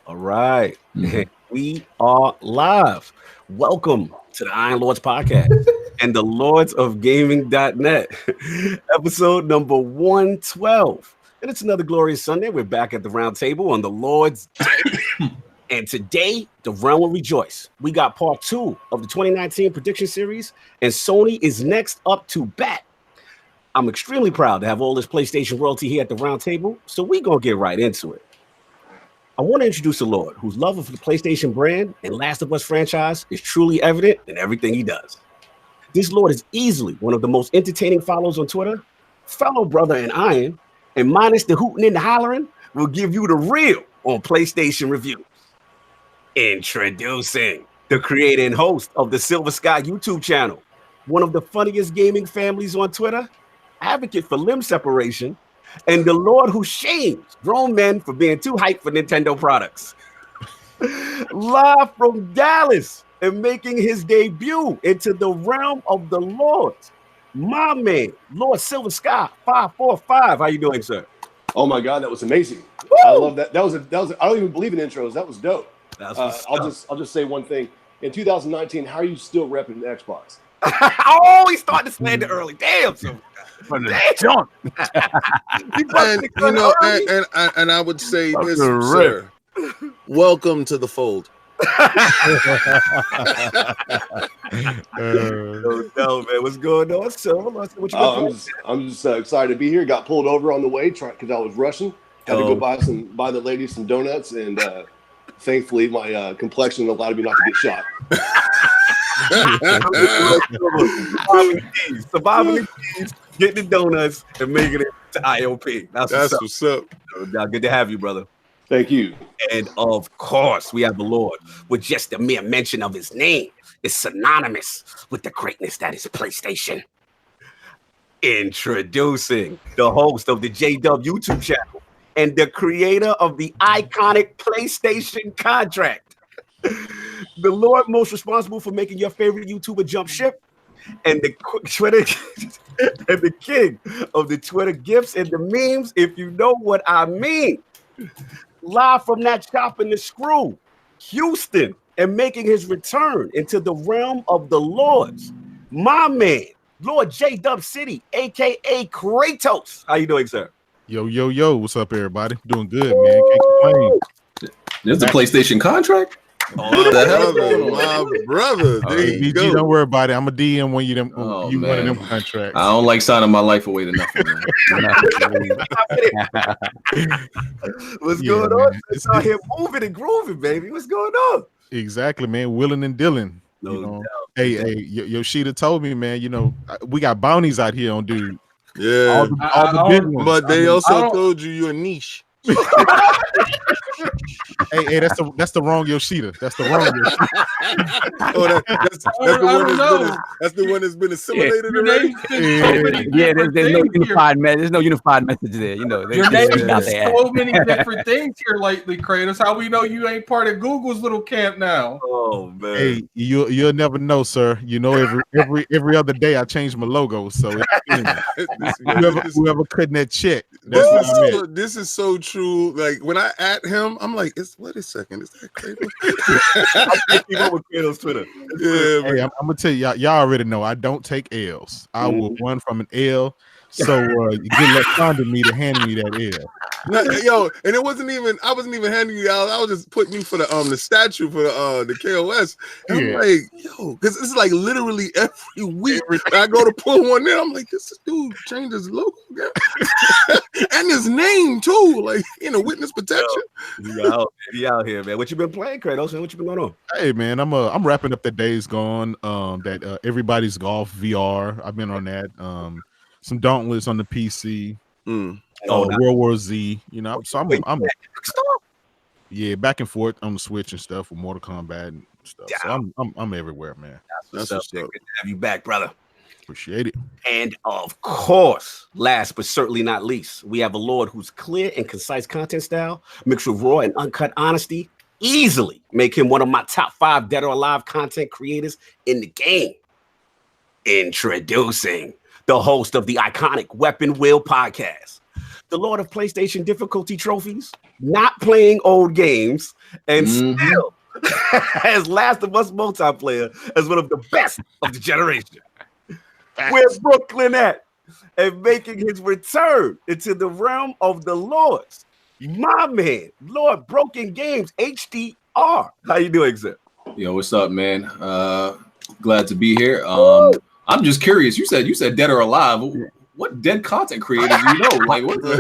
All right. We are live. Welcome to the Iron Lords podcast and the Lords of Gaming.net, episode number 112. And it's another glorious Sunday. We're back at the round table on the Lord's Day. And today, the realm will rejoice. We got part 2 of the 2019 prediction series, and Sony is next up to bat. I'm extremely proud to have all this PlayStation royalty here at the round table, so we're going to get right into it. I want to introduce a Lord whose love of the PlayStation brand and Last of Us franchise is truly evident in everything he does. This Lord is easily one of the most entertaining follows on Twitter, fellow brother in Iron, and minus the hooting and the hollering, will give you the real on PlayStation reviews. Introducing the creator and host of the Silver Sky YouTube channel, one of the funniest gaming families on Twitter, advocate for limb separation, and the Lord who shames grown men for being too hyped for Nintendo products. Live from Dallas and making his debut into the realm of the Lords, my man, Lord Silver Sky 545. How you doing, sir? Oh my God, that was amazing! Woo! I love that. That was. I don't even believe in intros. That was dope. I'll just say one thing. In 2019, how are you still repping the Xbox? Oh, he started to slander early. Damn, Silver Sky. Junk. And I would say this, sir. Welcome to the fold. No, man. What's going on, Silver? What you I'm just excited to be here. Got pulled over on the way because I was rushing. Had to go buy the ladies some donuts, and thankfully my complexion allowed me not to get shot. Surviving the keys, getting the donuts, and making it to IOP. That's what's up. Good to have you, brother. Thank you. And of course, we have the Lord with just the mere mention of his name is synonymous with the greatness that is PlayStation. Introducing the host of the JW YouTube channel and the creator of the iconic PlayStation contract. The Lord most responsible for making your favorite YouTuber jump ship, and the Twitter and the king of the Twitter gifs and the memes, if you know what I mean. Live from that shop in the screw, Houston, and making his return into the realm of the Lords, my man, Lord J Dub City, aka Kratos. How you doing, sir? Yo, what's up, everybody? Doing good, man. Can't complain. There's a PlayStation contract. My brother. Hey, BG, don't worry about it. I'm a DM when you one of them contracts. I don't like signing my life away to nothing. What's going on? It's out here moving and grooving, baby. What's going on? Exactly, man. Willing and dealing. Hey, Yoshida told me, man. We got bounties out here on dude. Yeah, all the big ones. But they also told you're a niche. hey, that's the wrong Yoshida. That's the wrong Yoshida. That's the one that's been assimilated already. There's no unified message. There's no unified message there. Your name is so many different things here lately, Kratos. How we know you ain't part of Google's little camp now? Oh man. Hey, you'll never know, sir. Every other day I change my logo. So whoever cutting that check. This is so true. Like when I at him, I'm like, wait a second, is that Kratos? Keep with Kratos Twitter. Yeah, hey, I'm gonna tell you, y'all already know I don't take L's. I will run from an L. So you good luck finding me to hand me that L. No, and I wasn't even handing you out. I was just putting you for the statue for the KOS. And I'm like, because it's like literally every week I go to pull one in. I'm like, this dude changed his logo and his name too, like witness protection. He out here, man. What you been playing, Kratos? What you been going on? Hey, man, I'm wrapping up the Days Gone. That Everybody's Golf VR. I've been on that. Some Dauntless on the PC. World War Z. So I'm back and forth on the Switch and stuff with Mortal Kombat and stuff. So I'm everywhere, man. That's what's up. Good to have you back, brother. Appreciate it. And of course, last but certainly not least, we have a Lord whose clear and concise content style, mixed with raw and uncut honesty, easily make him one of my top 5 dead or alive content creators in the game. Introducing the host of the iconic Weapon Wheel podcast, the Lord of PlayStation difficulty trophies, not playing old games, and still has Last of Us multiplayer as one of the best of the generation. Where's Brooklyn at? And making his return into the realm of the Lords. My man, Lord Broken Games, HDR. How you doing, sir? Yo, what's up, man? Glad to be here. I'm just curious. You said dead or alive. What dead content creators do you know? Like what the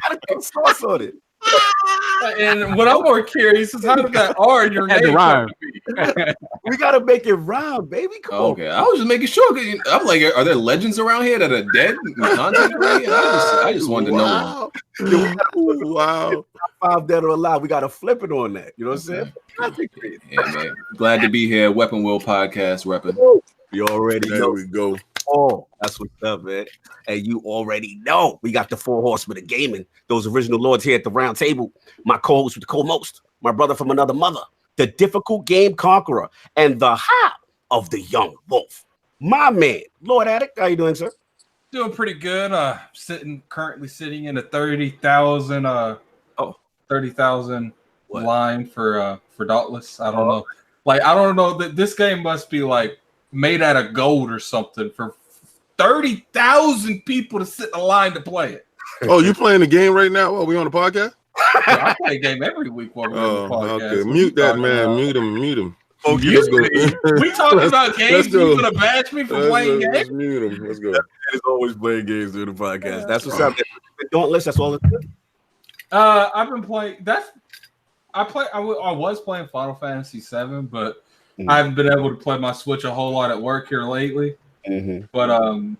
Gotta put sauce on it. And what I'm more curious is how did that R in your name come to be? We gotta make it rhyme, baby. Come on. Okay, I was just making sure. I'm like, are there legends around here that are dead content creators? I just wanted to know. Wow. 5 dead or alive. We gotta flip it on that. You know what I'm saying? Yeah, man. Glad to be here. Weapon Wheel Podcast repping. You already know. There we go. Oh, that's what's up, man. And you already know we got the 4 horsemen of gaming, those original lords here at the round table. My co-host with the co-most, my brother from another mother, the difficult game conqueror, and the high of the young wolf. My man, Lord Addict, how you doing, sir? Doing pretty good. Currently sitting in a 30,000 line for Dauntless. I don't know. Like I don't know that this game must be like made out of gold or something for 30,000 people to sit in a line to play it. Oh, you playing the game right now? While we on the podcast? I play a game every week while we're on the podcast. Okay, mute that man. Mute him. Oh, we talking about games. You gonna bash me for playing games? Let's mute him. Let's go. It's always playing games during the podcast. That's what's up. Dauntless. That's all it's good. I've been playing. I was playing Final Fantasy VII, but I haven't been able to play my Switch a whole lot at work here lately. But I'm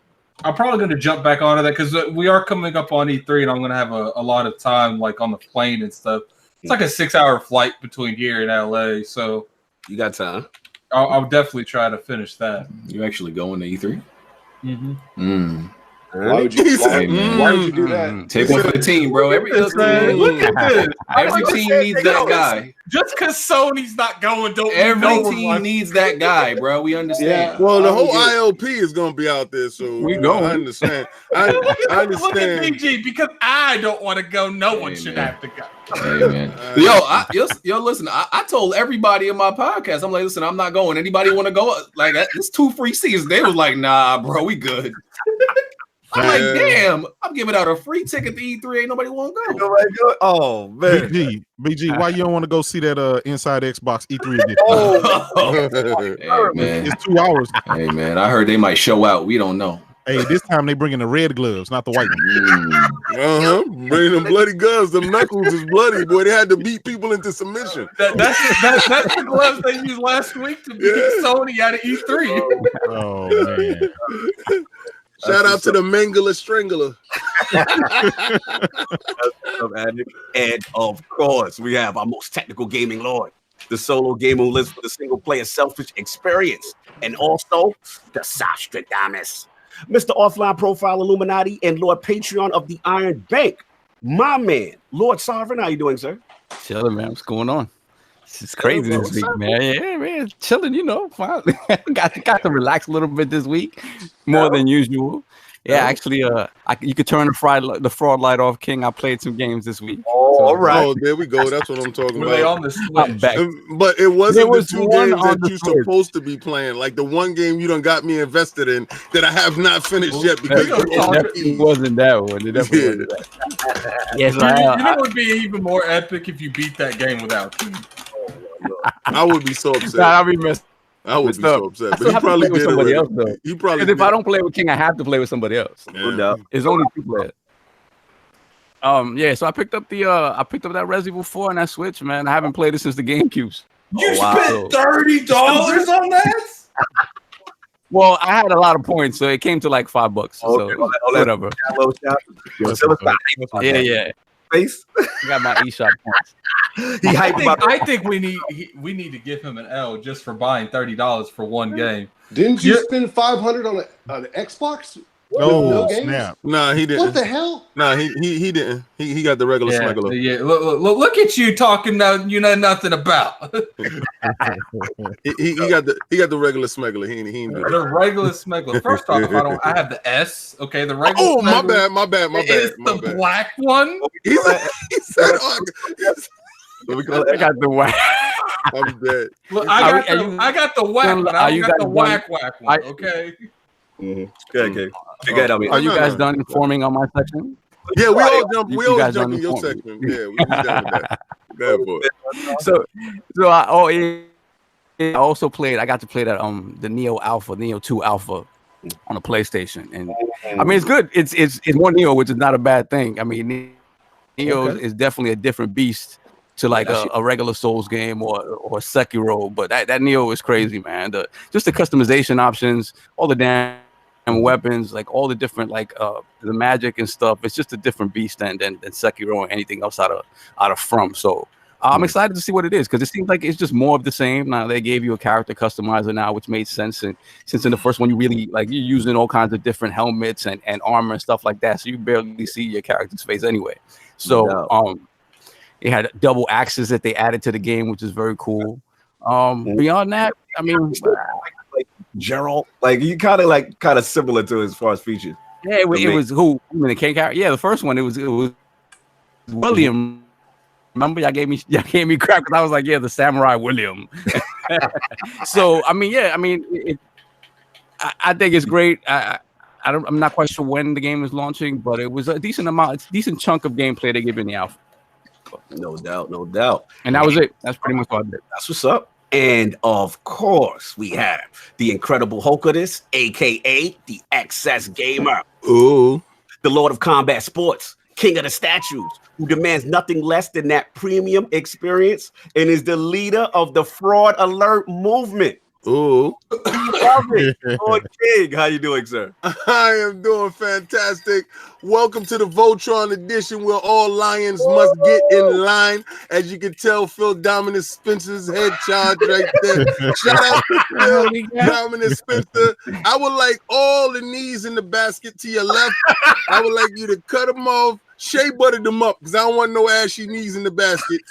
probably going to jump back onto that because we are coming up on E3, and I'm going to have a lot of time, like on the plane and stuff. It's like a 6-hour flight between here and LA, so you got time. I'll definitely try to finish that. You actually going to E3? Why would you do that? Take one for the team, bro. Every Look at this. Every team needs that guy. Just because Sony's not going, don't every team needs that guy, bro. We understand. Yeah. Well, the whole ILP is going to be out there, so we go. I understand. I understand. Look at BG, because I don't want to go. No one should have to go. Hey, man. Yo, listen. I told everybody in my podcast, I'm like, listen, I'm not going. Anybody want to go? Like, it's 2 free seats. They was like, nah, bro, we good. I'm like, damn, I'm giving out a free ticket to E3. Ain't nobody want to go. Oh, man. BG, why you don't want to go see that Inside Xbox E3 edition? Hey, man. It's 2 hours. Hey, man, I heard they might show out. We don't know. Hey, this time they bringing the red gloves, not the white ones. Bringing them bloody gloves. Them knuckles is bloody, boy. They had to beat people into submission. That's the gloves they used last week to beat Sony out of E3. Oh, man. Shout out to the Mangler Strangler. And of course, we have our most technical gaming lord, the solo game who lives for the single player selfish experience, and also the Sostradamus, Mr. Offline Profile Illuminati and Lord Patreon of the Iron Bank. My man, Lord Sovereign, how you doing, sir? Chilling, man. What's going on? It's crazy this week, man. Yeah, man. Chilling, finally. got to relax a little bit this week, more than usual. Yeah, actually, you could turn the fraud light off, King. I played some games this week. Oh, all right. Oh, there we go. That's what I'm talking Were they about. on the Switch? But it wasn't the 2 games that you're Switch. supposed to be playing. Like the one game you done got me invested in that I have not finished yet because It wasn't that one. It definitely wasn't that. Yes, You know it would be even more epic if you beat that game without King. I would be so upset. I'll be messed. I would be so upset. But he have to probably play with did somebody already. else, though. He probably Because if did. I don't play with King, I have to play with somebody else. Yeah. It's only 2 players. So I picked up that Resident Evil 4 on that Switch, man. I haven't played it since the GameCubes. You spent $30 on that? Well, I had a lot of points, so it came to like $5. So whatever. Yeah. Face. I got my eShop points. I think we need to give him an L just for buying $30 for one game. Didn't you spend $500 on an Xbox? No games? Snap! Nah, he didn't. What the hell? Nah, he didn't. He got the regular smuggler. Yeah, look at you talking now you know nothing about. he got the regular smuggler. He ain't do The that. regular smuggler. First off, I have the S. Okay, the regular. Oh, my smuggler bad. It's the black one. He said, I got the whack. I'm dead. Look, I got the whack one. I got the whack one. Okay. Okay. Are you guys done informing on my section? Yeah, we all jump. We all guys jump in done your informing. section. Yeah, we done with that. Bad boy. So I also played. I got to play that the Neo 2 Alpha on the PlayStation, and I mean it's good. It's more Neo, which is not a bad thing. I mean Neo is definitely a different beast to like a regular Souls game or Sekiro, but that Neo is crazy, man. Just the customization options, all the damn weapons, like all the different like the magic and stuff. It's just a different beast than Sekiro or anything else out of From. So I'm excited to see what it is because it seems like it's just more of the same. Now they gave you a character customizer now, which made sense. And since in the first one you really like you're using all kinds of different helmets and armor and stuff like that, so you barely see your character's face anyway. So it had double axes that they added to the game, which is very cool. Beyond that, I mean, like Gerald, like you kind of similar to as far as features. Yeah, it was who? I mean, the King character. Yeah, the first one it was William. Remember, y'all gave me crap because I was like, yeah, the Samurai William. So I mean, I think it's great. I'm not quite sure when the game is launching, but it was a decent chunk of gameplay they gave in the alpha. No doubt. And that was it. That's pretty much what I did. That's what's up. And of course, we have the incredible Hokodis, aka the XS Gamer. Ooh. The Lord of Combat Sports, King of the Statues, who demands nothing less than that premium experience and is the leader of the Fraud Alert movement. Ooh. Love it. Lord King, how you doing, sir? I am doing fantastic. Welcome to the Voltron edition where all lions must get in line. As you can tell, Phil Dominant Spencer's head charge right there. Shout out to Phil Dominant Spencer. I would like all the knees in the basket to your left. I would like you to cut them off. Shea buttered them up because I don't want no ashy knees in the basket.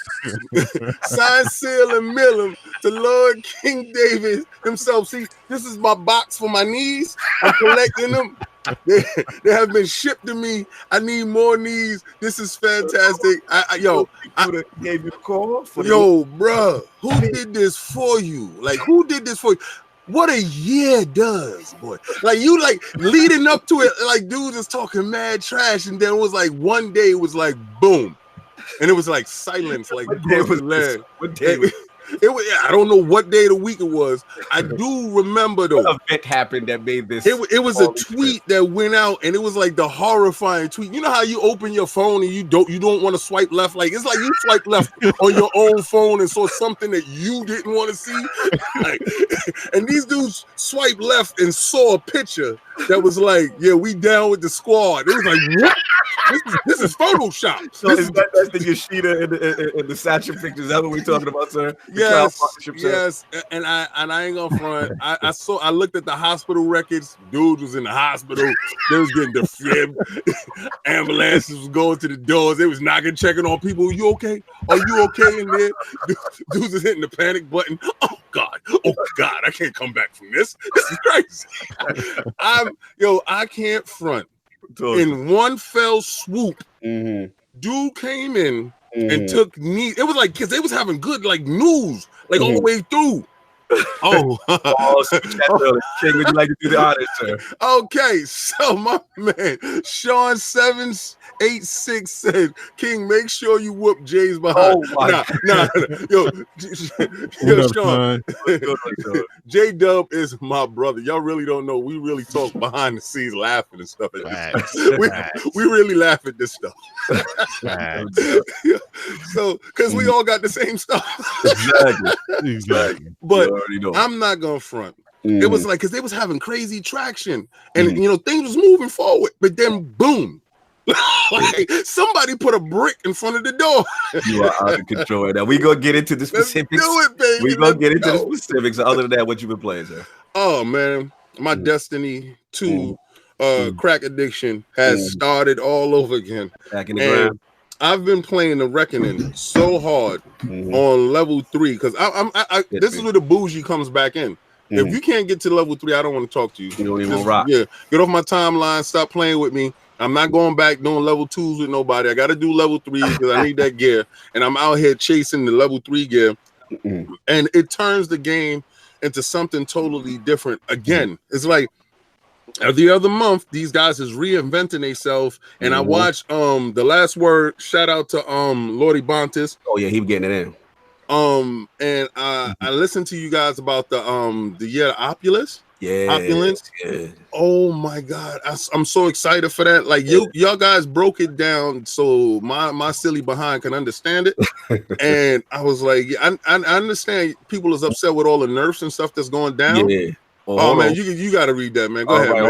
Sign, seal, and mill them to Lord King David himself. See, this is my box for my knees. I'm collecting them. They have been shipped to me. I need more knees. This is fantastic. Yo, gave you a call for bruh, who did this for you? Like, who did this for you? What a year does, boy. Like, you like leading up to it, like dudes is talking mad trash, and then it was like one day it was like boom, and it was like silence, like what day was this? What day was it was, I don't know what day of the week it was. I do remember though. What event happened that made this? It was a tweet that went out, and it was like the horrifying tweet. You know how you open your phone and you don't want to swipe left? Like it's like you swipe left on your own phone and saw something that you didn't want to see. Like, and these dudes swiped left and saw a picture that was like, yeah, we down with the squad. It was like, what? This is Photoshop. So that's the Yoshida and the Sacha pictures. That's what we're talking about, sir. Yes. And I ain't gonna front. I looked at the hospital records. Dude was in the hospital. They was getting defibrillated. Ambulances was going to the doors. They was knocking, checking on people. You okay? Are you okay in there? Dudes was hitting the panic button. Oh God, I can't come back from this. This is crazy. I can't front. In one fell swoop, dude came in and took knee. It was like because they was having good like news like all the way through. King, would you like to do the honors, sir? Okay, so my man Sean 786 said, "King, make sure you whoop Jay's behind." Yo, Sean, J Dub is my brother. Y'all really don't know. We really talk behind the scenes, laughing and stuff. We really laugh at this stuff. So, because we all got the same stuff. Exactly. But I'm not gonna front. It was like because they was having crazy traction, and things was moving forward. But then, boom. Like somebody put a brick in front of the door. You are out of control right now. We gonna get into the specifics. Let's do it, baby. We gonna get into the specifics. Other than that, what you been playing, sir? Oh man, my Destiny 2 crack addiction has started all over again. Back in the ground. I've been playing the Reckoning so hard on level 3 because this is where the bougie comes back in. If you can't get to level 3, I don't want to talk to you. You don't even rock. Yeah, get off my timeline. Stop playing with me. I'm not going back doing level 2s with nobody. I got to do level 3 because I need that gear, and I'm out here chasing the level 3 gear, and it turns the game into something totally different. Again, it's like every other month, these guys is reinventing themselves, and I watched The Last Word. Shout out to Lordy Bontis. Oh yeah, he was getting it in. And I listened to you guys about the Opulence. Yeah, Opulence. Yeah. Oh my God, I'm so excited for that. Like y'all guys broke it down so my silly behind can understand it. And I was like, I understand people is upset with all the nerfs and stuff that's going down. Yeah. Oh man, you got to read that, man. Go ahead, man.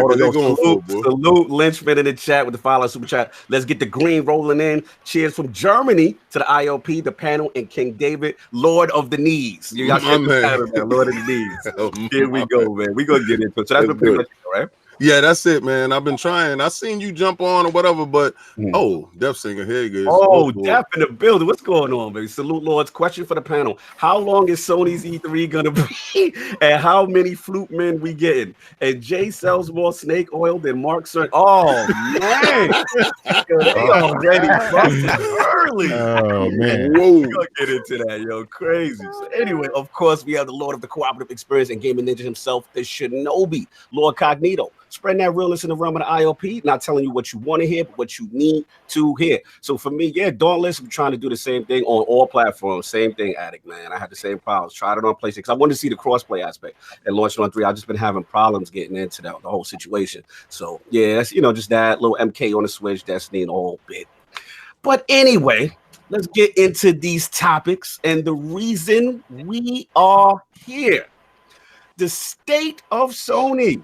Salute Lynchman in the chat with the follow super chat. Let's get the green rolling in. Cheers from Germany to the IOP, the panel, and King David, Lord of the Knees. You got Lord of the Knees. Here we go, man. We're gonna get into it. So that's been pretty much it, right? Yeah, that's it, man. I've been trying. I seen you jump on or whatever, but Death Singer, here you go. Oh, Death in the building. What's going on, baby? Salute, Lords. Question for the panel: how long is Sony's E3 gonna be, and how many flute men we getting? And Jay sells more snake oil than Mark Cerny. Oh man, they already early. Oh man, whoa, we're gonna get into that, yo, crazy. So anyway, of course, we have the Lord of the Cooperative Experience and Gaming Ninja himself, the Shinobi, Lord Cognito. Spreading that realness in the realm of the IOP, not telling you what you want to hear, but what you need to hear. So for me, Dauntless, I'm trying to do the same thing on all platforms. Same thing, Addict, man. I had the same problems. Tried it on PlayStation because I wanted to see the crossplay aspect. And launched on 3. I've just been having problems getting into the whole situation. So that's just that little MK on the Switch, Destiny, and all bit. But anyway, let's get into these topics and the reason we are here. The state of Sony.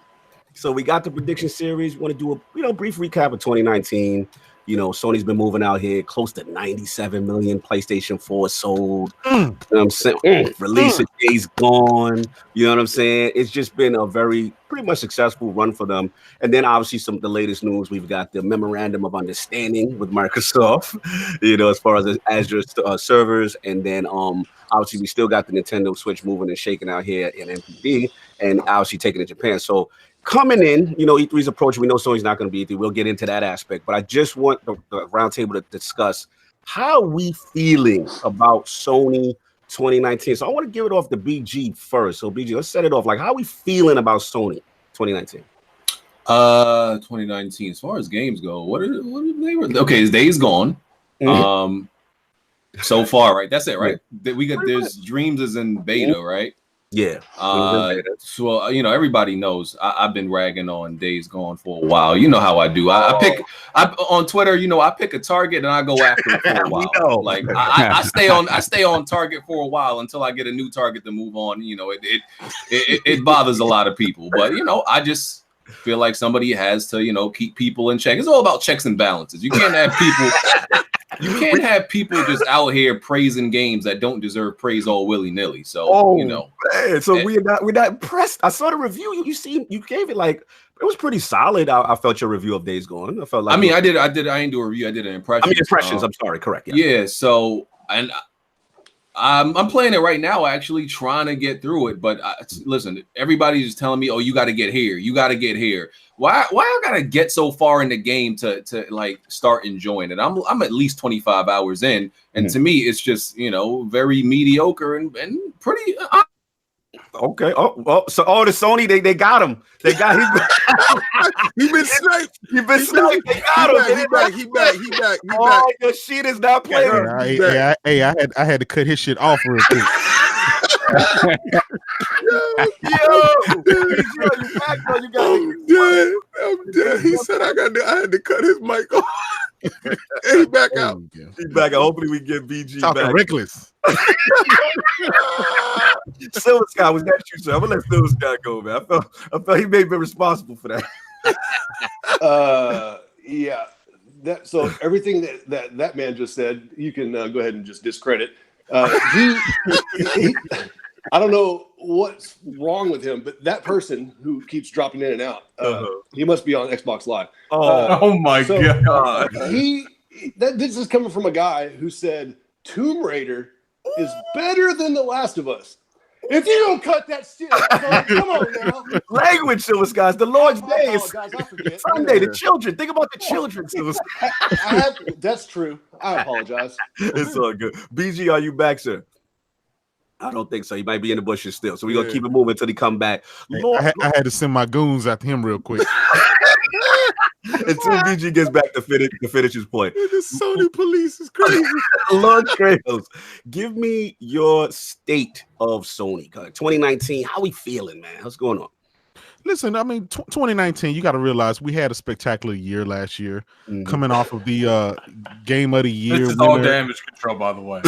So we got the prediction series. We want to do a brief recap of 2019. Sony's been moving out here close to 97 million PlayStation 4 sold. You know what I'm saying? Release of days gone. You know what I'm saying? It's just been a pretty much successful run for them. And then obviously the latest news, we've got the memorandum of understanding with Microsoft, as far as Azure servers. And then obviously we still got the Nintendo Switch moving and shaking out here in MPD and obviously taking it to Japan. So coming in, E3's approach, we know Sony's not going to be E3. We'll get into that aspect. But I just want the roundtable to discuss how we feeling about Sony 2019. So I want to give it off to BG first. So BG, let's set it off. Like, how are we feeling about Sony 2019? 2019, as far as games go, what are they? Okay, his Days Gone. So far, right? That's it, right? There's Dreams is in beta, right? Yeah. So everybody knows I've been ragging on Days Gone for a while. You know how I do. I pick on Twitter. I pick a target and I go after it for a while. Like I stay on target for a while until I get a new target to move on. It bothers a lot of people, but I just feel like somebody has to keep people in check. It's all about checks and balances. You can't have people. You can't have people just out here praising games that don't deserve praise all willy-nilly. So man. So we're not impressed. I saw the review. You gave it like it was pretty solid. I felt your review of Days Gone. I felt like I didn't do a review. I did an impression. Impressions. I'm sorry. Correct. Yeah. So and I'm playing it right now, actually trying to get through it. But listen, everybody's just telling me, "Oh, you got to get here. You got to get here." Why I gotta get so far in the game to like start enjoying it? I'm at least 25 hours in, and to me, it's just very mediocre and pretty. Okay. So the Sony they got him. They got him. He been sniped. They got him. He back. Oh, your shit is not playing. I had to cut his shit off real quick. I'm dead. He said I had to cut his mic off. He's back out. He's back out. Hopefully we get BG talking back. reckless. Silver Sky, was that you, sir? I'm gonna let Silver Sky go, man. I felt he may have been responsible for that. Yeah. So everything that man just said, you can go ahead and just discredit. I don't know what's wrong with him, but that person who keeps dropping in and out, he must be on Xbox Live. Oh my God. This is coming from a guy who said Tomb Raider is better than The Last of Us. If you don't cut that shit, come on now. Language, Silver Skies. The Lord's Day is I forget. Sunday. The children. Think about the children, Silver Skies. That's true. I apologize. It's all good. BG, are you back, sir? I don't think so. He might be in the bushes still. So we're going to keep it moving until he come back. I had to send my goons after him real quick. Until BG gets back to finish his point. The Sony police is crazy. Lord Kratos, give me your state of Sony. 2019, how we feeling, man? What's going on? Listen, I mean, 2019, you got to realize we had a spectacular year last year, coming off of the Game of the Year. This is all damage control, by the way.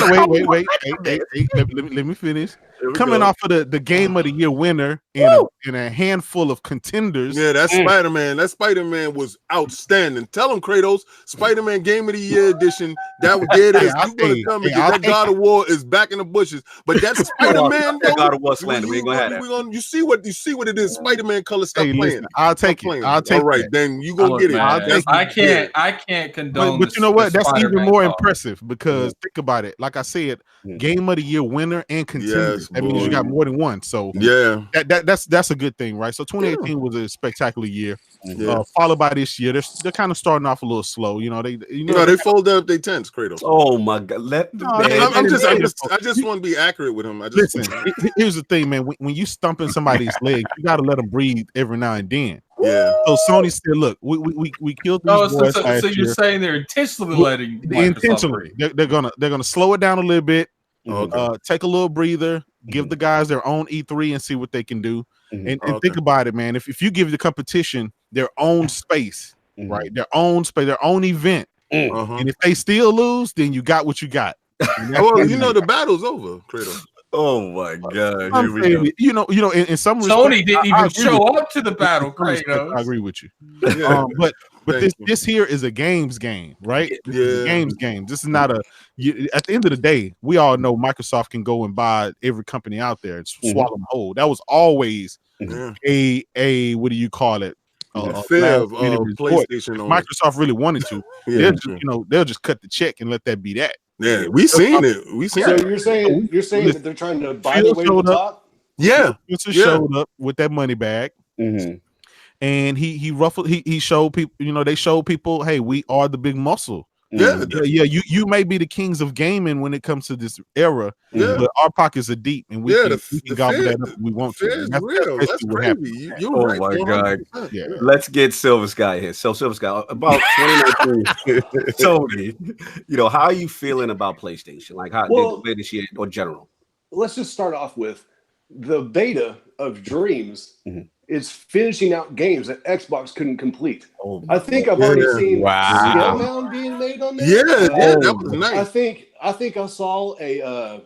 Wait. Hey, let me finish. Coming off of the Game of the Year winner in a handful of contenders. Yeah, that's Spider-Man. That Spider-Man was outstanding. Tell him, Kratos, Spider-Man Game of the Year edition. That it is. You gonna come and get that God of War is back in the bushes. But that's Spider-Man. That God of War slander. We ain't gonna have that. You see what it is. Spider-Man color. Stop playing. Listen, I'll take it. All right, then you gonna get it. I can't condone. But you know what? That's even more impressive because think about it. Like I said, Game of the Year winner and contenders. That means you got more than one. So that's a good thing, right? So 2018 was a spectacular year. Followed by this year, they're kind of starting off a little slow. They fold up their tents, Kratos. Oh my God! I just want to be accurate with him. Listen, here's the thing, man. When you stumping somebody's leg, you got to let them breathe every now and then. Yeah. So Sony said, "Look, we killed these boys last so you're year. saying they're intentionally letting intentionally they're gonna slow it down a little bit, take a little breather, give the guys their own E3 and see what they can do, and think about it, man. If you give the competition their own space, right, their own space, their own event, and if they still lose, then you got what you got. Well, the battle's over, Kratos. Oh my God! Here we go. In some Sony didn't even show up to the battle. Kratos. I agree with you. But this here is a games game, right? Games game. This is not at the end of the day, we all know Microsoft can go and buy every company out there and swallow them whole. That was always a what do you call it? PlayStation. Microsoft really wanted to. They'll just cut the check and let that be that. Yeah, we seen it. So you're saying that they're trying to buy the way to the top? Yeah, Spencer showed up with that money bag, and he ruffled. He showed people. They showed people, hey, we are the big muscle. Yeah. You may be the kings of gaming when it comes to this era, but our pockets are deep, and we can gobble that up if we want to. That's real. That's crazy. Oh my God! Yeah. Let's get Silver Sky here. So Silver Sky, about 2019, Sony. How are you feeling about PlayStation? Like how this year or general? Let's just start off with the beta of Dreams. Is finishing out games that Xbox couldn't complete. I think I've already seen Scalebound being made on there. That was nice. I think I saw a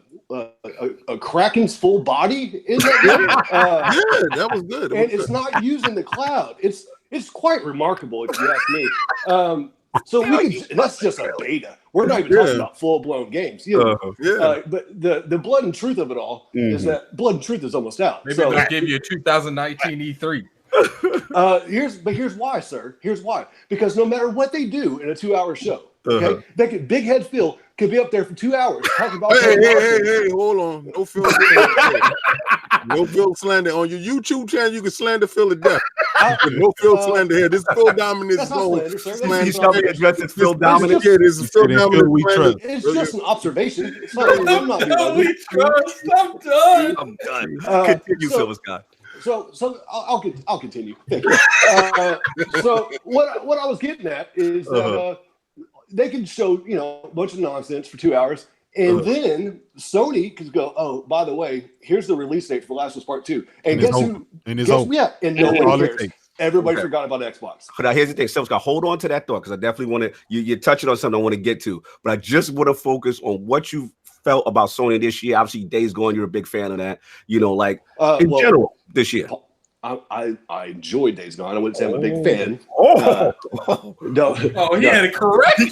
Kraken's full body in that game. That was good. It's not using the cloud. It's quite remarkable if you ask me. So that's just a beta. We're not even talking about full-blown games. But the blood and truth of it all is that blood and truth is almost out. Maybe they'll give you a 2019 E3. Here's why, sir. Here's why. Because no matter what they do in a 2-hour show, Big Head Phil could be up there for 2 hours talking about. Hey, hold on. No Phil slander on your YouTube channel. You can slander Phil to death. No Phil slander here. This is Phil Dominant zone. He's telling me address Phil Dominant. Yeah, this is Phil Dominant. It's just an observation. I'm not being I'm done. I'm done. Continue, Silver Sky. So I'll continue. Thank you. So what I was getting at is that they can show a bunch of nonsense for 2 hours, and then Sony could go, oh, by the way, here's the release date for Last of Us Part 2, and guess who? And nobody cares. Everybody forgot about Xbox. But now here's the thing, Silver Sky, hold on to that thought because I definitely want to. You're touching on something I want to get to, but I just want to focus on what you felt about Sony this year. Obviously, Days Gone, you're a big fan of that. In general this year. I enjoyed Days Gone. I wouldn't say I'm a big fan. No. Oh, he had to correct you.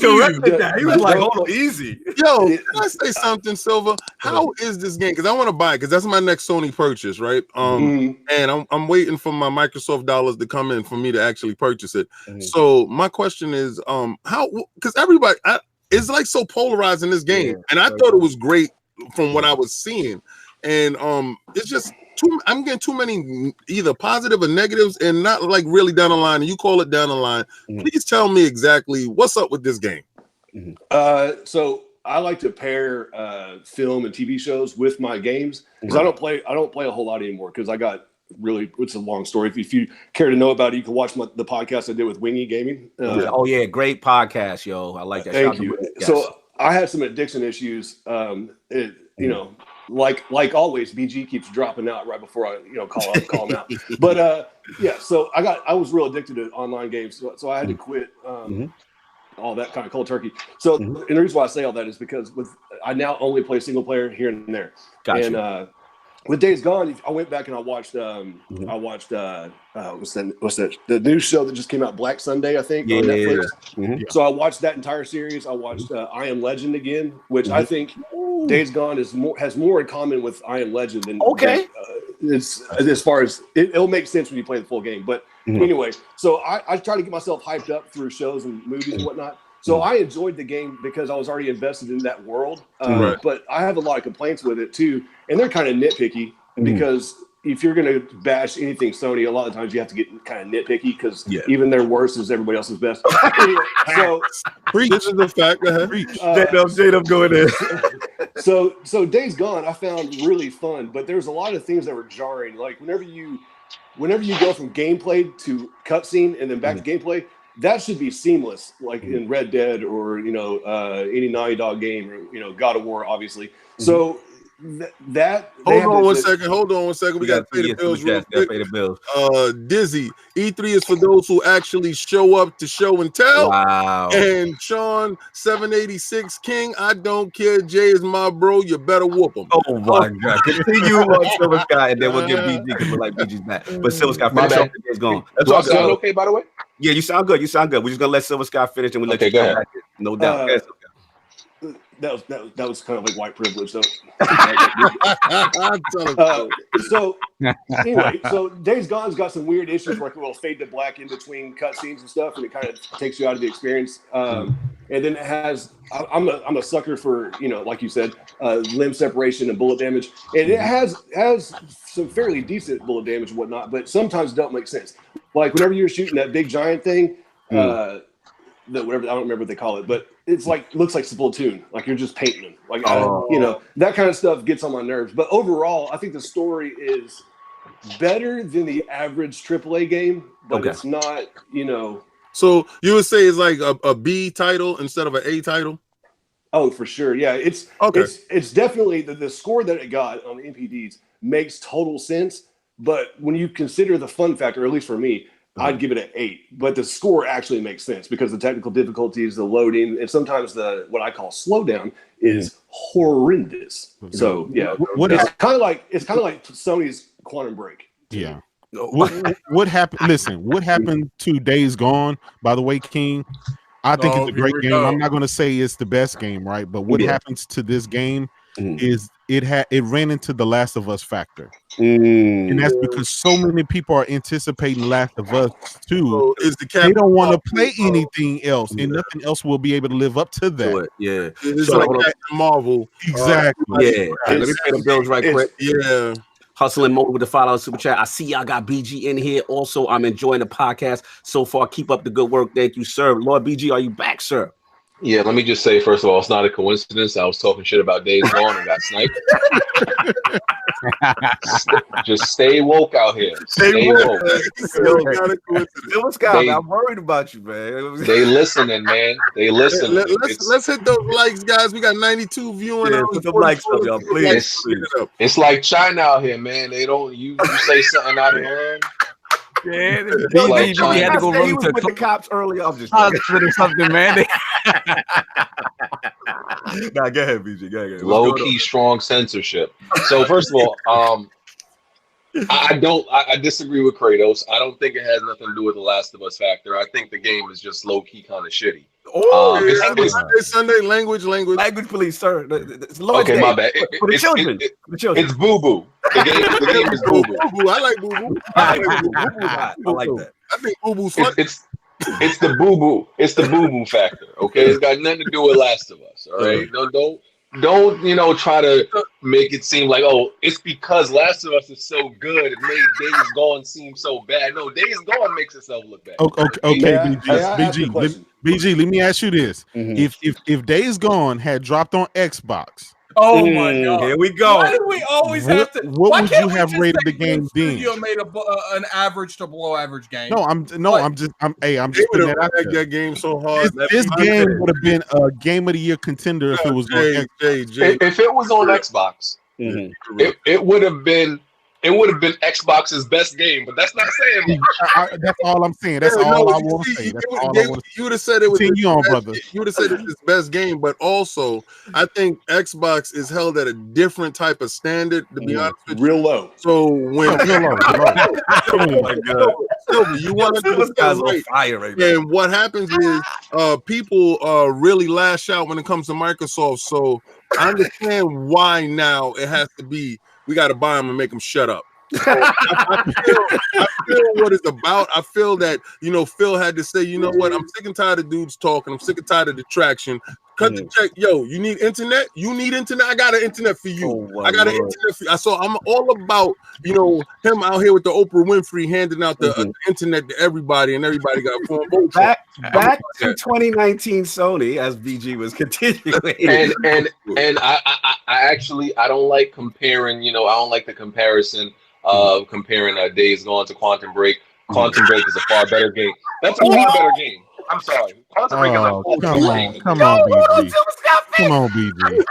That. He was like, hold on, easy. Yo, can I say something, Silva? How is this game? Because I want to buy it, because that's my next Sony purchase, right? And I'm waiting for my Microsoft dollars to come in for me to actually purchase it. So my question is, how? Because everybody, it's like so polarized in this game, and I thought it was great from what I was seeing, and it's just. I'm getting too many either positive or negatives, and not like really down the line. And you call it down the line. Please tell me exactly what's up with this game. So I like to pair film and TV shows with my games because I don't play a whole lot anymore because I got really. It's a long story. If you care to know about it, you can watch the podcast I did with Wingy Gaming. Great podcast, yo. I like that. Thank you. So I had some addiction issues. Like always, BG keeps dropping out right before I call him out. But so I was real addicted to online games, so I had to quit all that kind of cold turkey. So and the reason why I say all that is because I now only play single player here and there. Gotcha. And with Days Gone, I went back and I watched what's that the new show that just came out, Black Sunday, I think, on Netflix. So I watched that entire series. I watched I Am Legend again, which I think Days Gone has more in common with I Am Legend than it's as far as it'll make sense when you play the full game. But anyway, so I try to get myself hyped up through shows and movies and whatnot. So I enjoyed the game because I was already invested in that world. But I have a lot of complaints with it too. And they're kind of nitpicky because if you're going to bash anything Sony, a lot of times you have to get kind of nitpicky because even their worst is everybody else's best. Anyway, so this is the fact. J-Dub going in. So Days Gone, I found really fun, but there's a lot of things that were jarring. Like whenever you go from gameplay to cutscene and then back to gameplay, that should be seamless, like in Red Dead or any Naughty Dog game or God of War, obviously. So that hold on one second. We got to pay the bills real quick. Pay the bills. Dizzy, E3 is for those who actually show up to show and tell. Wow. And Sean 786 King, I don't care. Jay is my bro. You better whoop him. Oh my God! Continue on Silver Sky, and then we'll get BG because we're like BG's back. But Silver Sky, finish up. It's gone. That's all sound okay, by the way. Yeah, you sound good. We're just gonna let Silver Sky finish, and we'll let you go back. No doubt. That was kind of like white privilege. So anyway, so Days Gone's got some weird issues where it will fade to black in between cutscenes and stuff, and it kind of takes you out of the experience. And then it has. I'm a sucker for like you said, limb separation and bullet damage, and it has some fairly decent bullet damage and whatnot, but sometimes it don't make sense. Like whenever you're shooting that big giant thing, whatever I don't remember what they call it, but it's like looks like Splatoon, like you're just painting them. Like that kind of stuff gets on my nerves. But overall, I think the story is better than the average AAA game, but it's not. So you would say it's like a B title instead of an A title? Oh, for sure. Yeah, it's definitely the score that it got on the NPDs makes total sense. But when you consider the fun factor, at least for me, I'd give it an 8. But the score actually makes sense because the technical difficulties, the loading, and sometimes what I call slowdown is horrendous. So yeah, it's kind of like Sony's Quantum Break. Yeah. What happened? Listen, what happened to Days Gone? By the way, King, I think it's a great game. I'm not going to say it's the best game, right? But what happens to this game is it ran into the Last of Us factor, and that's because so many people are anticipating Last of Us 2. They don't want to play anything else, and nothing else will be able to live up to that. It's like Marvel. Exactly. Let me pay the bills right quick. Yeah. Hustling mode with the $5 super chat. I see y'all got BG in here. Also, I'm enjoying the podcast so far. Keep up the good work. Thank you, sir. Lord BG, are you back, sir? Yeah, let me just say, first of all, it's not a coincidence. I was talking shit about Days Gone and got sniped. Just stay woke out here. Stay woke. I'm worried about you, man. They listening, man. They listen. Let's hit those likes, guys. We got 92 viewing. Put some likes up, y'all. Please. It's like China out here, man. They don't. You say something out of line. Yeah, he had to go run to the cops early. I'm just or something, man. Nah, go ahead, BG. Go ahead. Low key, strong censorship. So first of all, I disagree with Kratos. I don't think it has nothing to do with the Last of Us factor. I think the game is just low key kind of shitty. Sunday language, police, sir. Okay, my bad. For the children. It's Boo Boo. The game is Boo Boo. I like Boo Boo. I like that. I think Boo Boo's fun. It's the Boo Boo. It's the Boo Boo factor. Okay, it's got nothing to do with Last of Us. All right, don't try to make it seem like, oh, it's because Last of Us is so good it made Days Gone seem so bad. No, Days Gone makes itself look bad. Okay, BG, let me ask you this: if Days Gone had dropped on Xbox, oh my God, here we go. Why do we always have to? What would you have rated the game then? Studio made an average to below average game. I'm just putting that out there. That game so hard. This game would have been a game of the year contender if it was on Xbox. If it was on Xbox, it would have been. It would have been Xbox's best game, but that's not saying much. That's all I'm saying. That's all I want to say. You would have said it was brother. You would have said it's his best game, but also I think Xbox is held at a different type of standard. To be honest with you, real low. So when you want to do this guy's on fire right now. And what happens is people really lash out when it comes to Microsoft. So I understand why now it has to be. We got to buy them and make them shut up. So I feel what it's about. I feel that, Phil had to say, you know what? I'm sick and tired of dudes talking. I'm sick and tired of the traction. Cut the check. Yo, you need internet? You need internet? I got an internet for you. I got an internet for you. So I'm all about, him out here with the Oprah Winfrey handing out the internet to everybody, and everybody got a phone. Back to 2019 Sony, as BG was continuing. And I actually, I don't like comparing, I don't like the comparison of comparing Days Gone to Quantum Break. Quantum Break is a far better game. That's a far better game. I'm sorry. Quantum Break is a come on, BG. Come on, BG.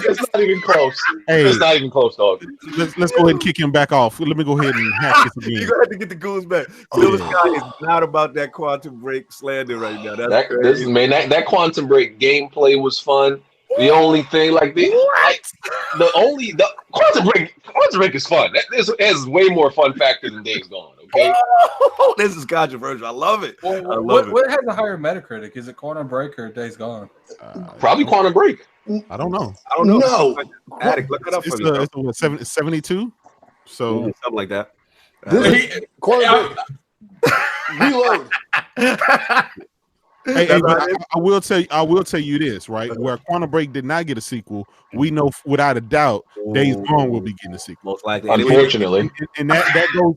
It's not even close. Hey, it's not even close, dog. Let's go ahead and kick him back off. Let me go ahead and hack this again. You're gonna have to get the goons back. Silver Sky is not about that Quantum Break slander right now. That Quantum Break gameplay was fun. The only thing, the Quantum Break is fun. It has way more fun factor than Days Gone. Okay, this is controversial. I love it. What has a higher Metacritic? Is it Quantum Break or Days Gone? Probably Quantum Break. I don't know. No. Attic, look it up for me. It's 72. So something like that. Quantum Break. Reload. Hey, I will tell you this, right? Where Quantum Break did not get a sequel, we know without a doubt Days Gone will be getting a sequel. Most likely. Unfortunately. And that goes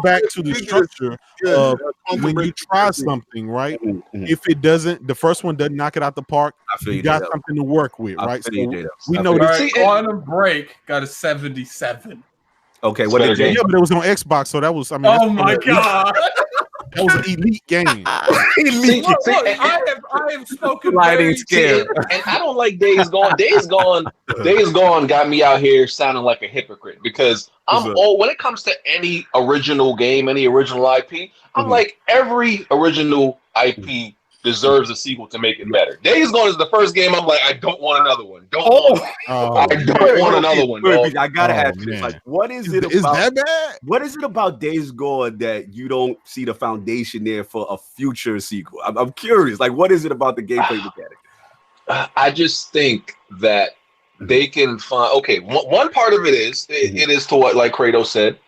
back to the structure of when you try something, right? If it doesn't, the first one doesn't knock it out the park, you got something to work with, right? So we know that Quantum Break got a 77. Okay, what did but it was on Xbox, so that was oh my God. That was an elite game. I have spoken lighting scare. And I don't like Days Gone. Days Gone got me out here sounding like a hypocrite because when it comes to any original game, any original IP, I'm like every original IP deserves a sequel to make it better. Days Gone is the first game I'm like, I don't want another one. I don't want another one. I gotta ask you, what is it about? Is that bad? What is it about Days Gone that you don't see the foundation there for a future sequel? I'm curious. What is it about the gameplay mechanic? I just think that they can find. Okay, one part of it is it is to what like Kratos said.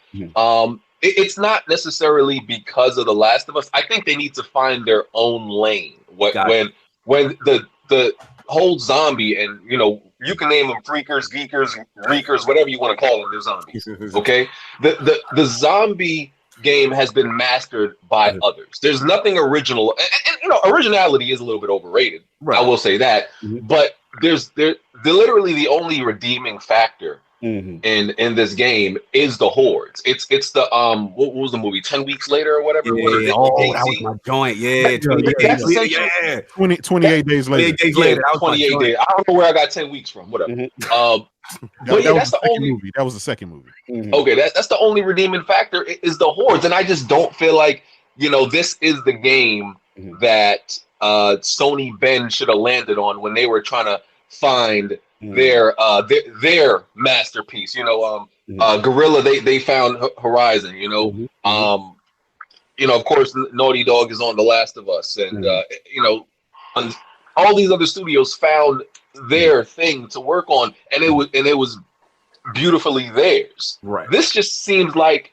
It's not necessarily because of The Last of Us. I think they need to find their own lane. When the whole zombie and you can name them freakers, geekers, reekers, whatever you want to call them, they're zombies. Okay, the zombie game has been mastered by others. There's nothing original, and originality is a little bit overrated. Right. I will say that, but they're literally the only redeeming factor. In this game is the hordes. It's the what was the movie 10 weeks later or whatever. That was my joint. 28 days later. 28 days. I don't know where I got 10 weeks from. Whatever. But that's the only movie. That was the second movie. Okay, that's the only redeeming factor is the hordes, and I just don't feel like this is the game that Sony Ben should have landed on when they were trying to find their masterpiece. You know, Guerrilla, they found Horizon. You know, of course, Naughty Dog is on The Last of Us, and you know, all these other studios found their thing to work on, and it was beautifully theirs. Right. This just seems like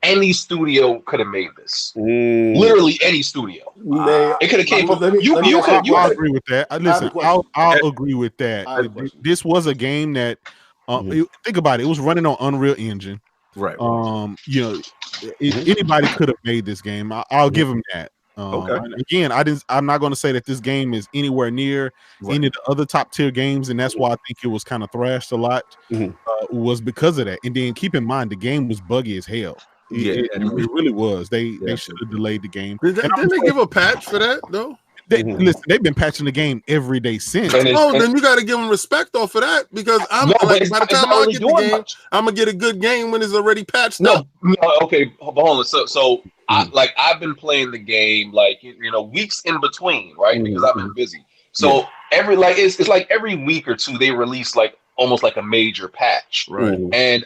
any studio could have made this. Literally any studio. It could have came from. I'll agree with that. Listen, I'll agree with that. This was a game that think about it. It was running on Unreal Engine. Right. You know, anybody could have made this game. I'll give them that. Again, I'm not going to say that this game is anywhere near any of the other top tier games, and that's why I think it was kind of thrashed a lot. Was because of that. And then keep in mind, the game was buggy as hell. It really was. They should have delayed the game. Didn't they give a patch for that though? Listen, they've been patching the game every day since. Then you got to give them respect off of that, because by the time I get the game, I'm gonna get a good game when it's already patched up. Okay, hold on. So I've been playing the game weeks in between, right? Because I've been busy. So it's like every week or two they release almost like a major patch, right? And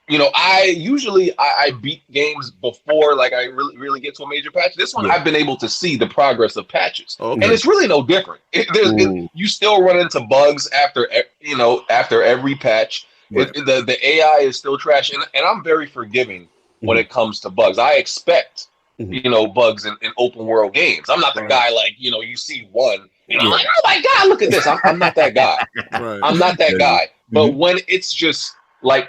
I beat games before I really get to a major patch. This one I've been able to see the progress of patches, and it's really no different. You still run into bugs after every patch. Right. The AI is still trash, and I'm very forgiving when it comes to bugs. I expect bugs in open world games. I'm not the guy you see one. Like, oh my God, look at this. I'm not that guy. Right. I'm not that guy. But when it's just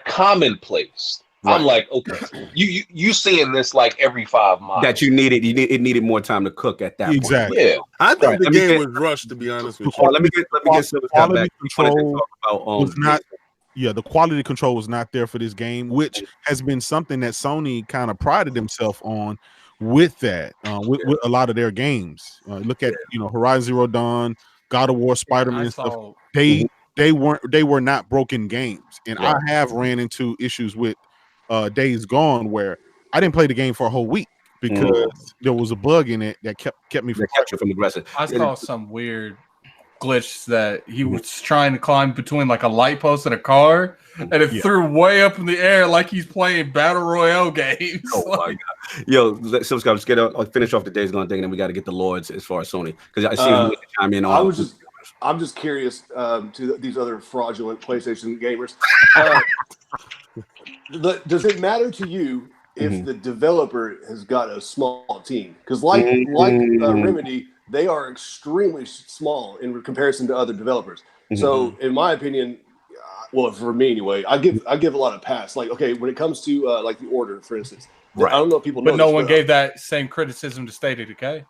commonplace, I'm like, okay, you seeing this every 5 miles. That it needed more time to cook at that point. Yeah. I think the game was rushed, to be honest with you. Let me get some quality control was not. Yeah, the quality control was not there for this game, which has been something that Sony kind of prided themselves on with that, with a lot of their games. Look at Horizon Zero Dawn, God of War, Spider-Man and stuff. They were not broken games, and I have ran into issues with Days Gone where I didn't play the game for a whole week because there was a bug in it that kept me from aggressive. I saw some weird glitch that he was trying to climb between a light post and a car, and it threw way up in the air like he's playing battle royale games. Oh my God! Yo, so Scott, let's finish off the Days Gone thing, and then we got to get the Lords as far as Sony, because I see him chime in on. I'm just curious to these other fraudulent PlayStation gamers. Does it matter to you if the developer has got a small team? Because like Remedy, they are extremely small in comparison to other developers. So, in my opinion, well, for me anyway, I give a lot of pass. When it comes to the Order, for instance, I don't know if people know. But no one gave that same criticism to State of Decay.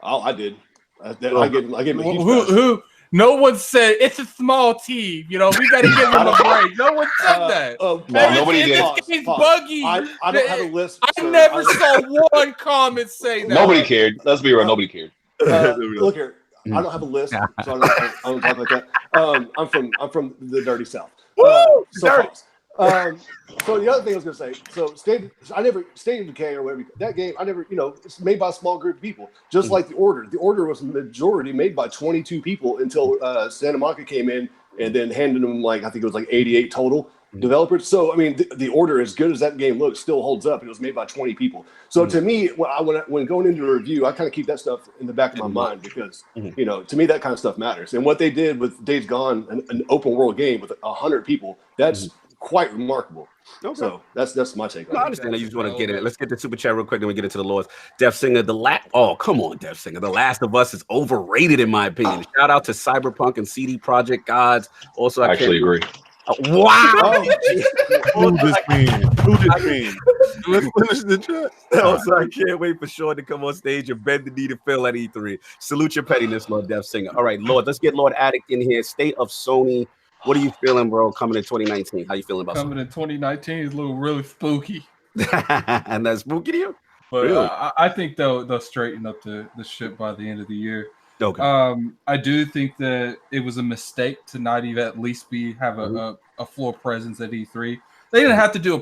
Oh, I did. I gave him a huge pass. No one said it's a small team. We got to give him a break. No one said that. Nobody did. It's buggy. I don't have a list. I never saw one comment say that. Nobody cared. Let's be real. Nobody cared. Look here. I don't have a list, so I don't talk like that. I'm from the dirty South. So the other thing I was going to say, State of Decay or whatever, that game, it's made by a small group of people, just like The Order. The Order was majority made by 22 people until Santa Monica came in and then handed them I think it was 88 total developers. So, the Order, as good as that game looks, still holds up. It was made by 20 people. So to me, when going into a review, I kind of keep that stuff in the back of my mind because, to me, that kind of stuff matters. And what they did with Days Gone, an open world game with 100 people, that's quite remarkable. Okay. So that's my take on it. I understand that you just want to get in it. Let's get the super chat real quick, then we get into the Lords. Def Singer, oh, come on, Def Singer. The Last of Us is overrated, in my opinion. Shout out to Cyberpunk and CD Projekt Gods. Also, I actually agree. Wow. Who this mean? Let's finish the chat. Also, I can't wait for Sean to come on stage and bend the knee to Phil at E3. Salute your pettiness, Lord Def Singer. All right, Lord, let's get Lord Addict in here. State of Sony. What are you feeling, bro, coming in 2019? How you feeling about coming in 2019 is a little really spooky. And that's spooky to you? But really? I think they'll straighten up the ship by the end of the year. Okay. I do think that it was a mistake to not even at least have a floor presence at E3. They didn't have to do a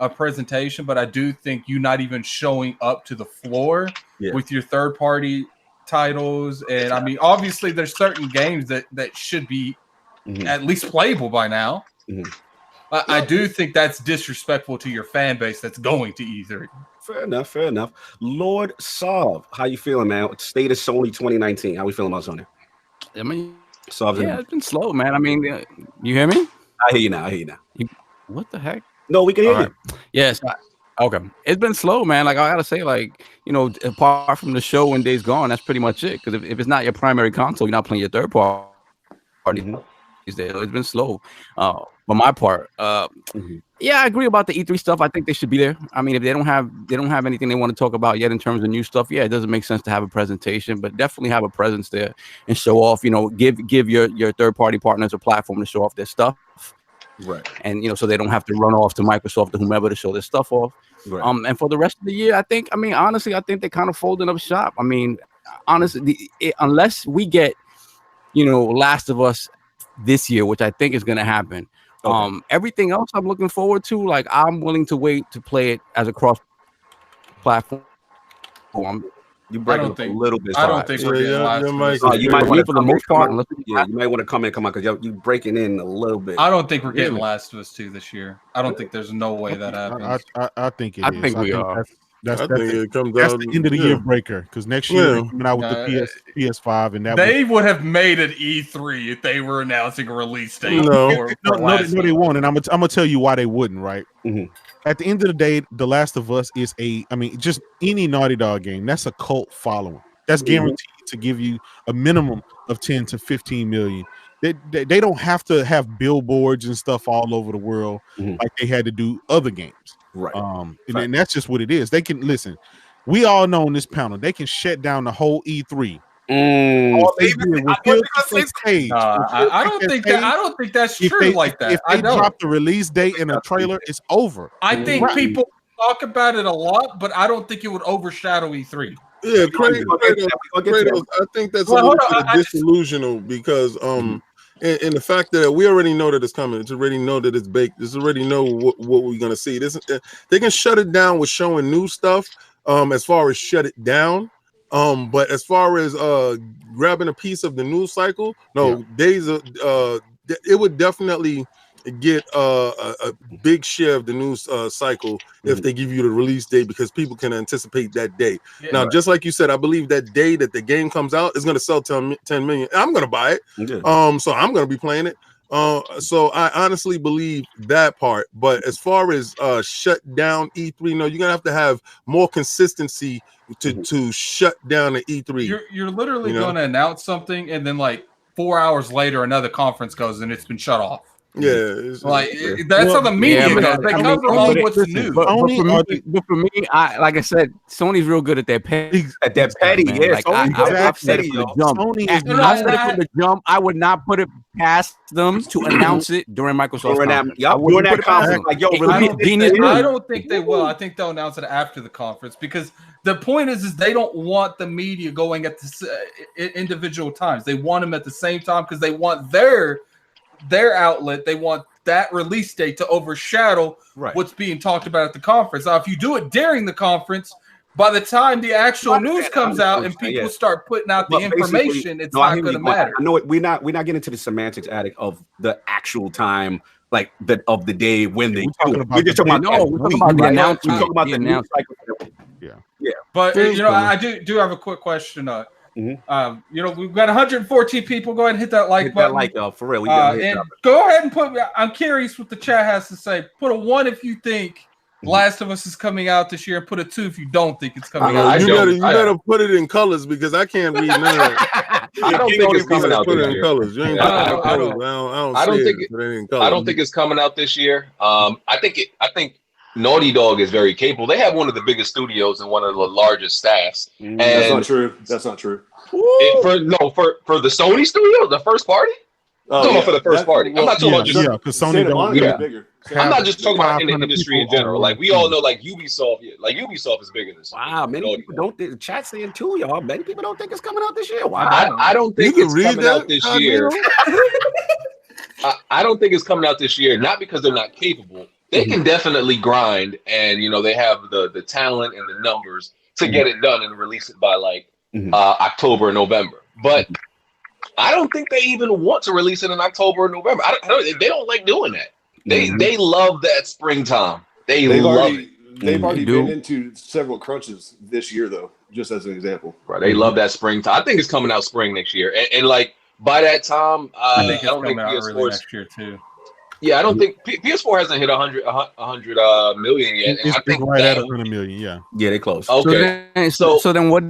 presentation, but I do think you not even showing up to the floor with your third-party titles. And obviously there's certain games that should be at least playable by now. I do think that's disrespectful to your fan base that's going to E3. Fair enough. Lord Sov, how you feeling, man? State of Sony 2019. How we feeling about Sony? I mean, Sov's it's been slow, man. I mean, you hear me? I hear you now. What the heck? No, we can hear you. Yes. Okay. It's been slow, man. Like, I gotta say, like, apart from the show and Days Gone, that's pretty much it. Because if it's not your primary console, you're not playing your third party. It's been slow. For my part, yeah, I agree about the E3 stuff. I think they should be there. I mean, if they don't have anything they want to talk about yet in terms of new stuff, yeah, it doesn't make sense to have a presentation, but definitely have a presence there and show off. Give your third party partners a platform to show off their stuff. Right. And so they don't have to run off to Microsoft or whomever to show their stuff off. Right. And for the rest of the year, honestly, I think they're kind of folding up shop. I mean, honestly, unless we get, Last of Us this year, which I think is going to happen. Okay. Everything else I'm looking forward to, like, I'm willing to wait to play it as a cross platform. You break it a little bit. I don't think we're getting Last of Us. You might want to, for the most part, you might want to come on because you breaking in a little bit. I don't think we're getting Last of Us 2 this year. I don't think there's no way that happens. I think it is. I think we are. That's the end of the year breaker because next year they're coming out with the PS5 and that they would have made it E3 if they were announcing a release date. No, they won't, and I'm gonna tell you why they wouldn't. Right. At the end of the day, The Last of Us is just any Naughty Dog game. That's a cult following. That's guaranteed to give you a minimum of 10 to 15 million. They don't have to have billboards and stuff all over the world like they had to do other games. Right. And that's just what it is. They can listen. We all know on this panel they can shut down the whole E3. All they did was build the stage. I don't think that's true like that. If they drop the release date in a trailer, it's over. I think people talk about it a lot, but I don't think it would overshadow E3. Yeah, Kratos, I think that's a little bit disillusional because and the fact that we already know that it's coming, it's already know that it's baked, it's already know what we're gonna see. They can shut it down with showing new stuff, as far as shut it down. But as far as grabbing a piece of the news cycle, it would definitely get a big share of the news cycle if they give you the release date because people can anticipate that day. Now, just like you said, I believe that day that the game comes out is going to sell 10 million. I'm going to buy it. So I'm going to be playing it. So I honestly believe that part. But as far as shut down E3, no, you're going to have more consistency to shut down the E3. You're literally going to announce something and then like 4 hours later another conference goes and it's been shut off. Yeah, that's how the media goes. They cover all what's new. But for me, like I said, Sony's real good at their petty. Yeah. Like, I've said it from the jump. I would not put it past them to announce it during Microsoft. I don't think they will. I think they'll announce it after the conference because the point is they don't want the media going at the individual times. They want them at the same time because they want their outlet, they want that release date to overshadow what's being talked about at the conference. Now, if you do it during the conference, by the time the actual news comes out and people start putting out the information, it's not going to matter. I know we're not getting into the semantics addict of the actual time, like of the day when they. We're just talking about the announcement. We're talking about the news cycle. Yeah. But I do have a quick question. We've got 114 people. Go ahead and hit that like button. For real. And go ahead and put. I'm curious what the chat has to say. Put a 1 if you think Last of Us is coming out this year, and put a 2 if you don't think it's coming out. You better put it in colors because I can't read none of it. I don't think it's coming out this year. I don't think it's coming out this year. I think Naughty Dog is very capable. They have one of the biggest studios and one of the largest staffs. And that's not true. For the Sony studio, the first party. I'm talking about for the first party. I'm not talking about just because Sony don't. Bigger. I'm not just talking about in the industry in general. Like we all know, like Ubisoft is bigger than Sony. Wow, many people don't think. Chat saying too, y'all. Many people don't think it's coming out this year. Wow, I don't think it's coming out this year. I don't think it's coming out this year. Not because they're not capable. They can definitely grind, and they have the talent and the numbers to get it done and release it by like October, November. But I don't think they even want to release it in October or November. They don't like doing that. They love that springtime. They've already been into several crunches this year, though. Just as an example, right? They love that springtime. I think it's coming out spring next year, and like by that time, I think it's coming out early next year too. Yeah, I don't think PS4 hasn't hit 100 million yet. It's I think right at 100 million. Yeah, they close. Okay, so then what?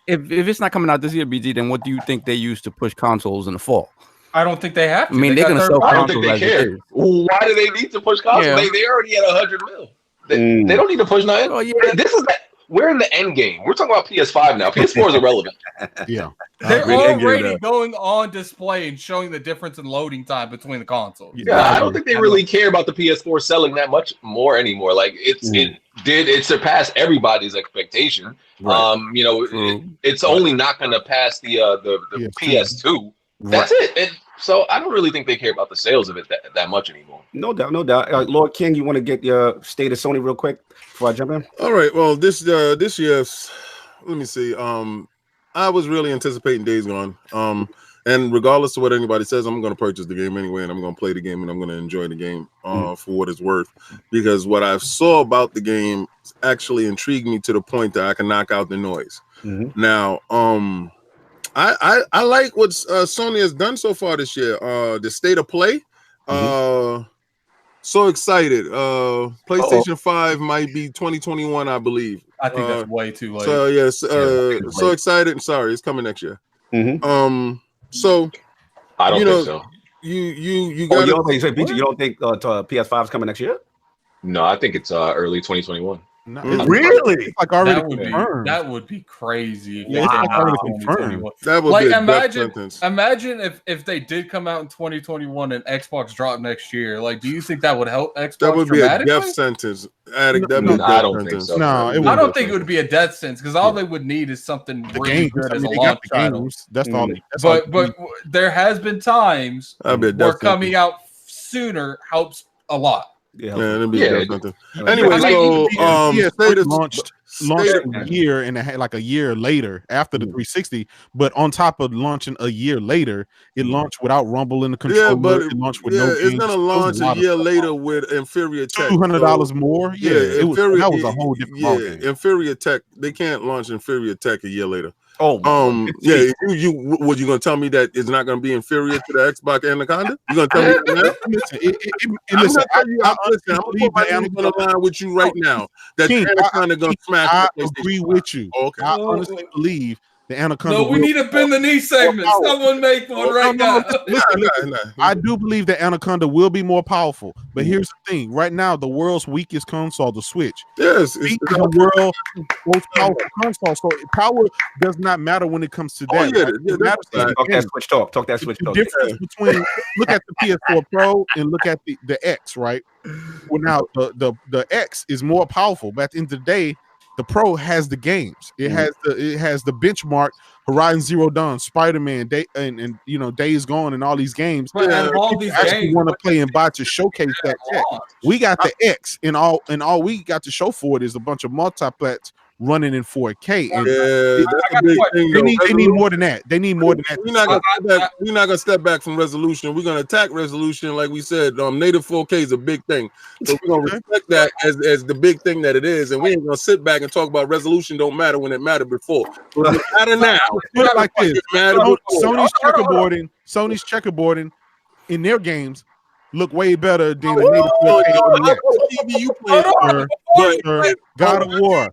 If it's not coming out this year, BG, then what do you think they use to push consoles in the fall? I don't think they have to. I mean, they're going to sell I consoles. don't think they care. Why do they need to push consoles? Yeah. They already at 100 mil. They don't need to push nothing. Oh, yeah. We're in the end game. We're talking about PS5 now. PS4 is irrelevant. Yeah. They're already going on display and showing the difference in loading time between the consoles. Yeah, I don't think they really care about the PS4 selling that much more anymore. Like it surpassed everybody's expectation. Right. It's only not going to pass the PS2. That's it. And so I don't really think they care about the sales of it that much anymore. No doubt. Lord King, you want to get your state of Sony real quick before I jump in? All right. Well, this year's, let me see. I was really anticipating Days Gone. And regardless of what anybody says, I'm going to purchase the game anyway, and I'm going to play the game, and I'm going to enjoy the game for what it's worth. Because what I saw about the game actually intrigued me to the point that I can knock out the noise. Mm-hmm. Now, I like what Sony has done so far this year. The state of play. So excited. PlayStation 5 might be 2021, I believe. I think that's way too late. So yes, so excited. Sorry, it's coming next year. So I don't think so. You got. You don't think PS5 is coming next year? No, I think it's early 2021. No, really? Like already confirmed. That would be crazy. Already confirmed. That would be a death sentence. Imagine if they did come out in 2021 and Xbox dropped next year. Like, do you think that would help Xbox? That would be a death sentence. I don't think so. No, I don't think it would be a death sentence because all they would need is something really good as a launch title. That's all. But there has been times where coming out sooner helps a lot. It'd be something. Anyway, so launched a year and like a year later after the 360, but on top of launching a year later, it launched without Rumble in the controller. Yeah, but it launched with no it's games. gonna launch a year later with inferior tech. $200 more. Yeah, that was a whole different ballgame. Inferior tech. They can't launch inferior tech a year later. You gonna tell me that it's not gonna be inferior to the Xbox Anaconda? You gonna tell me that? I'm gonna put my hands on the line with you right now. That the Anaconda gonna smash. I agree with you. Okay. I honestly believe the Anaconda. No, we need a bend the knee segment. Someone make one right now. Listen, I do believe the Anaconda will be more powerful. But here's the thing: right now, the world's weakest console, the Switch. Yes, it's the world's most powerful console. So power does not matter when it comes to that. Talk that Switch talk. Talk that Switch talk. The difference between look at the PS4 Pro and look at the X, right? Well, now the X is more powerful, but at the end of the day, the Pro has the games. It has the benchmark, Horizon Zero Dawn, Spider-Man, and Days Gone, and all these games. But all these actually want to play and buy to showcase that tech. We got the X, and all we got to show for it is a bunch of multiplats running in 4K. And they need more than that. They need more than that. We're not gonna step back from resolution. We're gonna attack resolution, like we said. Native 4K is a big thing, so we're gonna respect that as the big thing that it is, and we ain't gonna sit back and talk about resolution don't matter when it mattered before. But it matter now. Put it like this: Sony's checkerboarding in their games look way better than the native 4K. TV you play, God of War.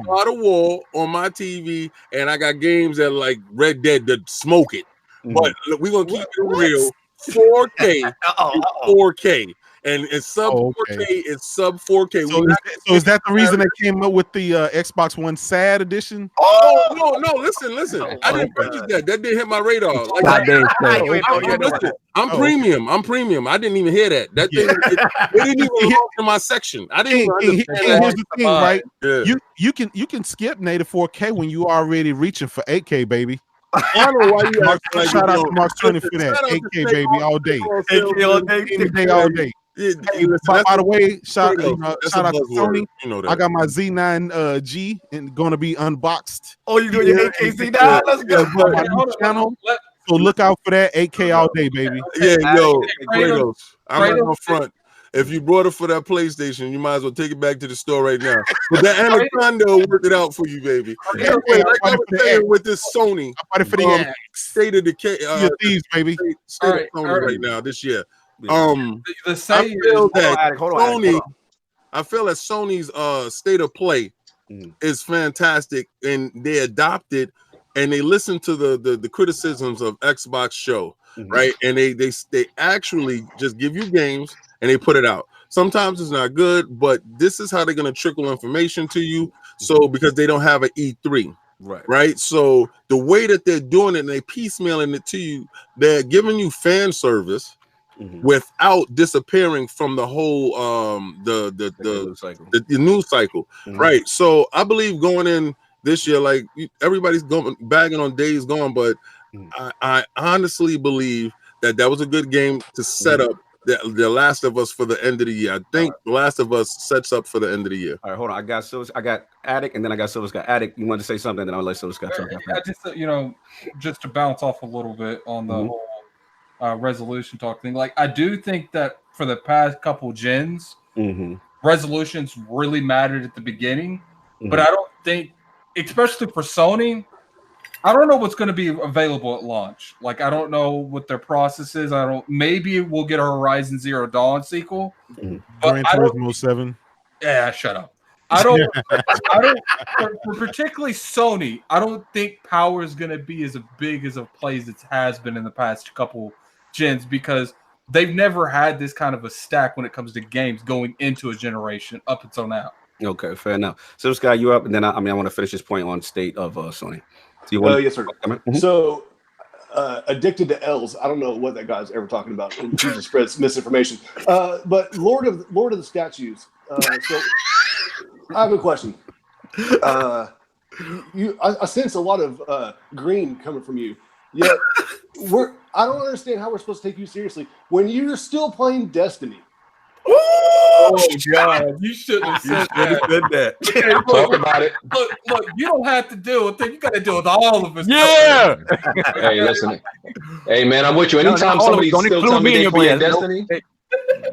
God of War on my TV, and I got games that like Red Dead that smoke it. But we're gonna keep it real. 4K, 4K. And it's sub 4K. It's sub 4K. So is that the reason they came up with the Xbox One Sad Edition? Oh no! Listen. I didn't purchase that. That didn't hit my radar. I'm premium. I didn't even hear that. That thing it didn't even launch in my section. I didn't even understand. Here's the thing, right? Yeah. You can skip native 4K when you already reaching for 8K, baby. I don't know why you shout out to Mark 20 for that. 8K, baby, all day. 8K all day. Any day, all day. Hey, by the way, shout out to Sony. You know that. I got my Z9 G and going to be unboxed. Oh, you doing your 8K Z9? Let's go. On my new channel. So look out for that 8K all day, baby. Yeah, yo, Kratos, I'm not on front. If you brought it for that PlayStation, you might as well take it back to the store right now. But that Anaconda will work it out for you, baby. Anyway, like I was saying with this Sony, state of decay, thieves, baby. State of Sony right now this year. The I saying feel is, that Sony, I feel that Sony's state of play is fantastic, and they adopted and they listen to the criticisms of Xbox show, right? And they actually just give you games and they put it out. Sometimes it's not good, but this is how they're gonna trickle information to you. So because they don't have an E3, right? So the way that they're doing it and they piecemealing it to you, they're giving you fan service without disappearing from the whole the news cycle, right? So I believe going in this year, like everybody's going bagging on Days Gone, but I honestly believe that was a good game to set up the Last of Us for the end of the year. I think The Last of Us sets up for the end of the year. All right, hold on. I got Silver, I got Addict, and then I got Silver Scott. Addict, you wanted to say something, and then I'll let Silver Scott talk about that. Just to bounce off a little bit on the whole resolution talk thing. Like, I do think that for the past couple gens, resolutions really mattered at the beginning, but I don't think, especially for Sony, I don't know what's going to be available at launch. Like, I don't know what their process is. Maybe we'll get a Horizon Zero Dawn sequel. Gran Turismo 7. Yeah, shut up. I don't for particularly Sony, I don't think power is going to be as big as a play as it has been in the past couple gens, because they've never had this kind of a stack when it comes to games going into a generation up until now. Okay, fair enough. So, Scott, you up, and then I want to finish this point on state of Sony. So you want yes, sir. So, addicted to L's. I don't know what that guy's ever talking about. He just spreads misinformation. But Lord of the Statues. So, I have a question. I sense a lot of green coming from you. Yet, I don't understand how we're supposed to take you seriously when you're still playing Destiny. Oh God! You shouldn't have said that. Okay, talk about it. Look, you don't have to deal with it. You got to deal with all of us. Yeah. Hey, listen. Hey, man, I'm with you. Anytime somebody still tell me they playing Destiny.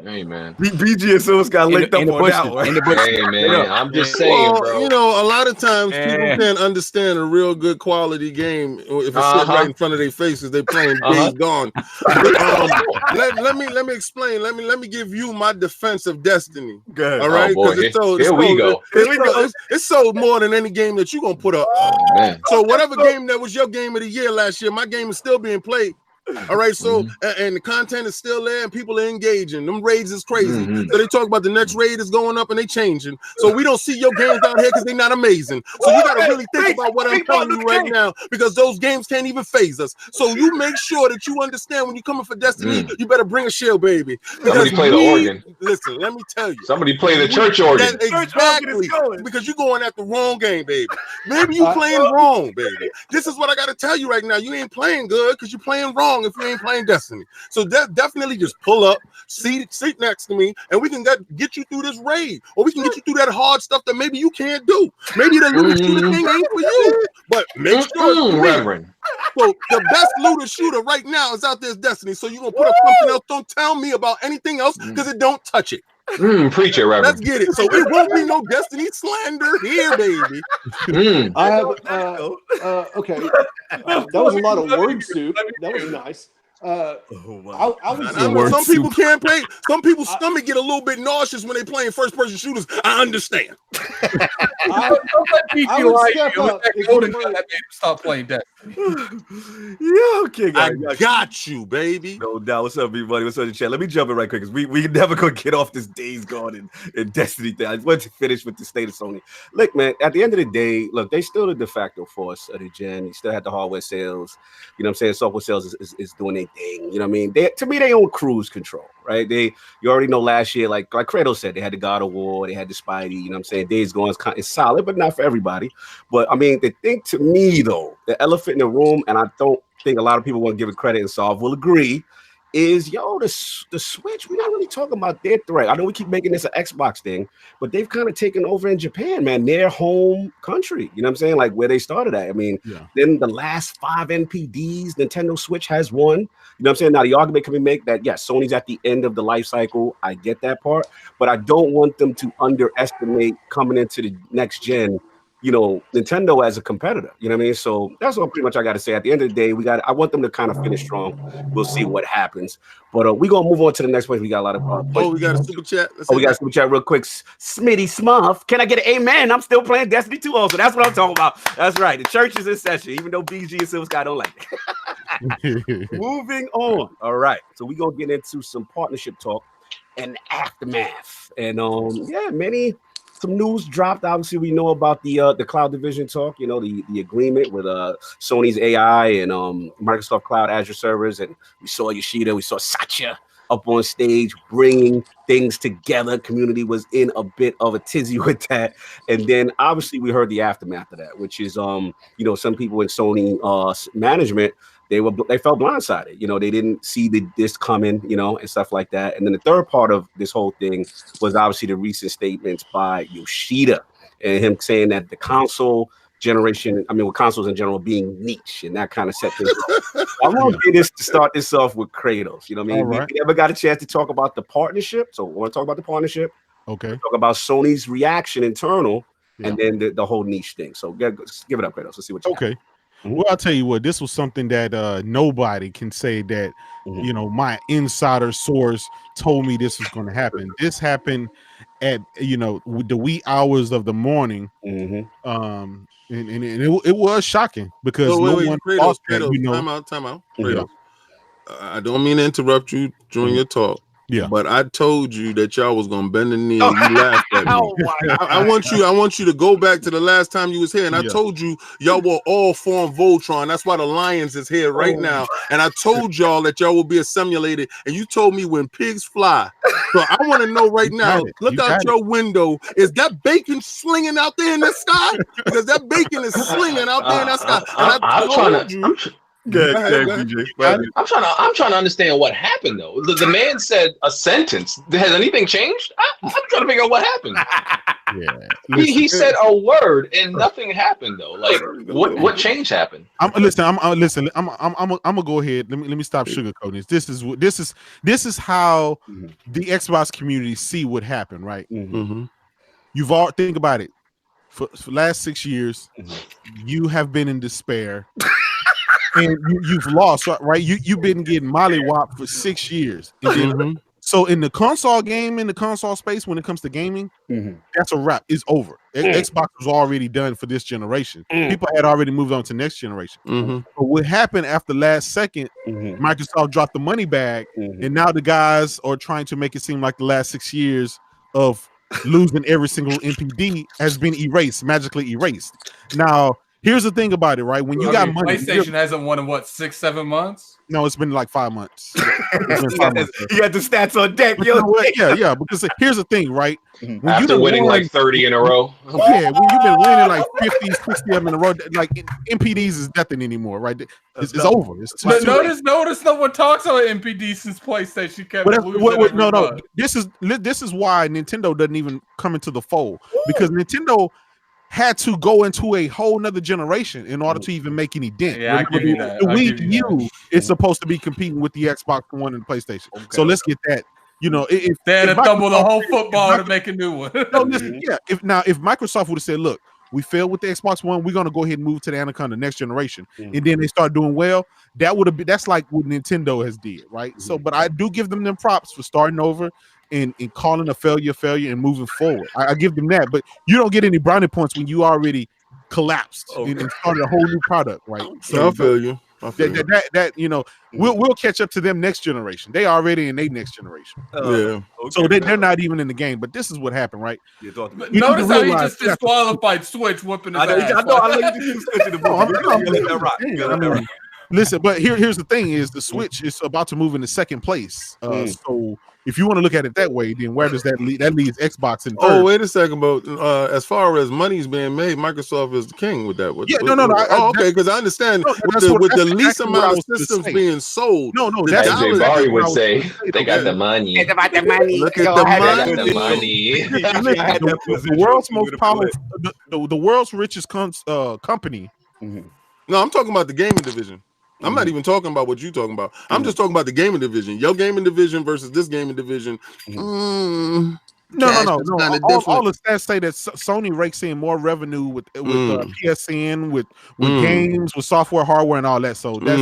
Hey, man. BG and Silver Scott linked up on that one. Hey, man, I'm just saying, bro. You know, a lot of times people can't understand a real good quality game if it's sitting right in front of their faces. They're playing Days Gone. Let me explain. Let me give you my defense of Destiny. Good. All right, because it's sold more than any game that you're gonna put up. So whatever game that was your game of the year last year, my game is still being played. All right, so and the content is still there and people are engaging. Them raids is crazy. So they talk about the next raid is going up and they changing. So we don't see your games out here because they're not amazing. So you got to really think about what I'm telling you right now, because those games can't even phase us. So you make sure that you understand when you're coming for Destiny, you better bring a shield, baby. Somebody play the organ. Listen, let me tell you. Somebody play the church organ. Exactly, because you're going at the wrong game, baby. Maybe you playing wrong, baby. This is what I got to tell you right now. You ain't playing good because you're playing wrong if you ain't playing Destiny. So definitely just pull up, sit next to me, and we can get you through this raid, or we can get you through that hard stuff that maybe you can't do. Maybe the looter shooter thing ain't for you, but make sure Reverend. So the best looter shooter right now is out there is Destiny. So you're gonna put up something else. Don't tell me about anything else because it don't touch it. Preach it, Reverend. Let's get it. So it won't be no Destiny slander here, baby. I have okay. That was a lot of word soup. That was nice. I was some people can't play. Some people's stomach get a little bit nauseous when they playing first person shooters. I understand. I would step up if you were, stop playing Destiny. Yeah, okay, guys. I got you, baby. No doubt. What's up, everybody? What's up in the chat? Let me jump in right quick because we never gonna get off this Days Gone and Destiny thing. I want to finish with the state of Sony. Look, man, at the end of the day, look, they still the de facto force of the gen. You still had the hardware sales. You know what I'm saying? Software sales is doing their thing. You know what I mean? To me, they own cruise control, right? You already know last year, like Kratos said, they had the God of War, they had the Spidey. You know what I'm saying? Days Gone is solid, but not for everybody. But I mean, the thing to me though, the elephant in the room, and I don't think a lot of people want to give it credit, and Solve will agree, is, the Switch, we're not really talking about their threat. I know we keep making this an Xbox thing, but they've kind of taken over in Japan, man, their home country. You know what I'm saying? Like where they started at. I mean, then the last 5 NPDs, Nintendo Switch has one. You know what I'm saying? Now, the argument can be made that, yes, Sony's at the end of the life cycle. I get that part, but I don't want them to underestimate coming into the next gen, Nintendo as a competitor. You know what I mean? So that's all pretty much I got to say. At the end of the day, I want them to kind of finish strong. We'll see what happens. But we're going to move on to the next place. We got a lot of we got a super chat. We got a super chat real quick. Smitty Smuff. Can I get an amen? I'm still playing Destiny 2 also. That's what I'm talking about. That's right. The church is in session, even though BG and Silver Sky don't like it. Moving on. All right. So we're going to get into some partnership talk and aftermath. And some news dropped. Obviously, we know about the cloud division talk, the agreement with Sony's AI and Microsoft Cloud Azure servers. And we saw Yoshida, we saw Satya up on stage bringing things together. Community was in a bit of a tizzy with that. And then obviously we heard the aftermath of that, which is some people in Sony management, they felt blindsided. They didn't see this coming, and stuff like that. And then the third part of this whole thing was obviously the recent statements by Yoshida and him saying that the console generation, with consoles in general being niche, and that kind of set things up. I want to start this off with Kratos. You know what I mean? Right. We never got a chance to talk about the partnership, so we want to talk about the partnership. Okay. Talk about Sony's reaction internal, and then the whole niche thing. So give it up, Kratos. Let's see what you got. Well, I'll tell you what, this was something that nobody can say that, my insider source told me this was going to happen. This happened at, the wee hours of the morning. And it was shocking because Kratos, time out. Kratos. I don't mean to interrupt you during your talk. Yeah, but I told you that y'all was gonna bend the knee and you laughed at me. I want you to go back to the last time you was here, and I told you y'all will all form Voltron. That's why the Lions is here right now. And I told y'all that y'all will be assimilated, and you told me when pigs fly. So I want to know right now. Look out your window. Is that bacon slinging out there in the sky? Because that bacon is slinging out there in the sky. And I told you. I'm trying to understand what happened though. The man said a sentence. Has anything changed? I'm trying to figure out what happened. He said a word and nothing happened though. Like what change happened? I'm gonna go ahead. Let me stop sugarcoating this. This is how the Xbox community see what happened, right? You've all think about it. For the last 6 years, you have been in despair. And you've lost, right? You've been getting mollywopped for 6 years. So in the console game, in the console space, when it comes to gaming, that's a wrap. It's over. Xbox was already done for this generation. People had already moved on to next generation. But what happened after last second, Microsoft dropped the money bag, and now the guys are trying to make it seem like the last 6 years of losing every single NPD has been magically erased. Now, here's the thing about it, right? When you got money, PlayStation hasn't won in 6-7 months. No, it's been like 5 months. You got the stats on deck, yo. Yeah. Because here's the thing, right? When after winning like 30 in a row. Yeah, when you've been winning like 50, 60 of them in a row, like NPDs is nothing anymore, right? It's over. Notice no one talks about NPD since PlayStation kept losing. No. This is why Nintendo doesn't even come into the fold, because Nintendo had to go into a whole nother generation in order to even make any dent. Yeah, I give you that. The Wii U is supposed to be competing with the Xbox One and the PlayStation. So let's get that. If they had to tumble the whole football to make a new one. If Microsoft would have said, look, we failed with the Xbox One, we're gonna go ahead and move to the Anaconda next generation, and then they start doing well, that's like what Nintendo has did, right? So, but I do give them props for starting over and calling a failure and moving forward. I give them that, but you don't get any brownie points when you already collapsed and started a whole new product, right? So I feel you. We'll catch up to them next generation. They already in their next generation. So they're not even in the game. But this is what happened, right? Notice how he just disqualified Switch whooping his ass. Listen, but here's the thing: is the Switch is about to move into second place. So if you want to look at it that way, then where does that lead? That leaves Xbox in third. Oh, wait a second, but as far as money's being made, Microsoft is the king with that. Okay, because I understand with the least amount of systems being sold. No, that's what Jay Barry would say. They got the money. It's about the money. Look at the money. The world's most powerful, the world's richest company. No, I'm talking about the gaming division. I'm not even talking about what you're talking about. I'm just talking about the gaming division. Your gaming division versus this gaming division. No. All the stats say that Sony rakes in more revenue with PSN, with games, with software, hardware, and all that. So that's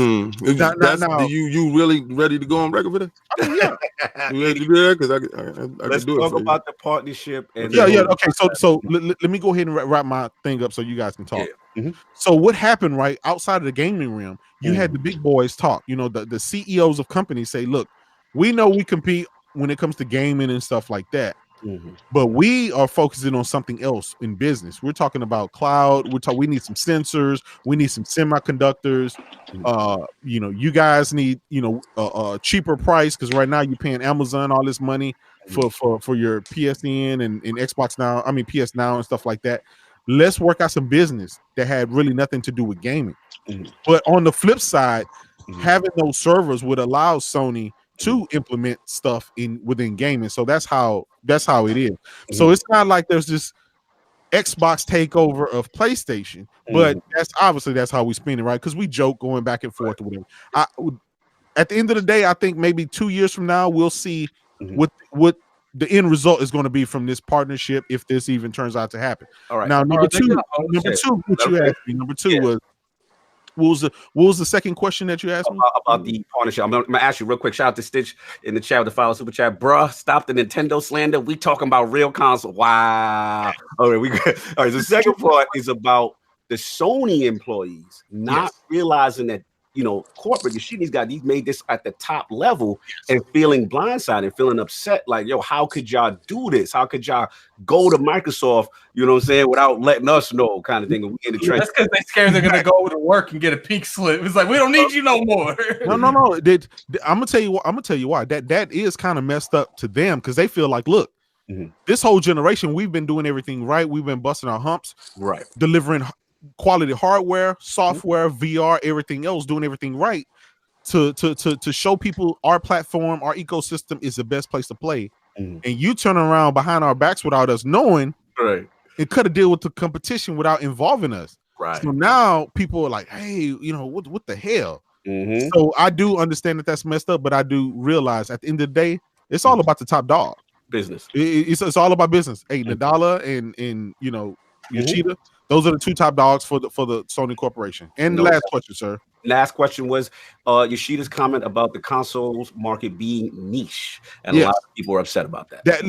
you really ready to go on record for that? I mean, yeah. You ready to do that? Because I let's can do talk it about the partnership. And Okay, so let me go ahead and wrap my thing up so you guys can talk. So what happened, right, outside of the gaming realm, you had the big boys talk. You know, the CEOs of companies say, look, we know we compete when it comes to gaming and stuff like that. But we are focusing on something else in business. We're talking about cloud. We need some sensors. We need some semiconductors. You guys need, a cheaper price because right now you're paying Amazon all this money for your PSN and Xbox Now. I mean PS Now and stuff like that. Let's work out some business that had really nothing to do with gaming. But on the flip side, having those servers would allow Sony to implement stuff within gaming. So that's how it is. So it's not like there's this Xbox takeover of PlayStation, but that's how we spin it, right? Because we joke going back and forth or whatever. At the end of the day, I think maybe 2 years from now we'll see what the end result is going to be from this partnership if this even turns out to happen. All right. Now, number two, what you asked me. Number two was. What was the second question that you asked me? About the partnership. I'm gonna ask you real quick. Shout out to Stitch in the chat with the follow super chat. Bruh, stop the Nintendo slander. We talking about real console. Wow. All right, we good. All right, the second part is about the Sony employees not realizing that, corporate Yoshida's got these made this at the top level and feeling blindsided and feeling upset. Like, yo, how could y'all do this? How could y'all go to Microsoft, without letting us know, kind of thing? And we in the trench. That's because they're scared they're gonna go to work and get a pink slip. It's like, we don't need you no more. No. I'm gonna tell you why. That is kind of messed up to them because they feel like, look, this whole generation, we've been doing everything right. We've been busting our humps, right, delivering quality hardware, software, VR, everything else, doing everything right to show people our platform, our ecosystem is the best place to play. And you turn around behind our backs without us knowing, right, and cut a deal with the competition without involving us. Right. So now people are like, hey, what the hell? So I do understand that that's messed up, but I do realize at the end of the day, it's all about the top dog. Business. It's all about business. Hey, Nadala and Yoshida. Those are the two top dogs for the Sony Corporation. And the last question, sir. Last question was Yoshida's comment about the consoles market being niche, and a lot of people are upset about that. That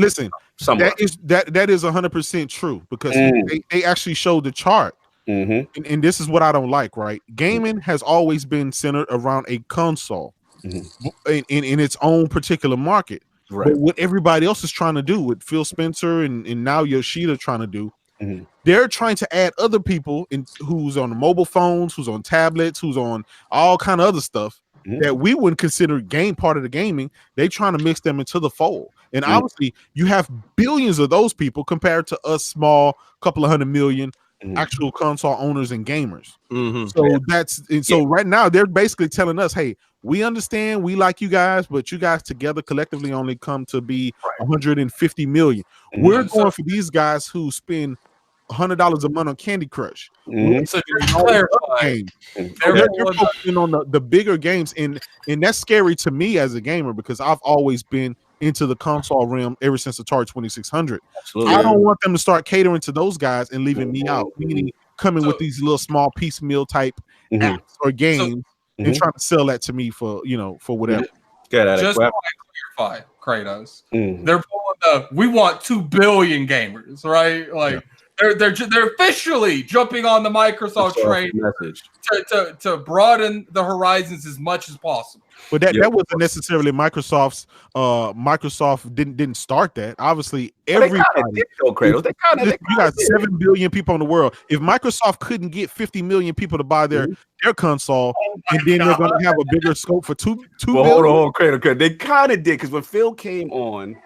is 100% true because they actually showed the chart, and this is what I don't like. Right, gaming has always been centered around a console in its own particular market. Right. But what everybody else is trying to do, with Phil Spencer and now Yoshida trying to do. They're trying to add other people who's on mobile phones, who's on tablets, who's on all kind of other stuff that we wouldn't consider part of the gaming. They're trying to mix them into the fold. And obviously you have billions of those people compared to us small, couple of 100 million actual console owners and gamers. So right now they're basically telling us, hey, we understand, we like you guys, but you guys together collectively only come to be 150 million. We're going for these guys who spend $100 a month on Candy Crush. So they're focusing on the bigger games, and that's scary to me as a gamer because I've always been into the console realm ever since Atari 2600. Absolutely. I don't want them to start catering to those guys and leaving me out, meaning coming with these little small piecemeal type apps or games and trying to sell that to me for whatever. Just want to clarify, Kratos. They're pulling we want 2 billion gamers, right? Like They're officially jumping on the Microsoft train to broaden the horizons as much as possible. But that wasn't necessarily Microsoft's. Microsoft didn't start that. Obviously, everybody. You got 7 billion people in the world. If Microsoft couldn't get 50 million people to buy their console, and then they're going to have a bigger scope for two billion. Hold on, Cradle. They kind of did, because when Phil came on,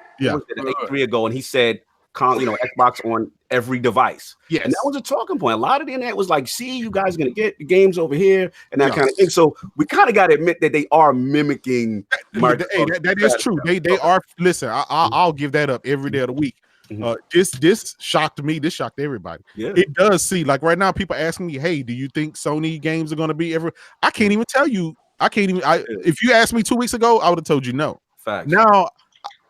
three ago, and he said, Xbox on every device. Yes. And that was a talking point. A lot of the internet was like, see, you guys are going to get games over here and that kind of thing. So we kind of got to admit that they are mimicking. That is true. They are. Listen, I'll give that up every day of the week. This shocked me. This shocked everybody. Yeah. It does see, like right now, people asking me, hey, do you think Sony games are going to be ever? I can't even tell you. If you asked me 2 weeks ago, I would have told you no. Facts. Now,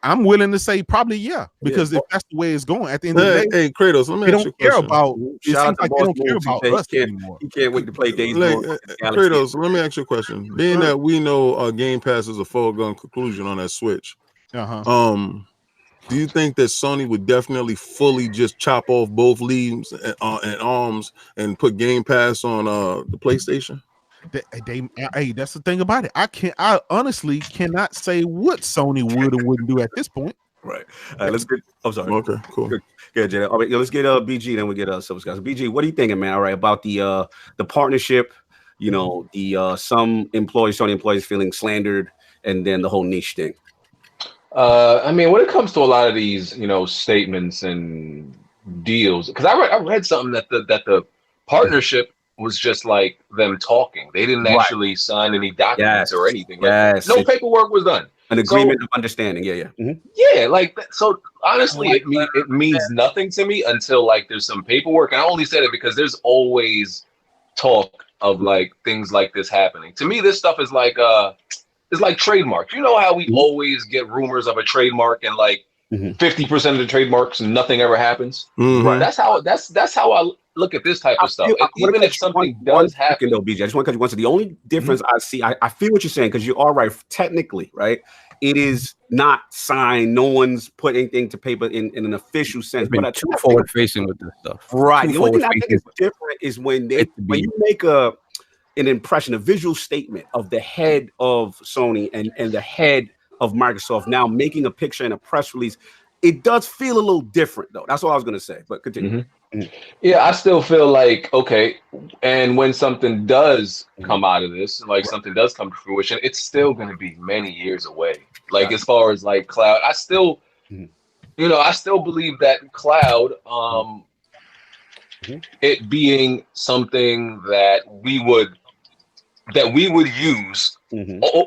I'm willing to say probably because if that's the way it's going, at the end of the day, hey Kratos, let me ask you a question. It seems like they don't care about us anymore. He can't wait to play Days Gone. Kratos, let me ask you a question. Being that we know Game Pass is a foregone conclusion on that Switch, do you think that Sony would definitely fully just chop off both leaves and arms and put Game Pass on the PlayStation? Hey, that's the thing about it. I honestly cannot say what Sony would or wouldn't do at this point. Right. Let's get. I'm sorry. Okay, cool. Good, Jay. All right, let's get BG. Then we get Silver Skies. BG, what are you thinking, man? All right, about the partnership. The some employees, Sony employees, feeling slandered, and then the whole niche thing. I mean, when it comes to a lot of these, statements and deals, because I read something that the partnership was just like them talking. They didn't actually sign any documents or anything. No paperwork was done. An agreement of understanding. Yeah. Yeah, like so. Honestly, it means nothing to me until like there's some paperwork. And I only said it because there's always talk of like things like this happening. To me, this stuff is like it's like trademarks. You know how we always get rumors of a trademark and like 50% of the trademarks and nothing ever happens. Right. That's how I look at this type of stuff. Even if something does happen, though, BJ, I just want to cut you once. The only difference I see, I feel what you're saying, because you are right. Technically, right, it is not signed. No one's put anything to paper in an official sense. But too forward facing with this stuff, right? The only thing I think is different is when you make an impression, a visual statement of the head of Sony and the head of Microsoft now making a picture in a press release. It does feel a little different, though. That's what I was going to say, but continue. Yeah, I still feel like, okay, and when something does come out of this, like something does come to fruition, it's still going to be many years away. Like as far as like cloud, I still, I still believe that cloud, it being something that we would use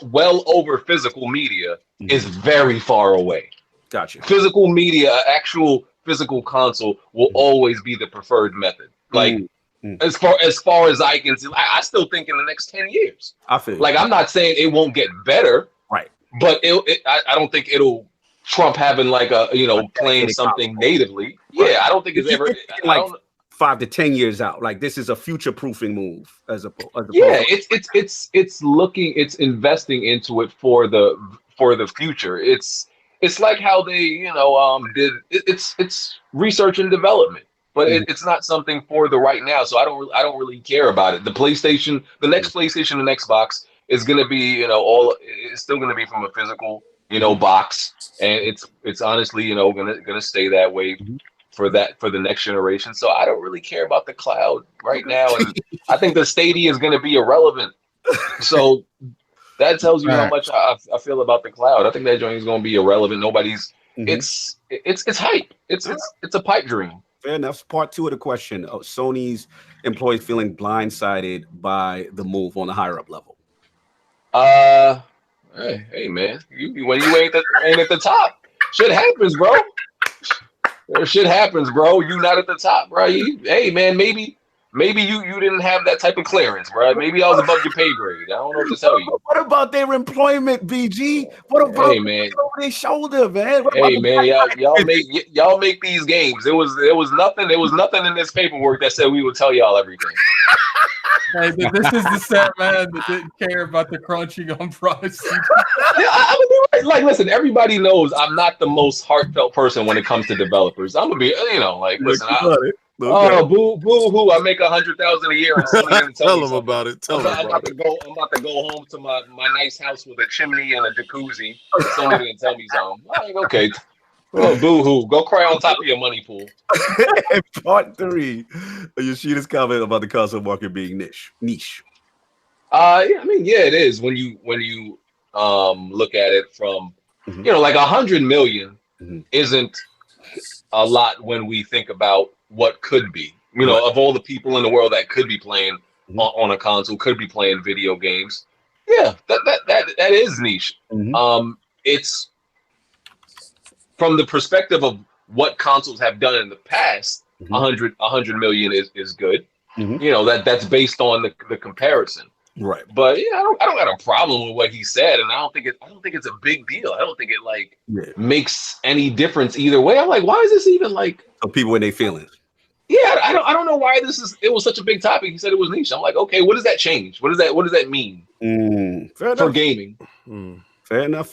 well over physical media is very far away. Gotcha. Physical media, actual physical console will always be the preferred method. Like as far as I can see, I still think in the next 10 years. I feel like I'm not saying it won't get better, right? But I don't think it'll trump having like a playing something natively. Right. Yeah, I don't think it's ever like 5 to 10 years out. Like this is a future proofing move as a it's investing into it for the future. It's like how they, did it's research and development, but it's not something for the right now. So I don't really care about it. The PlayStation, the next PlayStation and Xbox is going to be, it's still going to be from a physical, box, and it's honestly, going to stay that way for the next generation. So I don't really care about the cloud right now, and I think the Stadia is going to be irrelevant. So. That tells you how much I feel about the cloud. I think that joint is going to be irrelevant. Nobody's. It's hype. It's a pipe dream. Fair enough. Part 2 of the question: Sony's employees feeling blindsided by the move on the higher up level. Hey man, when you ain't at the top, shit happens, bro. Shit happens, bro. You not at the top, bro. Hey man, maybe you didn't have that type of clearance, bro. Maybe I was above your pay grade. I don't know what to tell you. What about their employment, BG? What about over their shoulder, man? Hey man, y'all make these games. There was nothing in this paperwork that said we would tell y'all everything. Hey, this is the set man that didn't care about the crunching on price. Yeah, I'm gonna be right. Like, listen, everybody knows I'm not the most heartfelt person when it comes to developers. I'm gonna be, listen. Oh, boo hoo! I make 100,000 a year, and Sony didn't tell me him something. about it. I'm about to go home to my nice house with a chimney and a jacuzzi. Sony didn't tell me something. I'm like, okay, oh, boo hoo! Go cry on top of your money pool. Part 3, Yoshida's comment about the console market being niche. Yeah, I mean, yeah, it is when you look at it from like 100 million isn't a lot when we think about what could be. Of all the people in the world that could be playing on a console, could be playing video games. Yeah, that is niche. It's from the perspective of what consoles have done in the past. 100 million is good. That's based on the comparison. Right. But yeah, I don't got a problem with what he said, and I don't think it's a big deal. I don't think it makes any difference either way. I'm like, why is this even like so people in their feelings? Yeah, I don't know why it was such a big topic. He said it was niche. I'm like, okay, what does that change? What does that mean for gaming? Fair enough.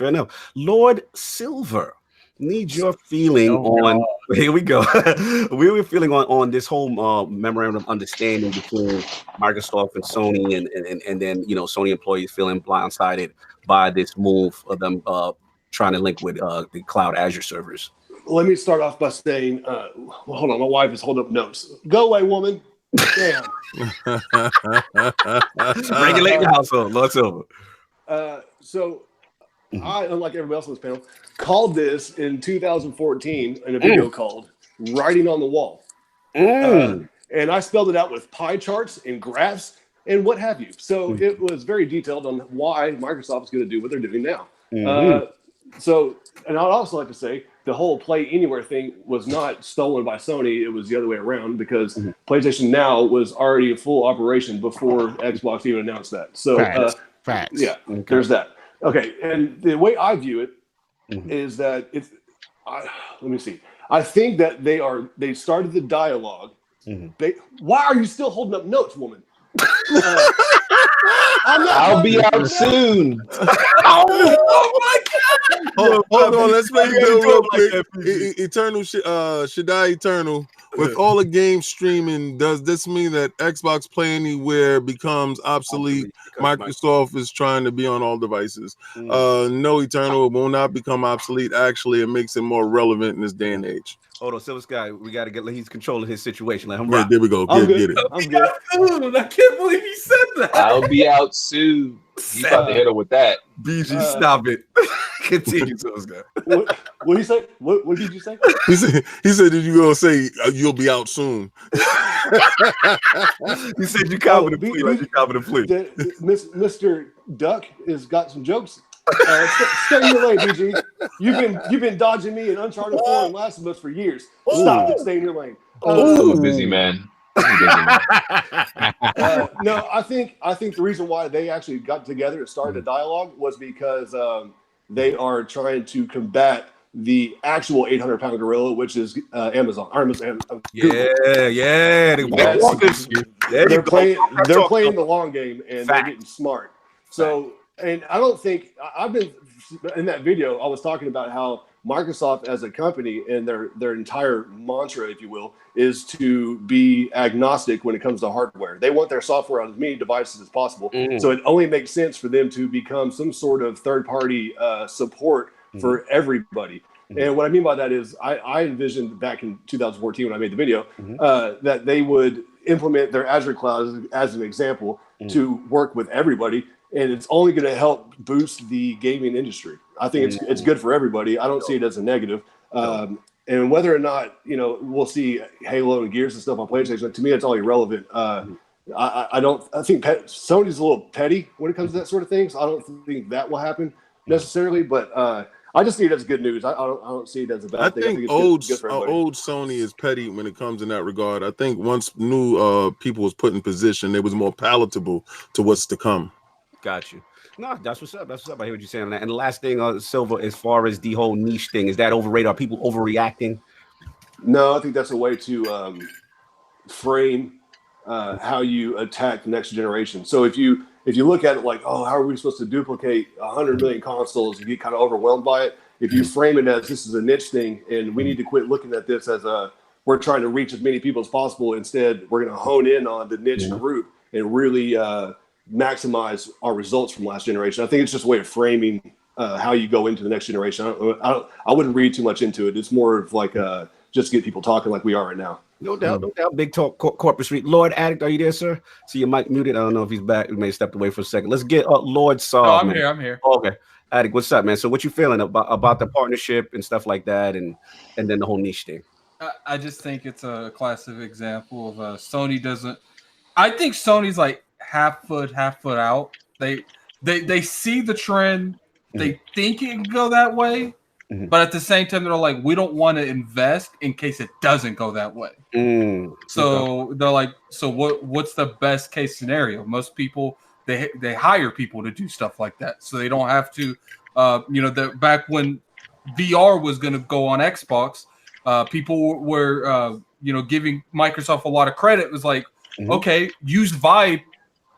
Lord Silver, need your feeling on. Here we go. We were feeling on this whole memorandum of understanding between Microsoft and Sony, and then Sony employees feeling blindsided by this move of them trying to link with the cloud Azure servers. Let me start off by saying, hold on, my wife is holding up notes. Go away, woman. Damn. Regulate your household, Lord Silver. So I, unlike everybody else on this panel, called this in 2014 in a video called Writing on the Wall. And I spelled it out with pie charts and graphs and what have you. So it was very detailed on why Microsoft is going to do what they're doing now. And I'd also like to say the whole Play Anywhere thing was not stolen by Sony. It was the other way around because PlayStation Now was already in full operation before Xbox even announced that. So Facts. Yeah, there's that. Okay, and the way I view it is that it's. Let me see. I think that they started the dialogue. Why are you still holding up notes, woman? I'll be out soon. Oh my God! Hold on, let's make it real quick. Eternal Shaddai Eternal. With all the game streaming, does this mean that Xbox Play Anywhere becomes obsolete? Microsoft is trying to be on all devices. No, Eternal, it will not become obsolete. Actually, it makes it more relevant in this day and age. Hold on, Silver Sky, we got to he's controlling his situation. Let him rock. There we go. Get it. I'm good. I can't believe he said that. I'll be out soon. You about to hit her with that. BG, stop it. Continue, Silver Sky. What did he say? What did you say? He said, did you go say you'll be out soon? He said you confident plea. Like you confident plea. Mr. Duck has got some jokes. Stay in your lane, BG. You've been dodging me in Uncharted 4 and Last of Us for years. Stop it. Stay in your lane. I'm a busy man. No, I think the reason why they actually got together and started a dialogue was because they are trying to combat the actual 800-pound gorilla, which is Amazon. Yeah. They're playing the long game and they're getting smart. So, and I don't think I've been in that video. I was talking about how Microsoft as a company and their entire mantra, if you will, is to be agnostic when it comes to hardware. They want their software on as many devices as possible. So it only makes sense for them to become some sort of third-party support for everybody. And what I mean by that is I envisioned back in 2014 when I made the video that they would implement their Azure cloud as an example to work with everybody. And it's only going to help boost the gaming industry. I think it's good for everybody. I don't see it as a negative. And whether or not, we'll see Halo and Gears and stuff on PlayStation, to me, it's all irrelevant. I think Sony's a little petty when it comes to that sort of thing. So I don't think that will happen necessarily. But I just see it as good news. I don't see it as a bad thing. I think it's good for everybody. Old Sony is petty when it comes in that regard. I think once new people was put in position, it was more palatable to what's to come. Got you. No, that's what's up. I hear what you're saying on that. And the last thing, Silver, as far as the whole niche thing, is that overrated? Are people overreacting? No, I think that's a way to frame how you attack the next generation. So if you look at it like, oh, how are we supposed to duplicate 100 million consoles? You get kind of overwhelmed by it. If you frame it as this is a niche thing, and we need to quit looking at this as a we're trying to reach as many people as possible. Instead, we're going to hone in on the niche group and really maximize our results from last generation. I think it's just a way of framing how you go into the next generation. I wouldn't read too much into it. It's more of like just get people talking like we are right now. No doubt, no doubt. Big talk, corporate street. Lord Addict, are you there, sir? See your mic muted. I don't know if he's back. We may have stepped away for a second. Let's get Lord Saw. No, I'm here. I'm here. Oh, okay, Addict, what's up, man? So, what you feeling about the partnership and stuff like that, and then the whole niche thing? I just think it's a classic example of Sony doesn't. I think Sony's like half foot out. They see the trend. They think it can go that way. But at the same time, they're like, we don't want to invest in case it doesn't go that way. So they're like, so what's the best case scenario? Most people, they hire people to do stuff like that. So they don't have to, back when VR was going to go on Xbox, people were, giving Microsoft a lot of credit. It was like, okay, use Vibe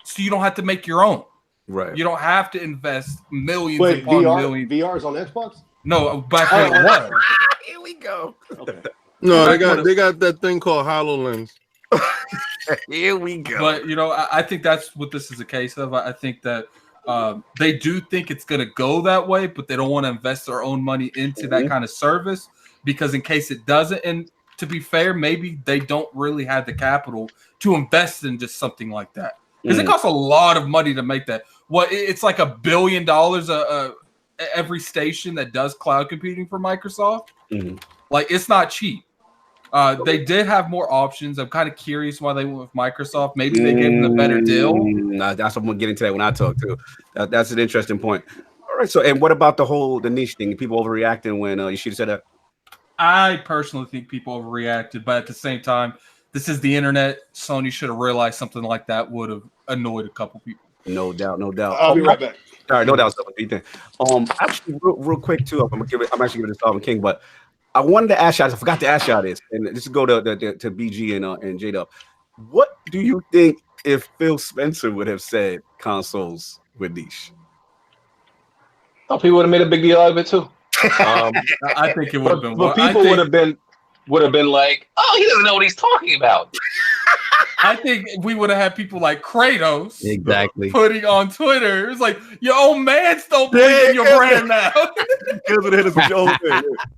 so you don't have to make your own. Right. You don't have to invest millions Wait, upon millions. VR is on Xbox? No, back when it was. Here we go. Okay. No, they got that thing called HoloLens. Here we go. But I think that's what this is a case of. I think that they do think it's going to go that way, but they don't want to invest their own money into that kind of service because in case it doesn't, and to be fair, maybe they don't really have the capital to invest in just something like that because it costs a lot of money to make that. It's like $1 billion every station that does cloud computing for Microsoft. Like it's not cheap. They did have more options. I'm kind of curious why they went with Microsoft. Maybe they gave them a better deal. Nah, that's what I'm gonna get into that when I talk too. That's an interesting point. All right. So, and what about the niche thing? People overreacting when you should have said that. I personally think people overreacted, but at the same time, this is the internet. Sony should have realized something like that would have annoyed a couple people. No doubt, no doubt. I'll be right back. All right, no doubt. Actually, real quick too. I'm actually giving this to Alvin King, but I wanted to ask y'all. I forgot to ask y'all this, and just go to BG and J Dub. What do you think if Phil Spencer would have said consoles were niche? Oh, people would have made a big deal out of it too. I think it would have been. But people would have been like, "Oh, he doesn't know what he's talking about." I think we would have had people like Kratos exactly putting on Twitter. It's like your old man's don't believe in your brand now.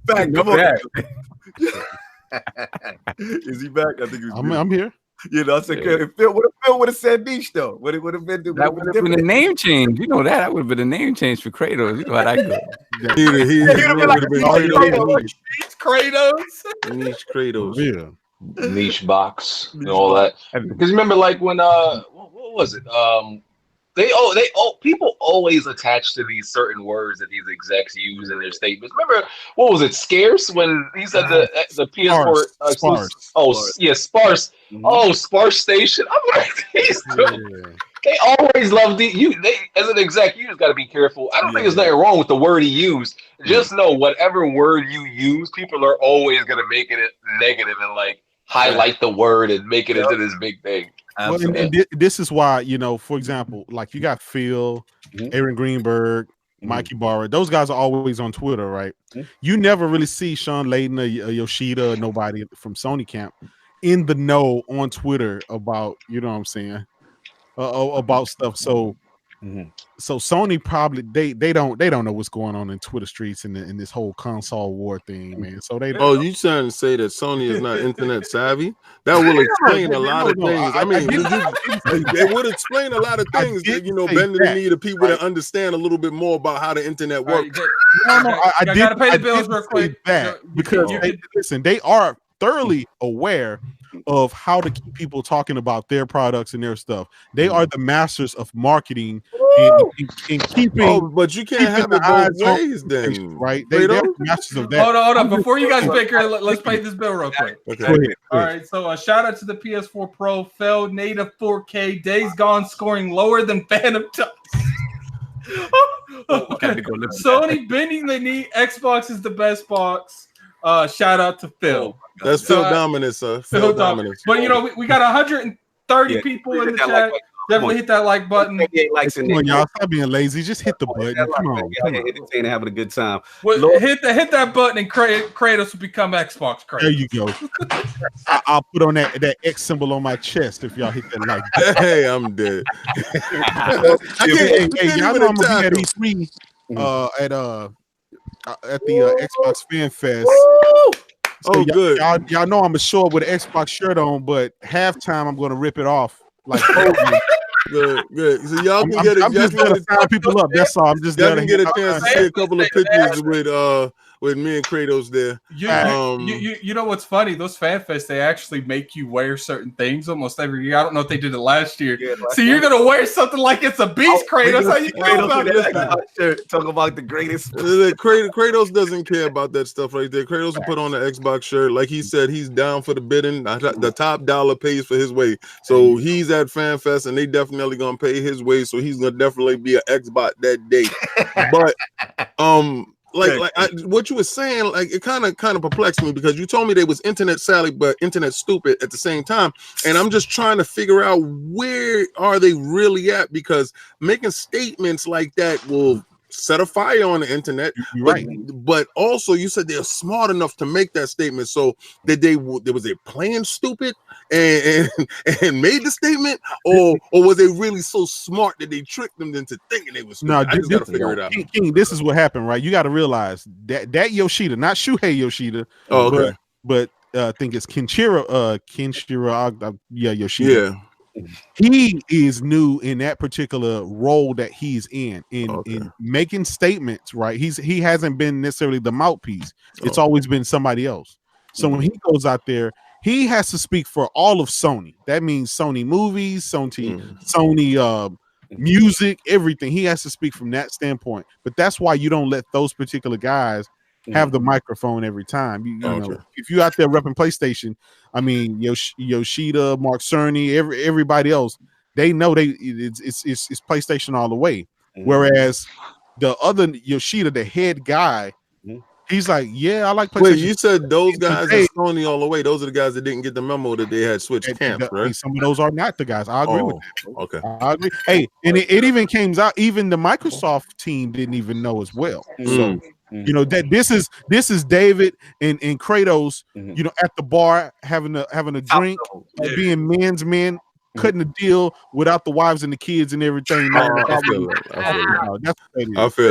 Back, come on. Is he back? I think I'm here. I said, if Phil would have said niche though, would have been that would have been a name change. You know that would have been a name change for Kratos. You know how that goes. He would have been Kratos. Niche Kratos. Yeah. Niche box and all that. Because remember, like when what was it? People always attach to these certain words that these execs use in their statements. Remember, what was it? Scarce when he said the PS4 sparse. sparse. Oh, sparse station. I'm like, they always love as an exec, you just got to be careful. I don't think there's nothing wrong with the word he used. Just know whatever word you use, people are always gonna make it negative and like highlight the word and make it into this big thing. Well, and this is why, for example, like you got Phil, Aaron Greenberg, Mikey Barra. Those guys are always on Twitter, right? You never really see Sean Layden or Yoshida or nobody from Sony camp in the know on Twitter about, you know what I'm saying, about stuff. So So Sony probably they don't know what's going on in Twitter streets and in this whole console war thing, man. So they you trying to say that Sony is not internet savvy? That will explain a lot of things. I mean, it would explain a lot of things. Bending the knee to people that understand a little bit more about how the internet works. I gotta pay the bills real quick. Because listen, they are thoroughly aware of how to keep people talking about their products and their stuff. They are the masters of marketing and keeping. Oh, but you can't have it both ways, then, right? They're the masters of that. Hold on. Before you guys bicker, let's pay this bill real quick. Okay. All right. So shout out to the PS4 Pro, failed native 4K, Days Gone scoring lower than Phantom Touch. Sony bending the knee. Xbox is the best box. Shout out to Phil. That's Phil dominance, sir. Phil dominance. But we got 130 people in the chat. Definitely hit that like button. Come on, y'all. Stop being lazy. Just hit the button. Come on. Entertaining, having a good time. Hit that button and Kratos will become Xbox Kratos. There you go. I'll put on that X symbol on my chest if y'all hit that like button. Hey, I'm dead. Y'all know I'm gonna be at E3 at the Xbox Fan Fest. So good. Y'all know I'm gonna show up with an Xbox shirt on, but halftime I'm gonna rip it off. Like good. So y'all can get it. I'm just gonna sign people up. That's all. I'm just gonna get a chance to see a couple of pictures with me and Kratos there. You know what's funny? Those fan fests, they actually make you wear certain things almost every year. I don't know if they did it last year. So you're gonna wear something like it's a beast, Kratos. How you feel about this? Talk about the greatest. Kratos doesn't care about that stuff right there. Kratos will put on the Xbox shirt. Like he said, he's down for the bidding. The top dollar pays for his way. So he's at Fan Fest and they definitely gonna pay his way. So he's gonna definitely be an Xbox that day. But what you were saying, like it kind of perplexed me because you told me they was internet savvy but internet stupid at the same time, and I'm just trying to figure out where are they really at, because making statements like that will set a fire on the internet. Right. But also you said they're smart enough to make that statement. So was they playing stupid and made the statement, or was they really so smart that they tricked them into thinking they was stupid? I just gotta figure it out. King, this is what happened, right? You got to realize that Yoshida, not Shuhei Yoshida, but I think it's Kenshiro Yoshida. Yeah. He is new in that particular role that he's in making statements, right? He hasn't been necessarily the mouthpiece. It's always been somebody else. So when he goes out there, he has to speak for all of Sony. That means Sony movies, Sony music, everything. He has to speak from that standpoint. But that's why you don't let those particular guys have the microphone every time. You know, if you're out there repping PlayStation, I mean Yoshida, Mark Cerny, everybody else, they know it's PlayStation all the way. Whereas the other Yoshida, the head guy, he's like, yeah, I like PlayStation. Wait, you said those guys are Sony all the way. Those are the guys that didn't get the memo that they had switched camps, right? Some of those are not the guys. I agree with that. Okay. I agree. Hey, and it even came out, even the Microsoft team didn't even know as well. So you know that this is David and Kratos, you know, at the bar having a drink, being men's men, cutting a deal without the wives and the kids and everything. I feel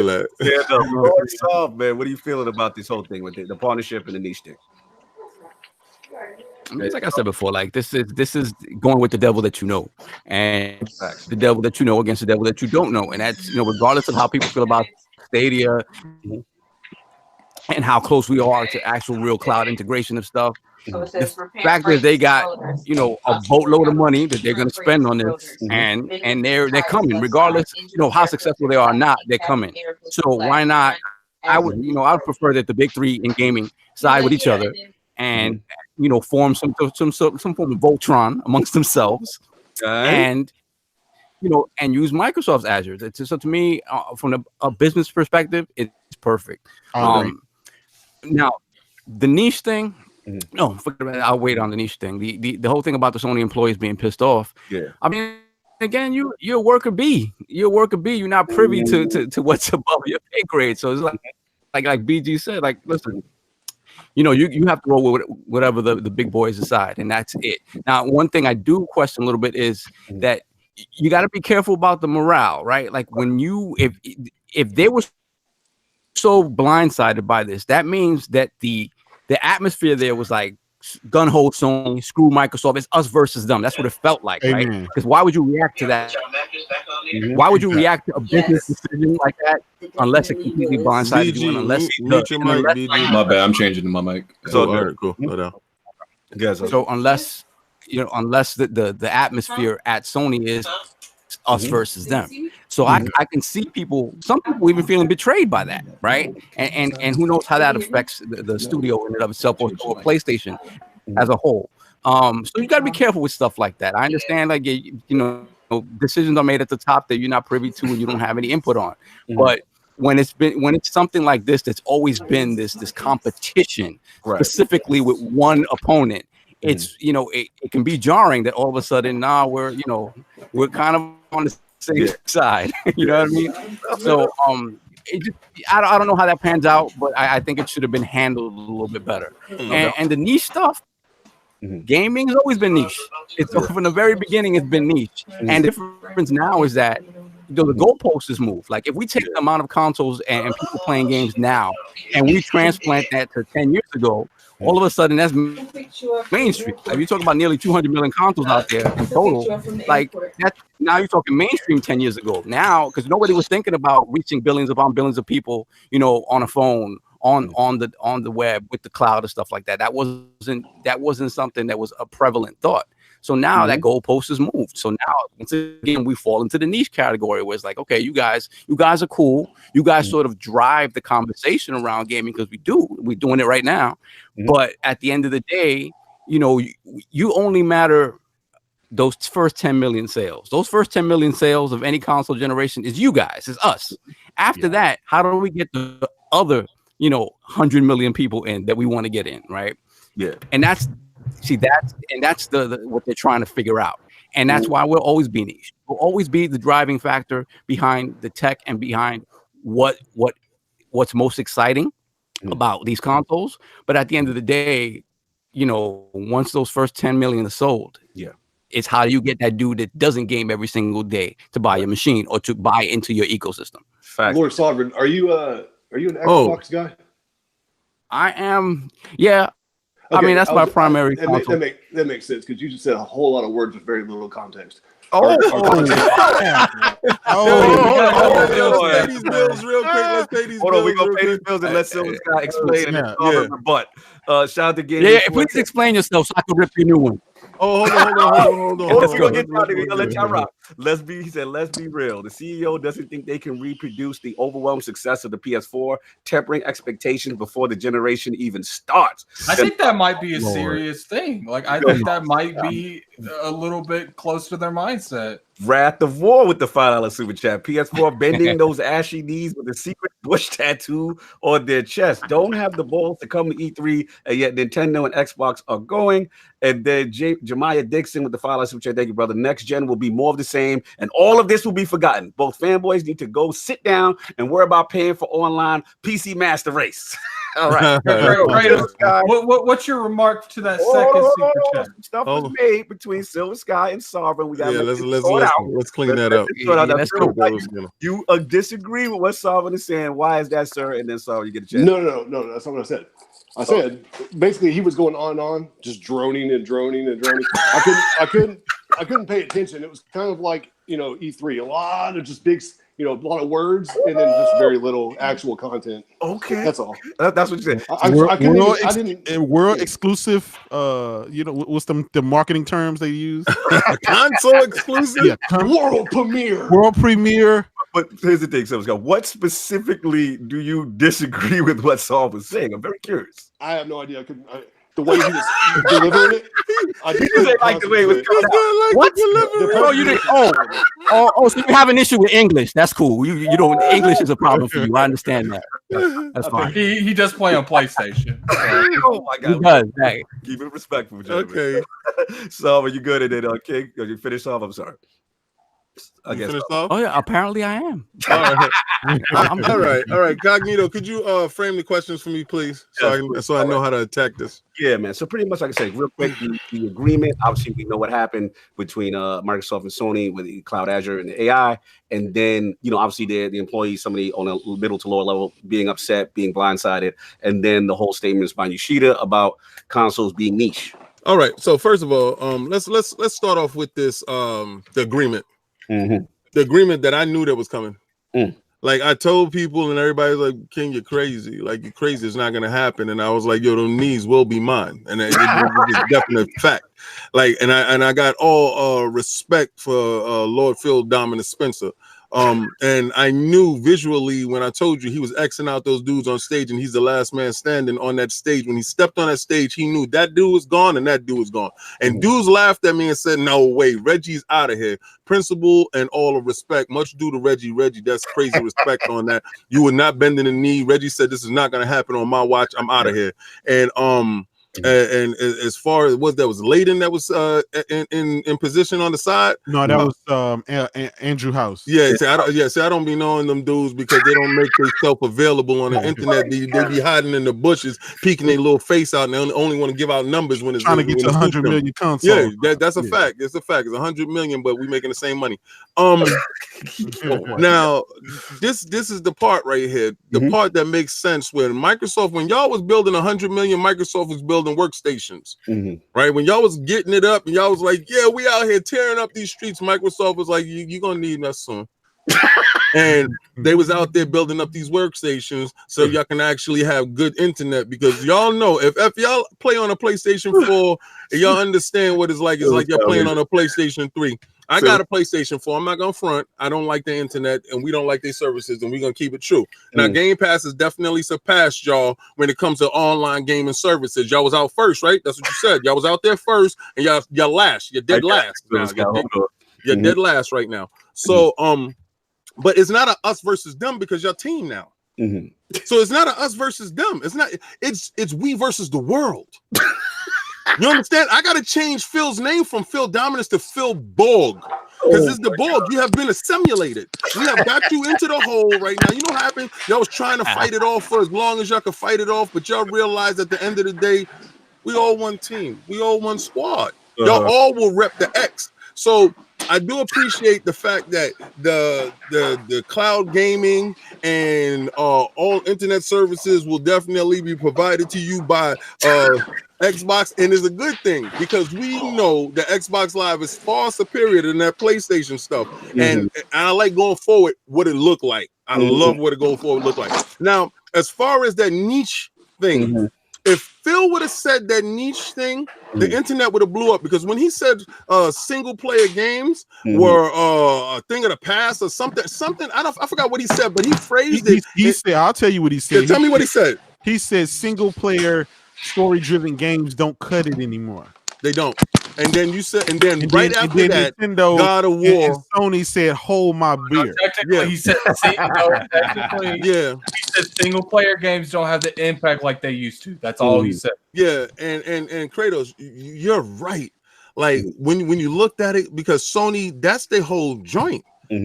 that. Yeah, man. What are you feeling about this whole thing with the partnership and the niche thing? It's like I said before, like this is going with the devil that you know, and the devil that you know against the devil that you don't know, and that's, you know, regardless of how people feel about Stadia and how close we are to actual real cloud integration of stuff. The fact that they got, you know, a boatload of money that they're going to spend on this, and they're coming, regardless, you know, how successful they are or not, they're coming. So why not? I would prefer that the big three in gaming side with each other and, you know, form some form of Voltron amongst themselves, and, you know, and use Microsoft's Azure. So to me, from a business perspective, it's perfect. Now, the niche thing, no, forget about it. I'll wait on the niche thing. The whole thing about the Sony employees being pissed off. Yeah, I mean, again, you're a worker bee. You're a worker bee. You're not privy to what's above your pay grade. So it's like BG said, like, listen, you know, you have to roll with whatever the big boys decide, and that's it. Now, one thing I do question a little bit is that you got to be careful about the morale, right? Like when if they were so blindsided by this, that means that the atmosphere there was like gun-ho Sony, screw Microsoft, it's us versus them. That's what it felt like, right? Because why would you react to that? Why would you react to a business decision like that unless it completely blindsided you? Unless my bad, I'm changing to my mic. So cool. So unless the atmosphere at Sony is us versus them. So I can see some people even feeling betrayed by that, right? And who knows how that affects the studio in and of itself or PlayStation as a whole. So you got to be careful with stuff like that. I understand, like, you know, decisions are made at the top that you're not privy to and you don't have any input on. But when it's something like this, that's always been this competition specifically with one opponent, it's it can be jarring that all of a sudden we're kind of on the safe side. You know what I mean? So I don't know how that pans out, but I think it should have been handled a little bit better. And the niche stuff, gaming has always been niche. It's from the very beginning, it's been niche. And the difference now is that the goalpost has moved. Like if we take the amount of consoles and people playing games now, and we transplant that to 10 years ago, all of a sudden that's mainstream. Like you talk about nearly 200 million consoles out there in total. Like that's now you're talking mainstream 10 years ago. Now, because nobody was thinking about reaching billions upon billions of people, on a phone, on the web, with the cloud and stuff like that. That wasn't something that was a prevalent thought. So now that goalpost has moved. So now once again we fall into the niche category where it's like, okay, you guys are cool. You guys sort of drive the conversation around gaming because we're doing it right now. But at the end of the day, you only matter those first 10 million sales. Those first 10 million sales of any console generation is you guys, is us. After that, how do we get the other 100 million people in that we want to get in, right? Yeah. And that's the what they're trying to figure out. And that's why we'll always be niche. We'll always be the driving factor behind the tech and behind what's most exciting about these consoles. But at the end of the day, once those first 10 million are sold, it's how you get that dude that doesn't game every single day to buy your machine or to buy into your ecosystem. Fact. Lord Sovereign, are you an Xbox guy? I am. Yeah. Okay, I mean, that's my primary console. That makes sense because you just said a whole lot of words with very little context. Let's pay these bills real quick. Let's pay these bills. We're gonna pay these bills and let Silver Sky explain it. But shout out to Game. Yeah, please explain yourself so I can rip your new one. Oh, hold on. We're gonna let y'all rock. He said, let's be real. The CEO doesn't think they can reproduce the overwhelming success of the PS4, tempering expectations before the generation even starts. I think that might be a serious thing. Like, I think that might be a little bit close to their mindset. Wrath of War with the $5 super chat. PS4 bending those ashy knees with a secret bush tattoo on their chest. Don't have the balls to come to E3, and yet Nintendo and Xbox are going. And then Jemiah Dixon with the $5 super chat. Thank you, brother. Next gen will be more of the same, and all of this will be forgotten. Both fanboys need to go sit down and worry about paying for online PC Master Race. All right. What's your remark to that second super chat? Stuff was made between Silver Sky and Sovereign. We got let's clean that up. You disagree with what Sovereign is saying. Why is that, sir? And then Sovereign, you get a chance. No. That's not what I said. I said basically he was going on and on, just droning. I couldn't pay attention. It was kind of like E3, a lot of just big, a lot of words and then just very little actual content. Okay, that's all. That's what you said. I didn't. World exclusive. What's the marketing terms they use? Console exclusive. Yeah, world premiere. World premiere. But here's the thing, Silver Sky. What specifically do you disagree with what Saul was saying? I'm very curious. I have no idea. The way he was delivering it. I didn't like the way it was coming out. What? Oh, you didn't. Oh, so you have an issue with English? That's cool. You don't. English is a problem for you. I understand that. That's fine. He does play on PlayStation. Oh my God. He does. Hey. Keep it respectful, gentlemen. Okay. So, are you good at it, King? Are you finished off? I'm sorry. I guess. Oh yeah, apparently I am. All right. All right. Cognito, could you frame the questions for me, please, so I know how to attack this? Yeah, man. So pretty much, like I said, real quick, the agreement. Obviously, we know what happened between Microsoft and Sony with the Cloud Azure and the AI, and then obviously the employees, somebody on a middle to lower level, being upset, being blindsided, and then the whole statements by Yoshida about consoles being niche. All right. So first of all, let's start off with this the agreement. Mm-hmm. The agreement that I knew that was coming. Like I told people and everybody was like, King, you're crazy. Like you're crazy. It's not gonna happen. And I was like, yo, those knees will be mine. And it was a definite fact. Like, and I got all respect for Lord Phil Dominus Spencer. And I knew visually when I told you he was Xing out those dudes on stage and he's the last man standing on that stage. When he stepped on that stage, he knew that dude was gone and that dude was gone. And dudes laughed at me and said, no way, Reggie's out of here. Principle and all of respect, much due to Reggie. That's crazy respect on that. You were not bending the knee. Reggie said, this is not going to happen on my watch. I'm out of here. And And as far as what that was, Layden that was in position on the side. No, that was Andrew House. Yeah, see, I don't be knowing them dudes because they don't make themselves available on the internet. They be hiding in the bushes, peeking their little face out, and they only want to give out numbers when it's trying to get to 100 million consoles. Yeah, that's a fact. It's a fact. It's 100 million, but we making the same money. Now this is the part right here, the part that makes sense. When Microsoft, when y'all was building 100 million, Microsoft was building workstations, right? When y'all was getting it up and y'all was like, yeah, we out here tearing up these streets, Microsoft was like, you're gonna need us soon. And they was out there building up these workstations so y'all can actually have good internet, because y'all know if y'all play on a PlayStation 4 and y'all understand what it's like you're playing on a PlayStation 3. I got a PlayStation 4. I'm not gonna front. I don't like the internet and we don't like their services, and we're gonna keep it true. Now, Game Pass has definitely surpassed y'all when it comes to online gaming services. Y'all was out first, right? That's what you said. Y'all was out there first, and y'all last. You're dead last. You're dead last right now. So but it's not a us versus them because y'all team now. So it's not a us versus them. It's we versus the world. You understand? I gotta change Phil's name from Phil Dominus to Phil Borg. Because it's the Borg. You have been assimilated. We have got you into the hole right now. You know what happened? Y'all was trying to fight it off for as long as y'all could fight it off, but y'all realized at the end of the day, we all one team. We all one squad. Y'all all will rep the X. So I do appreciate the fact that the cloud gaming and all internet services will definitely be provided to you by Xbox, and it's a good thing because we know the Xbox Live is far superior than that PlayStation stuff, and I like going forward what it looked like. I love what it going forward look like. Now, as far as that niche thing, if Phil would have said that niche thing, the internet would have blew up, because when he said single player games were a thing of the past or something, I forgot what he said, but he phrased it. He said, I'll tell you what he said. Yeah, tell me what he said. He said single player story driven games don't cut it anymore. They don't. And then you said, and then right after that, Nintendo, God of War, and Sony said, "Hold my beer." Technically, he said, technically, he said single player games don't have the impact like they used to. That's all he said. Yeah, and Kratos, you're right. Like when you looked at it, because Sony, that's their whole joint.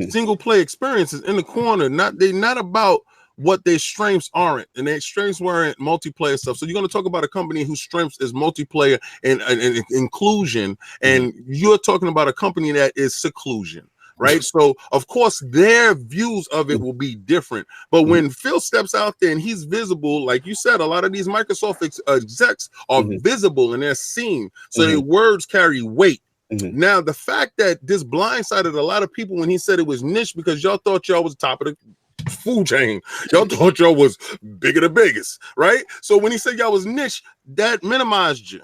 Single player experiences in the corner. They're not about what their strengths aren't, and their strengths weren't multiplayer stuff. So you're going to talk about a company whose strengths is multiplayer and inclusion, and you're talking about a company that is seclusion, right? So of course their views of it will be different. But when Phil steps out there and he's visible, like you said, a lot of these Microsoft execs are visible and they're seen, so their words carry weight. Now, the fact that this blindsided a lot of people when he said it was niche, because y'all thought y'all was top of the food chain. Y'all thought y'all was bigger the biggest, right? So when he said y'all was niche, that minimized you.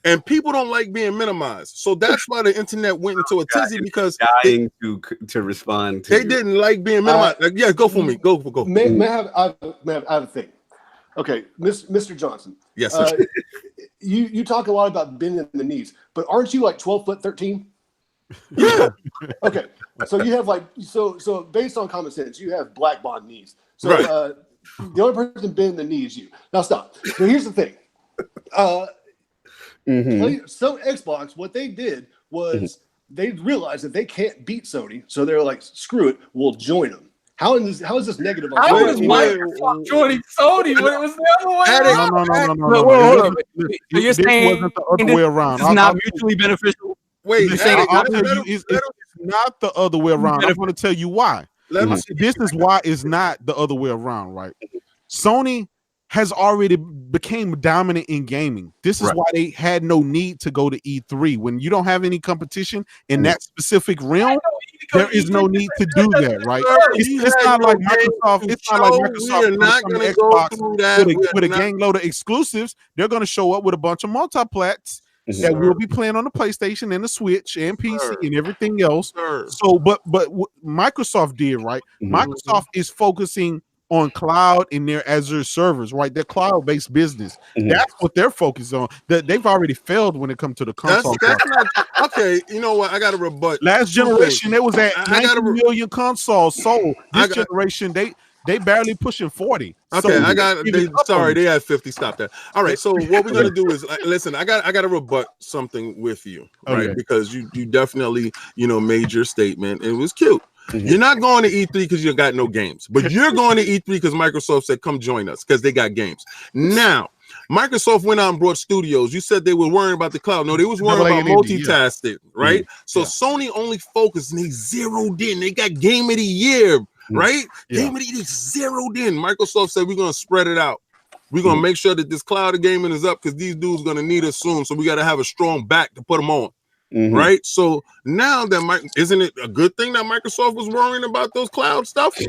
And people don't like being minimized. So that's why the internet went into a tizzy, because dying to respond to they didn't like being minimized. Yeah, go for me. Go. May I have a thing. Okay, Mr. Johnson. Yes, sir. You talk a lot about bending the knees, but aren't you like 12'13"? Yeah. Okay. So you have so based on common sense, you have black bond knees. So right. The only person bending the knee is you. Now stop. So here's the thing. So Xbox, what they did was they realized that they can't beat Sony, so they're like, screw it, we'll join them. How is this negative? How is Microsoft joining Sony when it was the other way? No. So you're saying wasn't the other way around. It's not mutually beneficial? Wait, I'll tell you, it's not the other way around. I'm going to tell you why. This is why it's not the other way around, right? Sony has already became dominant in gaming. This is why they had no need to go to E3. When you don't have any competition in that specific realm, there is no need to do that, right? It's not like Microsoft. It's not like Microsoft not going to go through that with a gang load of exclusives. They're going to show up with a bunch of multiplats that will be playing on the PlayStation and the Switch and PC and everything else. So, but what Microsoft did, right? Microsoft is focusing on cloud in their Azure servers, right? Their cloud-based business. That's what they're focused on. They've already failed when it comes to the console. Okay, you know what? I got to rebut. Last generation, they was at 90 million consoles sold. This generation, they barely pushing 40. Okay, So they had 50. Stop that. All right, so what we're gonna do is listen. I got to rebut something with you, right? Okay. Because you definitely made your statement. It was cute. You're not going to E3 because you got no games, but you're going to E3 because Microsoft said come join us because they got games. Now, Microsoft went out and brought studios. You said they were worrying about the cloud. No, they was worrying about multitasking, right? So Sony only focused and they zeroed in. They got game of the year, right? Game of the year zeroed in. Microsoft said we're going to spread it out. We're going to make sure that this cloud of gaming is up because these dudes going to need us soon. So we got to have a strong back to put them on. Right, so now that isn't it a good thing that Microsoft was worrying about those cloud stuff?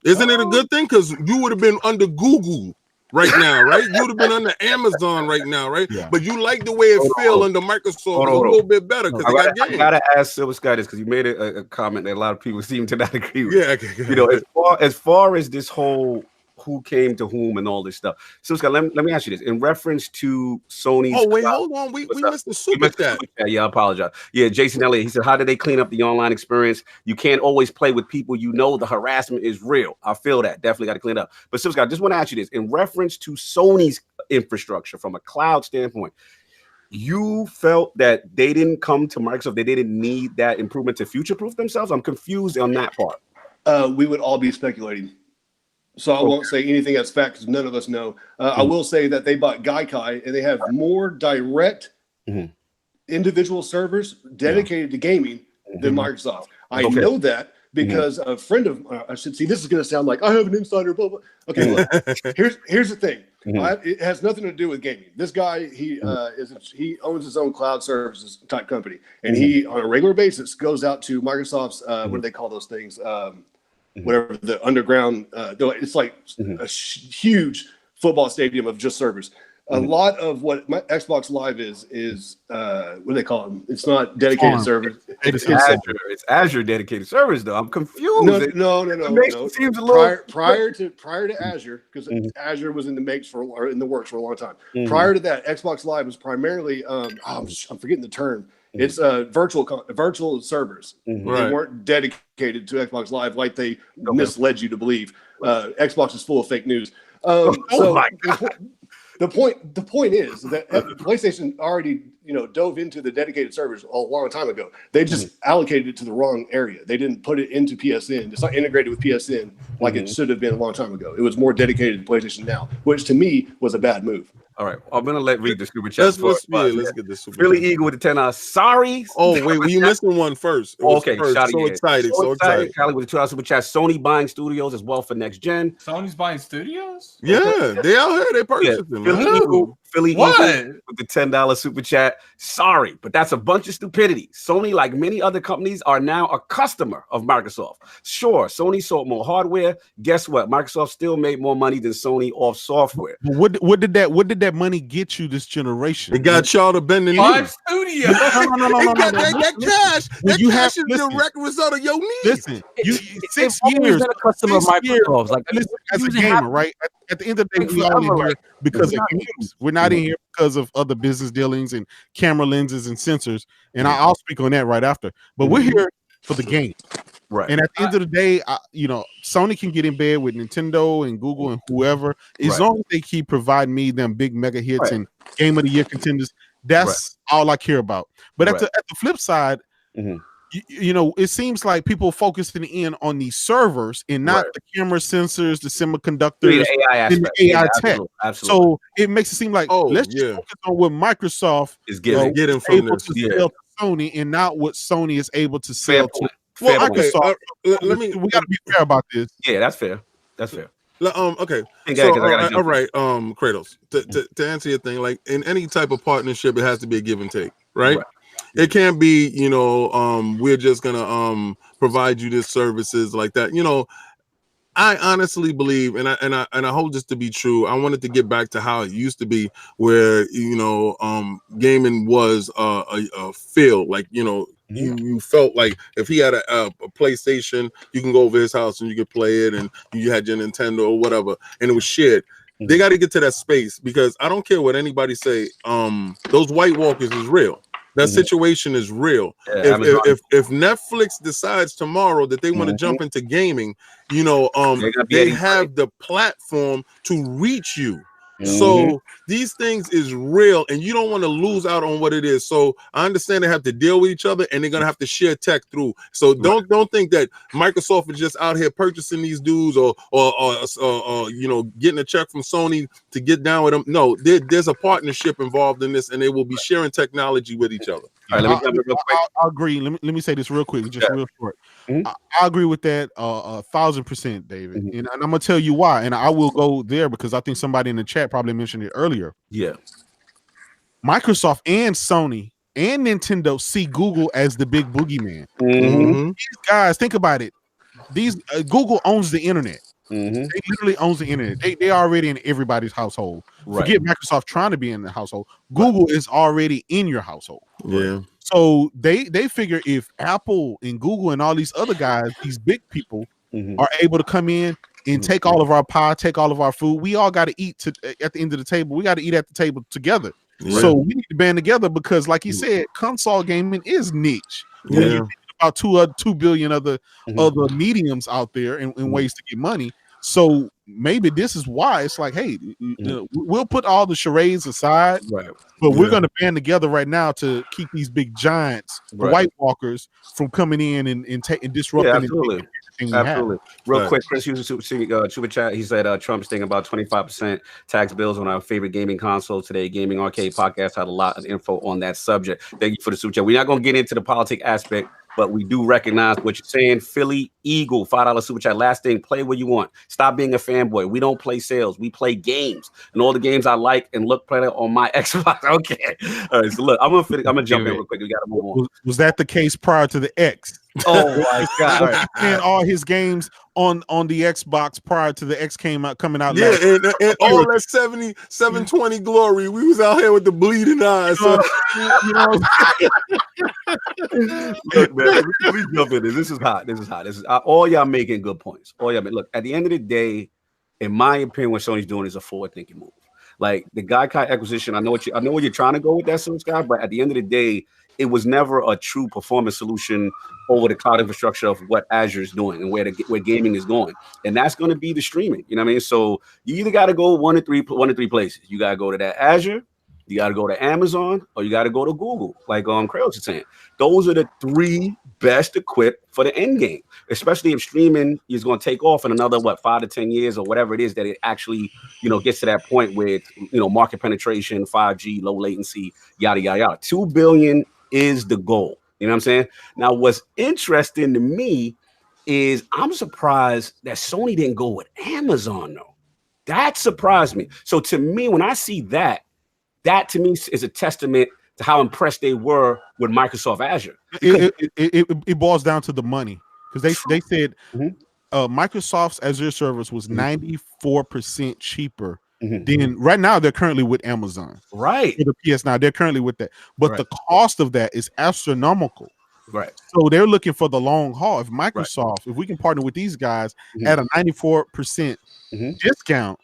Isn't it a good thing? Because you would have been under Google right now, right? You would have been under Amazon right now, right? Yeah. But you like the way it felt under Microsoft a little bit better because they got games. I gotta ask Silver Sky this because you made a comment that a lot of people seem to not agree with. Yeah, okay, as far as this whole who came to whom and all this stuff. So Scott, let me ask you this in reference to Sony's. Oh wait, hold on. We missed the super chat. Yeah, I apologize. Yeah, Jason Elliott. He said, "How did they clean up the online experience? You can't always play with people. The harassment is real. I feel that. Definitely got to clean it up." But so Scott, I just want to ask you this in reference to Sony's infrastructure from a cloud standpoint. You felt that they didn't come to Microsoft. They didn't need that improvement to future-proof themselves. I'm confused on that part. We would all be speculating. So I won't say anything that's fact because none of us know. I will say that they bought Gaikai and they have more direct individual servers dedicated to gaming than Microsoft. I know that because a friend of I should see. This is going to sound like I have an insider. Blah blah. Okay, look. Here's the thing. It has nothing to do with gaming. This guy he owns his own cloud services type company, and he on a regular basis goes out to Microsoft's what do they call those things? Whatever the underground, it's like a huge football stadium of just servers. A lot of what my Xbox Live is what do they call them? It's not dedicated servers. It's Azure. It's Azure dedicated servers, though. I'm confused. No. It seems a little prior to Azure, because Azure was in the works for a long time. Prior to that, Xbox Live was primarily I'm forgetting the term. It's virtual servers. They weren't dedicated to Xbox Live like they misled you to believe. Xbox is full of fake news. My God. The point is that PlayStation already dove into the dedicated servers a long time ago. They just allocated it to the wrong area. They didn't put it into PSN. It's not integrated with PSN like it should have been a long time ago. It was more dedicated to PlayStation Now, which to me was a bad move. All right, I'm gonna read the super chat. Let's get this super Billy chat. Eagle with the $10. Sorry. Oh wait, you missing one first. Okay, so excited. Callie with the $2 super chat. Sony buying studios as well for next gen. Sony's buying studios? Yeah, they out here. They purchasing them. Philly Eagle with the $10 super chat. Sorry, but that's a bunch of stupidity. Sony, like many other companies, are now a customer of Microsoft. Sure, Sony sold more hardware. Guess what? Microsoft still made more money than Sony off software. What did that money get you this generation? It got y'all to bend the knee. Five studios. No. That cash. That cash is the direct result of your needs. Listen, you 6 years a customer of Microsoft. Like as a gamer, right? At the end of the day, we all in here because of games. We're not in here because of other business dealings and camera lenses and sensors. And I'll speak on that right after. But we're here for the game. Right. And at the end of the day, Sony can get in bed with Nintendo and Google and whoever, as long as they keep providing me them big mega hits and game of the year contenders. That's all I care about. But at the flip side, it seems like people focusing in on these servers and not the camera sensors, the semiconductors, the AI and the AI tech. Absolutely. So it makes it seem like let's just focus on what Microsoft is getting from this. Sell to Sony and not what Sony is able to sell to. Well, Microsoft. We got to be fair about this. Yeah, that's fair. Okay. All right. Kratos. To answer your thing, like in any type of partnership, it has to be a give and take, right? It can't be, we're just gonna provide you this services like that. I honestly believe, and I hold this to be true. I wanted to get back to how it used to be, where gaming was a feel like you felt like if he had a PlayStation, you can go over his house and you can play it, and you had your Nintendo or whatever, and it was shared. They got to get to that space because I don't care what anybody say. Those White Walkers is real. That situation is real. Yeah, If Netflix decides tomorrow that they want to jump into gaming, they have the platform to reach you. So these things is real, and you don't want to lose out on what it is. So I understand they have to deal with each other, and they're gonna have to share tech through. So don't think that Microsoft is just out here purchasing these dudes or getting a check from Sony to get down with them. No, there's a partnership involved in this, and they will be sharing technology with each other. All right, let me jump in real quick. I agree. Let me say this real quick, just real short. I agree with that 1,000%, David. And I'm gonna tell you why. And I will go there because I think somebody in the chat probably mentioned it earlier. Yeah. Microsoft and Sony and Nintendo see Google as the big boogeyman. These guys, think about it. These Google owns the internet. They literally owns the internet. They already in everybody's household. Forget Microsoft trying to be in the household. Google is already in your household. Yeah. So they figure if Apple and Google and all these other guys, these big people, are able to come in and take all of our pie, take all of our food, we all got to eat at the end of the table. We got to eat at the table together. So we need to band together because, like you said, console gaming is niche. Yeah. About 2 billion other mediums out there in ways to get money. So maybe this is why it's like, hey, we'll put all the charades aside, but we're going to band together right now to keep these big giants, the White Walkers, from coming in and disrupting. Yeah, absolutely. Absolutely. Real quick, Chris used a super chat. He said Trump's thinking about 25% tax bills on our favorite gaming console today. Gaming Arcade Podcast had a lot of info on that subject. Thank you for the super chat. We're not going to get into the politic aspect, but we do recognize what you're saying. Philly Eagle, $5 super chat. Last thing, play what you want. Stop being a fanboy. We don't play sales. We play games. And all the games I like and play on my Xbox. Okay. All right. So look, I'm gonna jump in real quick. We gotta move on. Was that the case prior to the X? Oh my God! And all his games on the Xbox prior to the X coming out. Yeah, and all that 720 glory. We was out here with the bleeding eyes. So. Look, man, let me jump in. This is hot. This is all y'all making good points. Look, at the end of the day, in my opinion, what Sony's doing is a forward-thinking move. Like the Gaikai acquisition, I know what you're trying to go with that, Source guy, but at the end of the day, it was never a true performance solution over the cloud infrastructure of what Azure is doing and where gaming is going, and that's going to be the streaming. You know what I mean? So you either got to go one of three places. You got to go to that Azure, you got to go to Amazon, or you got to go to Google. Like Kratos is saying, those are the three best equipped for the end game. Especially if streaming is going to take off in another 5 to 10 years or whatever it is that it actually gets to that point where it's, market penetration, 5G, low latency, yada yada yada. 2 billion is the goal. You know what I'm saying? Now, what's interesting to me is I'm surprised that Sony didn't go with Amazon, though. That surprised me. So to me, when I see that to me is a testament to how impressed they were with Microsoft Azure. It boils down to the money because they said Microsoft's Azure service was 94% cheaper. Then right now they're currently with Amazon. Right. For the PS Now, they're currently with that. But the cost of that is astronomical. Right. So they're looking for the long haul. If Microsoft, if we can partner with these guys at a 94% discount,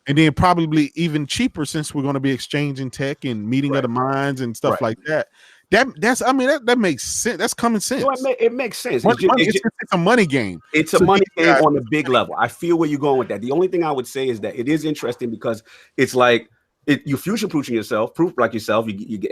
and then probably even cheaper since we're going to be exchanging tech and meeting of the minds and stuff like that. That makes sense. That's common sense. It makes sense. It's a money game. It's a money game on the big level. I feel where you're going with that. The only thing I would say is that it is interesting because it's like you're future-proofing yourself. I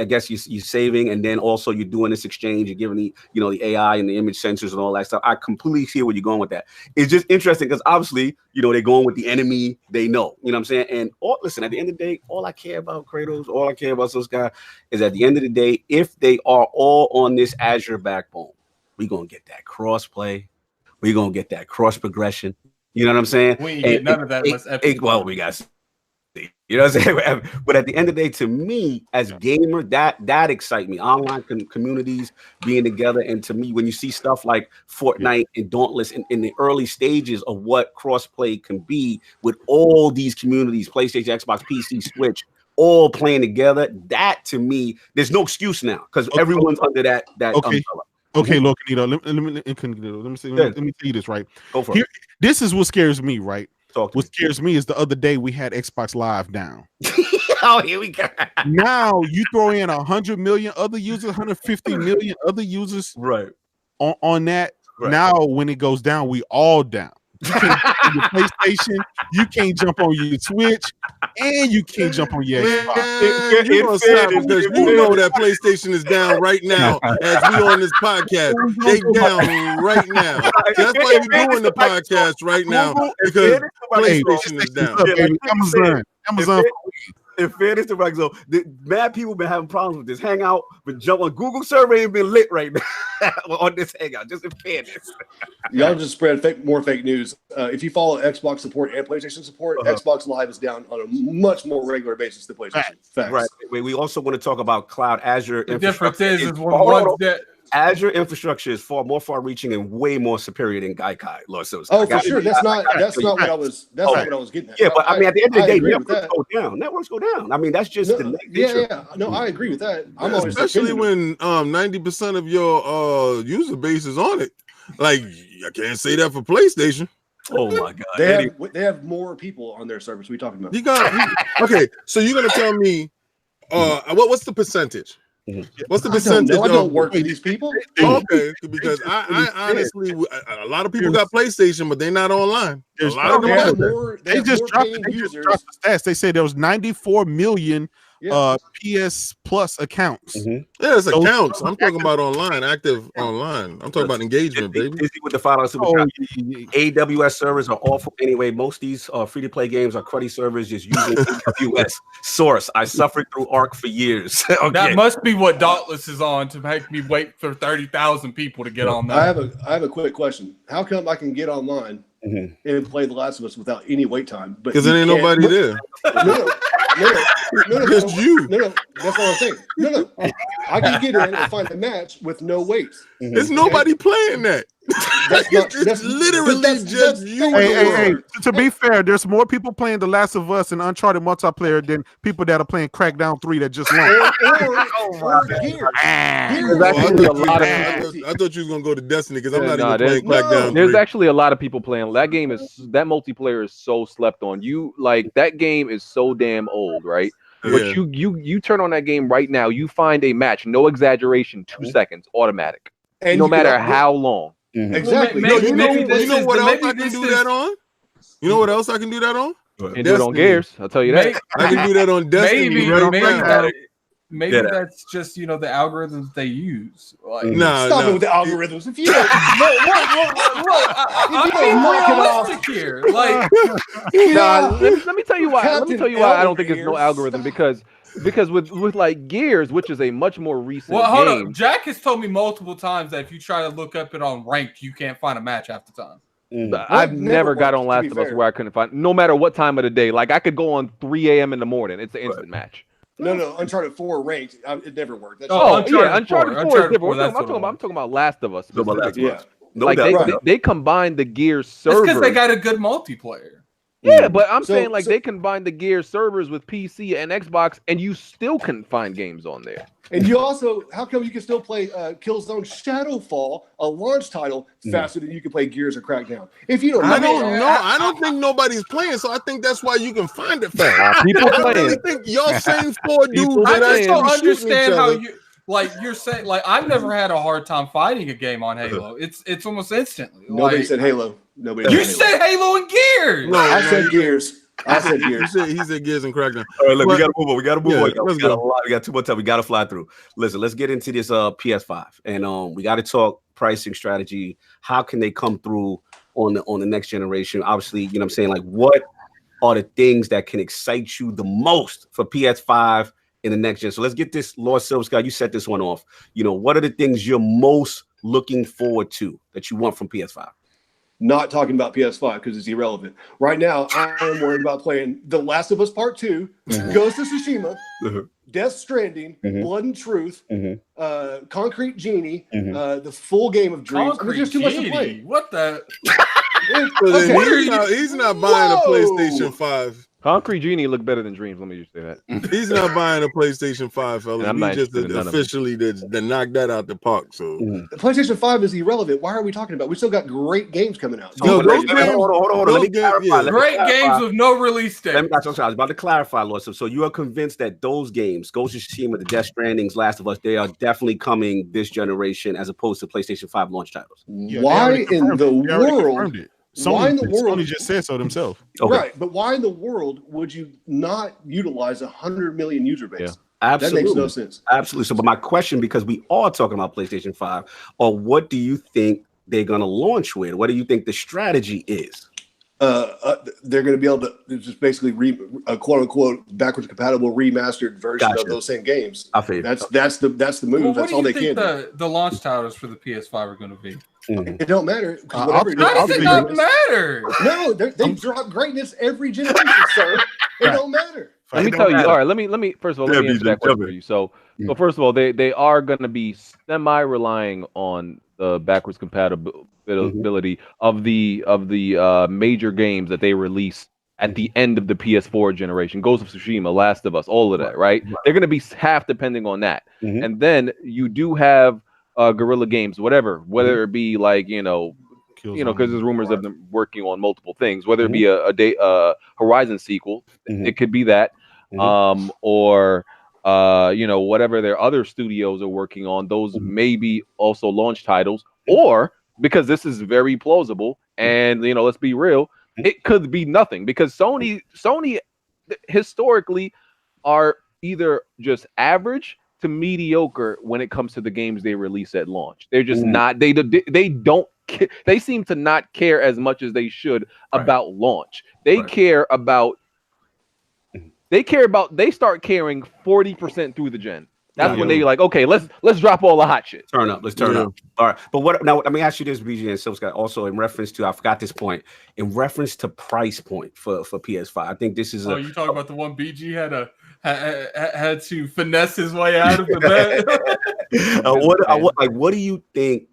guess you're saving, and then also you're doing this exchange. You're giving the AI and the image sensors and all that stuff. I completely see where you're going with that. It's just interesting because obviously they're going with the enemy they know. You know what I'm saying? And listen, at the end of the day, all I care about Kratos, all I care about those guys is at the end of the day, if they are all on this Azure backbone, we're gonna get that cross play. We're gonna get that cross progression. You know what I'm saying? We ain't get none of that. We got. You know what I'm saying? But at the end of the day, to me, as gamer, that excites me. Online communities being together, and to me, when you see stuff like Fortnite and Dauntless in the early stages of what crossplay can be with all these communities, PlayStation, Xbox, PC, Switch, all playing together, that to me, there's no excuse now because everyone's under that umbrella. Okay, Locanito, let me tell you this, right? Go for it. This is what scares me, right? What scares me is the other day we had Xbox Live down. Oh, here we go. Now you throw in 100 million other users, 150 million other users, right? On that. Right. Now when it goes down, we all down. You can't jump on your PlayStation, you can't jump on your Switch, and you can't jump on your Xbox. You're gonna stop because you know that PlayStation is down right now as we on this podcast. They down right now. That's why we're doing the podcast right now because PlayStation is down. Amazon. In fairness to Rock, so mad people been having problems with this Hangout, but jump on Google server ain't been lit right now on this Hangout. Just in fairness, y'all just spread more fake news. If you follow Xbox support and PlayStation support, Xbox Live is down on a much more regular basis than PlayStation. Facts. Right. We also want to talk about cloud Azure. The difference is one that. Azure infrastructure is far reaching and way more superior than Gaikai. Oh, for sure. That's not what I was getting at. Yeah, but I mean, at the end of the day, networks go down. Networks go down. I mean, that's just the nature. Yeah. No, I agree with that. Especially when 90% of your user base is on it. Like, I can't say that for PlayStation. Oh my God! They have more people on their service. What are you talking about? Okay, so you're gonna tell me what's the percentage? What's the percentage? I don't work for these people. Okay, because I honestly, a lot of people got PlayStation, but they're not online. A lot of them they just dropped the stats. They say there was 94 million PS Plus accounts. Yeah, it's accounts. I'm talking about online, active online. I'm talking about engagement, baby. Busy with the AWS servers are awful anyway. Most of these free-to-play games are cruddy servers just using AWS source. I suffered through Arc for years. Okay. That must be what Dauntless is on to make me wait for 30,000 people to get on that. I have a quick question. How come I can get online and play The Last of Us without any wait time? Because there ain't nobody there. No, just you. No, that's all I'm saying. No. I can get in and find a match with no waits. There's nobody playing that. That's literally just you. Hey, to be fair, there's more people playing The Last of Us and Uncharted multiplayer than people that are playing Crackdown 3 that just launched. I thought you was gonna go to Destiny because I'm not even playing Crackdown 3. There's actually a lot of people playing. That multiplayer is so slept on. That game is so damn old, right? But you turn on that game right now, you find a match, no exaggeration, 2 seconds, automatic, and no matter how long. Exactly. You know what else I can do that on? You know what else I can do that on? And do it on Gears. I'll tell you that. I can do that on Destiny. Maybe that's just the algorithms they use. Stop it with the algorithms. If you don't, here. Let me tell you why. I don't think it's no algorithm because with like Gears, which is a much more recent hold game. on. Jack has told me multiple times that if you try to look up it on ranked, you can't find a match half the time. I've never got on Last of Us where I couldn't find, no matter what time of the day. Like I could go on 3 a.m. in the morning. It's an instant match. No, Uncharted 4 ranked. It never worked. Uncharted 4 is different. I'm talking about Last of Us. They combined the Gears servers. That's because they got a good multiplayer. Yeah, but I'm saying they combined the Gears servers with PC and Xbox, and you still couldn't find games on there. And you also, how come you can still play Killzone Shadowfall, a launch title, faster than you can play Gears or Crackdown? If you don't, I don't think nobody's playing, so I think that's why you can find it fast. People playing. I really think y'all same 4 dudes. I just don't understand how you. You're saying, I've never had a hard time fighting a game on Halo. It's almost instantly. Nobody said Halo. You said Halo and Gears. No, I said Gears. I said Gears. He said Gears and Crackdown. All right, look, we gotta move on. We got too much time. We gotta fly through. Listen, let's get into this PS5, and we got to talk pricing strategy. How can they come through on the next generation? Obviously, you know what I'm saying. Like, what are the things that can excite you the most for PS5 in the next gen? So let's get this, Lord Silver Sky. You set this one off. What are the things you're most looking forward to that you want from PS5? Not talking about PS5 because it's irrelevant. Right now, I am worried about playing The Last of Us Part 2, Ghost of Tsushima, Death Stranding, Blood and Truth, Concrete Genie, the full game of Dreams. There's too much to play. What the? He's not buying a PlayStation 5. Concrete Genie look better than Dreams. Let me just say that. He's not buying a PlayStation 5, fellas. I'm We not just interested in none of officially to knock that out the park. So The PlayStation 5 is irrelevant. Why are we talking about? We still got great games coming out. No, Hold on. Let me clarify. Great games with no release date. I was about to clarify, Lord. So you are convinced that those games, Ghost of Tsushima, the Death Strandings, Last of Us, they are definitely coming this generation as opposed to PlayStation 5 launch titles. Why in the world? Sony just said so themselves. Okay. Right, but why in the world would you not utilize 100 million user base? Yeah. Absolutely. That makes no sense. Absolutely. So, but my question, because we are talking about PlayStation 5, or what do you think they're going to launch with? What do you think the strategy is? They're going to be able to just basically a quote unquote backwards compatible remastered version of those same games. I feel that's the move. Well, that's all they can. The launch titles for the PS5 are going to be? It don't matter. How does it not matter? No, they drop greatness every generation, sir. It don't matter. Let me tell you. All right, let me first of all let me answer that question for you. So first of all, they are going to be semi-relying on the backwards compatibility of the major games that they release at the end of the PS4 generation. Ghost of Tsushima, Last of Us, all of that, right? They're going to be half depending on that, and then you do have Guerrilla Games, whether it be like because there's rumors of them working on multiple things, whether it be a Horizon sequel, it could be that. Or whatever their other studios are working on, those may be also launch titles, or because this is very plausible, and let's be real, it could be nothing, because Sony historically are either just average to mediocre when it comes to the games they release at launch. They seem to not care as much as they should about launch. They start caring 40% through the gen. That's when they're like, okay, let's drop all the hot shit. Let's turn up. All right. But what now? Let me ask you this, BG and Silk Scott, also in reference to, I forgot this point, in reference to price point for PS5. I think this is you talking about the one BG had to finesse his way out of the bed. What do you think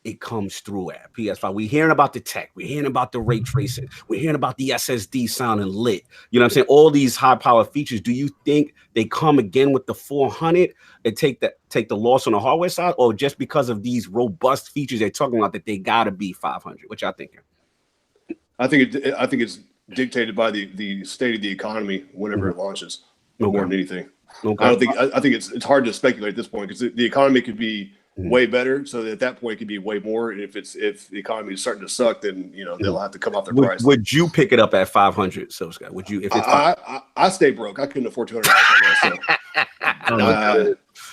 it comes through at PS5? We're hearing about the tech, we're hearing about the ray tracing, we're hearing about the SSD sounding lit. You know what I'm saying? All these high power features. Do you think they come again with the 400 and take the loss on the hardware side, or just because of these robust features they're talking about that they gotta be 500? What y'all thinking? I think it's dictated by the state of the economy whenever it launches, more than anything. I think it's hard to speculate at this point, because the economy could be way better, so that at that point it could be way more. And if the economy is starting to suck, then they'll have to come off their price. Would you pick it up at 500? So Scott, would you? If it's I stay broke, I couldn't afford $200.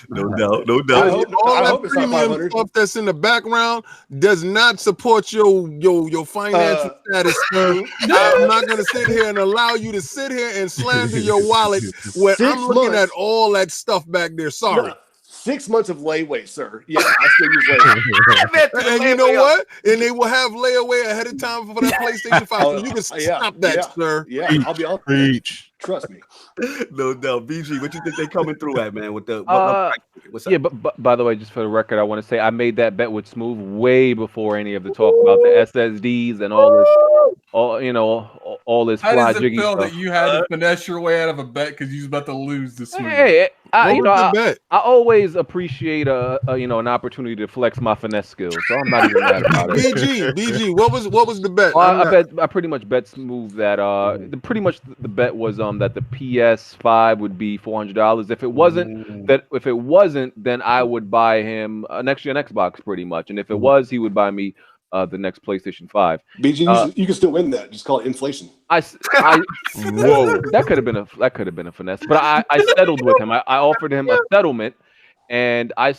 No doubt. All that premium stuff that's in the background does not support your financial status. I'm not going to sit here and allow you to sit here and slander your wallet when I'm looking at all that stuff back there. Sorry. No. 6 months of layaway, sir. Yeah, I still use layaway. And you know what? And they will have layaway ahead of time for that PlayStation 5. So you can stop that, sir. Yeah, I'll be on. Trust me. No doubt. BG, what you think they coming through at, man? With the what's up? Yeah, but by the way, just for the record, I want to say I made that bet with Smooth way before any of the talk about the SSDs and all this How fly does it jiggy feel stuff. that you had to finesse your way out of a bet because you was about to lose this week? Hey, I always appreciate an opportunity to flex my finesse skills, so I'm not even mad about it. BG, what was the bet? I pretty much bet Smooth that the bet was that the PS5 would be $400. If it wasn't, then I would buy him next gen Xbox pretty much, and if it was, he would buy me the next PlayStation 5. BG, you can still win that. Just call it inflation. Whoa, that could have been a finesse. But I settled with him. I offered him a settlement, and I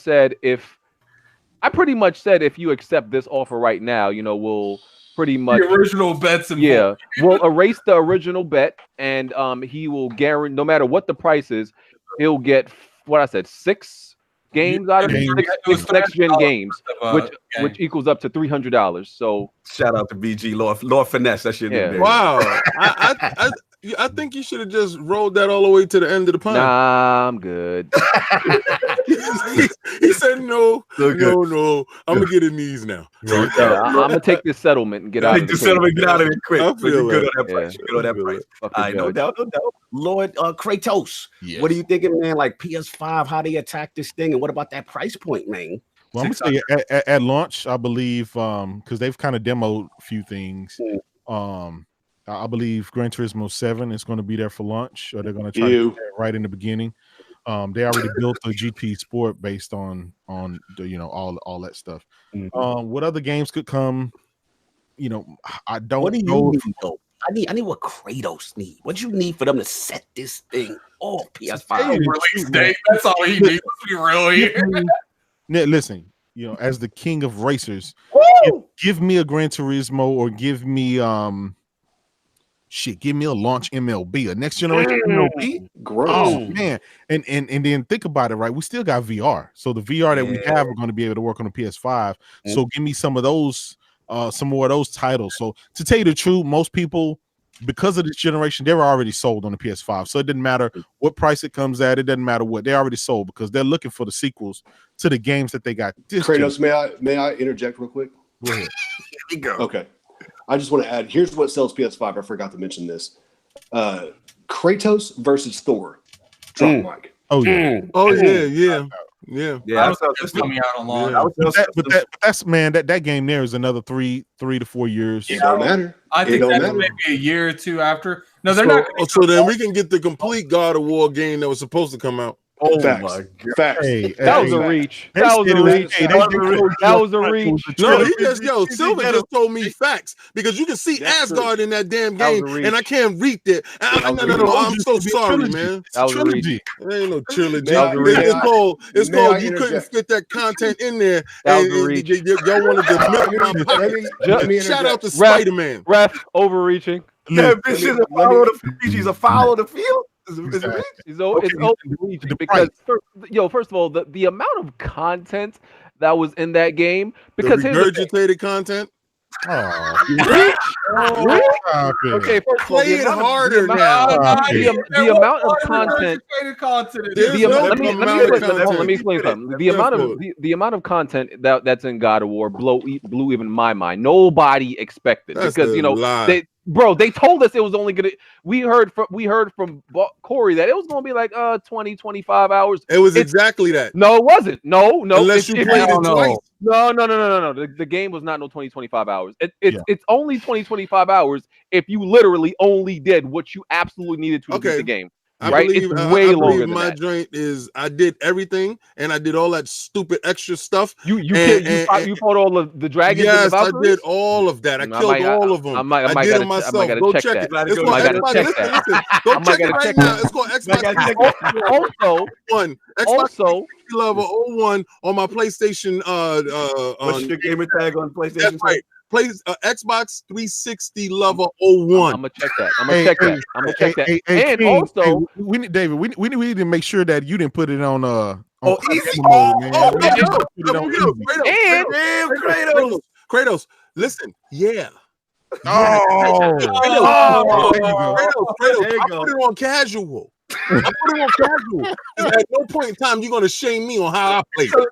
pretty much said, if you accept this offer right now, we'll pretty much the original bets. We'll erase the original bet, and he will guarantee, no matter what the price is, he'll get what I said, 6 games out of it, 6 next gen games, which equals up to $300. So shout out to BG, Lord Finesse. That shit. Wow. I think you should have just rolled that all the way to the end of the pond. Nah, I'm good. He said no. I'm gonna get in these now. I'm gonna take this settlement and get out of the settlement, get out of it quick. I feel good it. on that price. You're good on that price. Fuck All right, no doubt. Lord Kratos, Yes. what are you thinking, man? Like PS5, how they attack this thing, and what about that price point, man? Well, I'm gonna say at launch, I believe, because they've kind of demoed a few things. I believe Gran Turismo 7 is going to be there for launch, or they're going to try to do that right in the beginning. They already built a GP Sport based on the, all that stuff. What other games could come? I don't What do you know. need, though? I need what Kratos need. What you need for them to set this thing off PS5? Release date. That's all he needs. Let's be real here. Listen, as the king of racers, give me a Gran Turismo or give me give me a launch MLB, a next generation MLB. Gross. Oh man, and then think about it, right? We still got VR, so the VR that we have are going to be able to work on the PS5. So give me some of those, some more of those titles. So to tell you the truth, most people, because of this generation, they were already sold on the PS5. So it didn't matter what price it comes at. It doesn't matter what, they're already sold because they're looking for the sequels to the games that they got. Kratos, may I interject real quick? Go ahead. Here we go. Okay. I just want to add, here's what sells PS5. I forgot to mention this. Kratos versus Thor. Drop mic. Oh yeah. Oh yeah. That's coming out on launch. But that's man, that game there is another 3 to 4 years. It don't matter. I think that's maybe a year or two after. No, they're not. So then we can get the complete God of War game that was supposed to come out. Oh facts. My God. Facts. That was a reach. That was a reach. No, Silver just told me facts because you can see Asgard in that damn game, and I can't read it. No, I'm so sorry, man. That was a reach. There ain't no trilogy. It's called you couldn't fit that content in there, and y'all wanted to milk my pocket. Shout out to Spider-Man. Ref overreaching. That bitch is a foul of the field. She's a foul of the field. It's overreaching because first of all, the amount of content that was in that game, because the regurgitated content. Okay, first of all, play it harder now. The amount of content. Let me explain something. The amount of content that's in God of War blew even my mind. Nobody expected because they told us it was only gonna. We heard from Corey that it was gonna be like 20, 25 hours. It was exactly that. No, it wasn't. No. Unless you played it twice. No. The game was not 20, 25 hours. It's only 20, 25 hours if you literally only did what you absolutely needed to beat the game. Right? It's way longer than my that. joint is I did everything and I did all that stupid extra stuff. You fought all of the dragons. Yes, I did all of that. I killed all of them. I did it myself. Go check it. It's called Xbox. Also, level 01 on my PlayStation. What's your gamer tag on PlayStation? That's right. Xbox 360 level 01. I'm gonna check that. I'm gonna check that. And King, also, we need David. We need to make sure that you didn't put it on easy mode, man. Kratos, listen, yeah. Kratos, I put it on casual. At no point in time you're gonna shame me on how I play. Wait,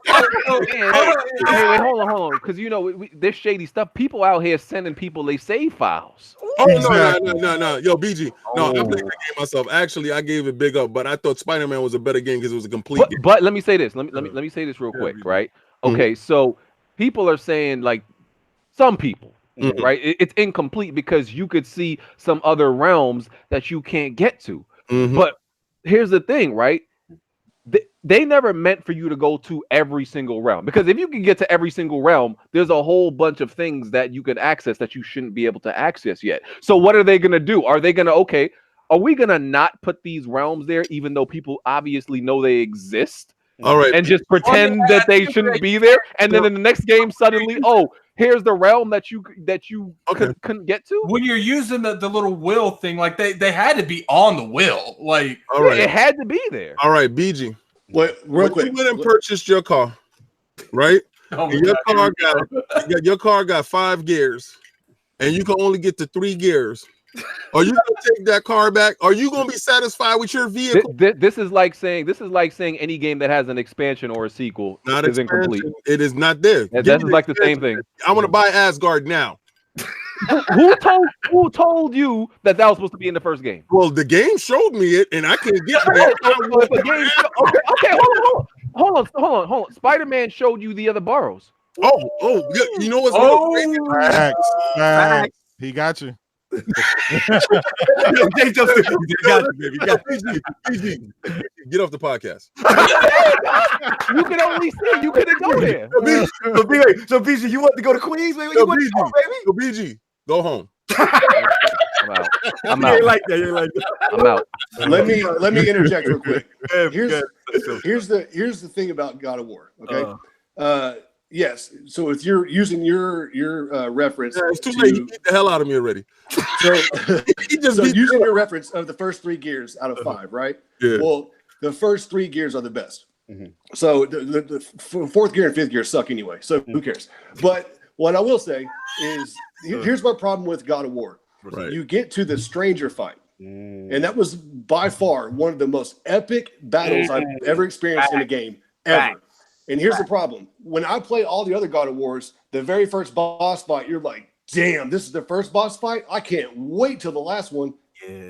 hold on, because there's shady stuff. People out here sending people they save files. No. Yo, BG, no, I played the game myself. Actually, I gave it big up, but I thought Spider-Man was a better game because it was a complete game. But let me say this. Let me say this real quick, right? Okay, so people are saying, like, some people, right? It's incomplete because you could see some other realms that you can't get to. But here's the thing, right? They never meant for you to go to every single realm, because if you can get to every single realm, there's a whole bunch of things that you can access that you shouldn't be able to access yet. So what are they going to do? Are they going to, are we going to not put these realms there, even though people obviously know they exist? All right. And just pretend that they shouldn't be there. And then in the next game, suddenly, here's the realm that you couldn't get to. When you're using the little wheel thing, like they had to be on the wheel. Like, all right, it had to be there. All right, BG. Wait, real quick. You went and purchased your car, right? Your car got 5 gears, and you can only get to 3 gears. Are you gonna take that car back? Are you gonna be satisfied with your vehicle? This is like saying any game that has an expansion or a sequel is incomplete. It is not there. That's like the same thing. I want to buy Asgard now. Who told you that was supposed to be in the first game? Well, the game showed me it, and I can't get it. Okay, hold on. Spider-Man showed you the other borrows. Oh, you know what's crazy? Facts. He got you. Get off the podcast. You can only see. You couldn't go there. So BG, you want to go to Queens, baby? So BG, go home. I'm out. You ain't like that. I'm out. Let me interject real quick. Here's the thing about God of War. Okay. Yes. So if you're using your reference, it's too late. You beat the hell out of me already. So using your reference of the first 3 gears out of 5, right? Yeah. Well, the first 3 gears are the best. So the 4th gear and 5th gear suck anyway. So who cares? But what I will say is, here's my problem with God of War. Right. You get to the stranger fight, and that was by far one of the most epic battles I've ever experienced in a game ever. And here's the problem. When I play all the other God of Wars, the very first boss fight, you're like, damn, this is the first boss fight? I can't wait till the last one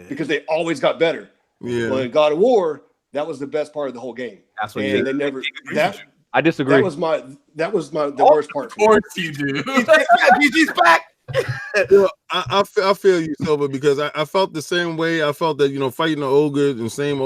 because they always got better. Yeah. But in God of War, that was the best part of the whole game. That's what and they never I disagree. That was the worst part. Of course you do. BG's back. Well, I feel you, Silver, because I felt the same way. I felt that, fighting the ogre and same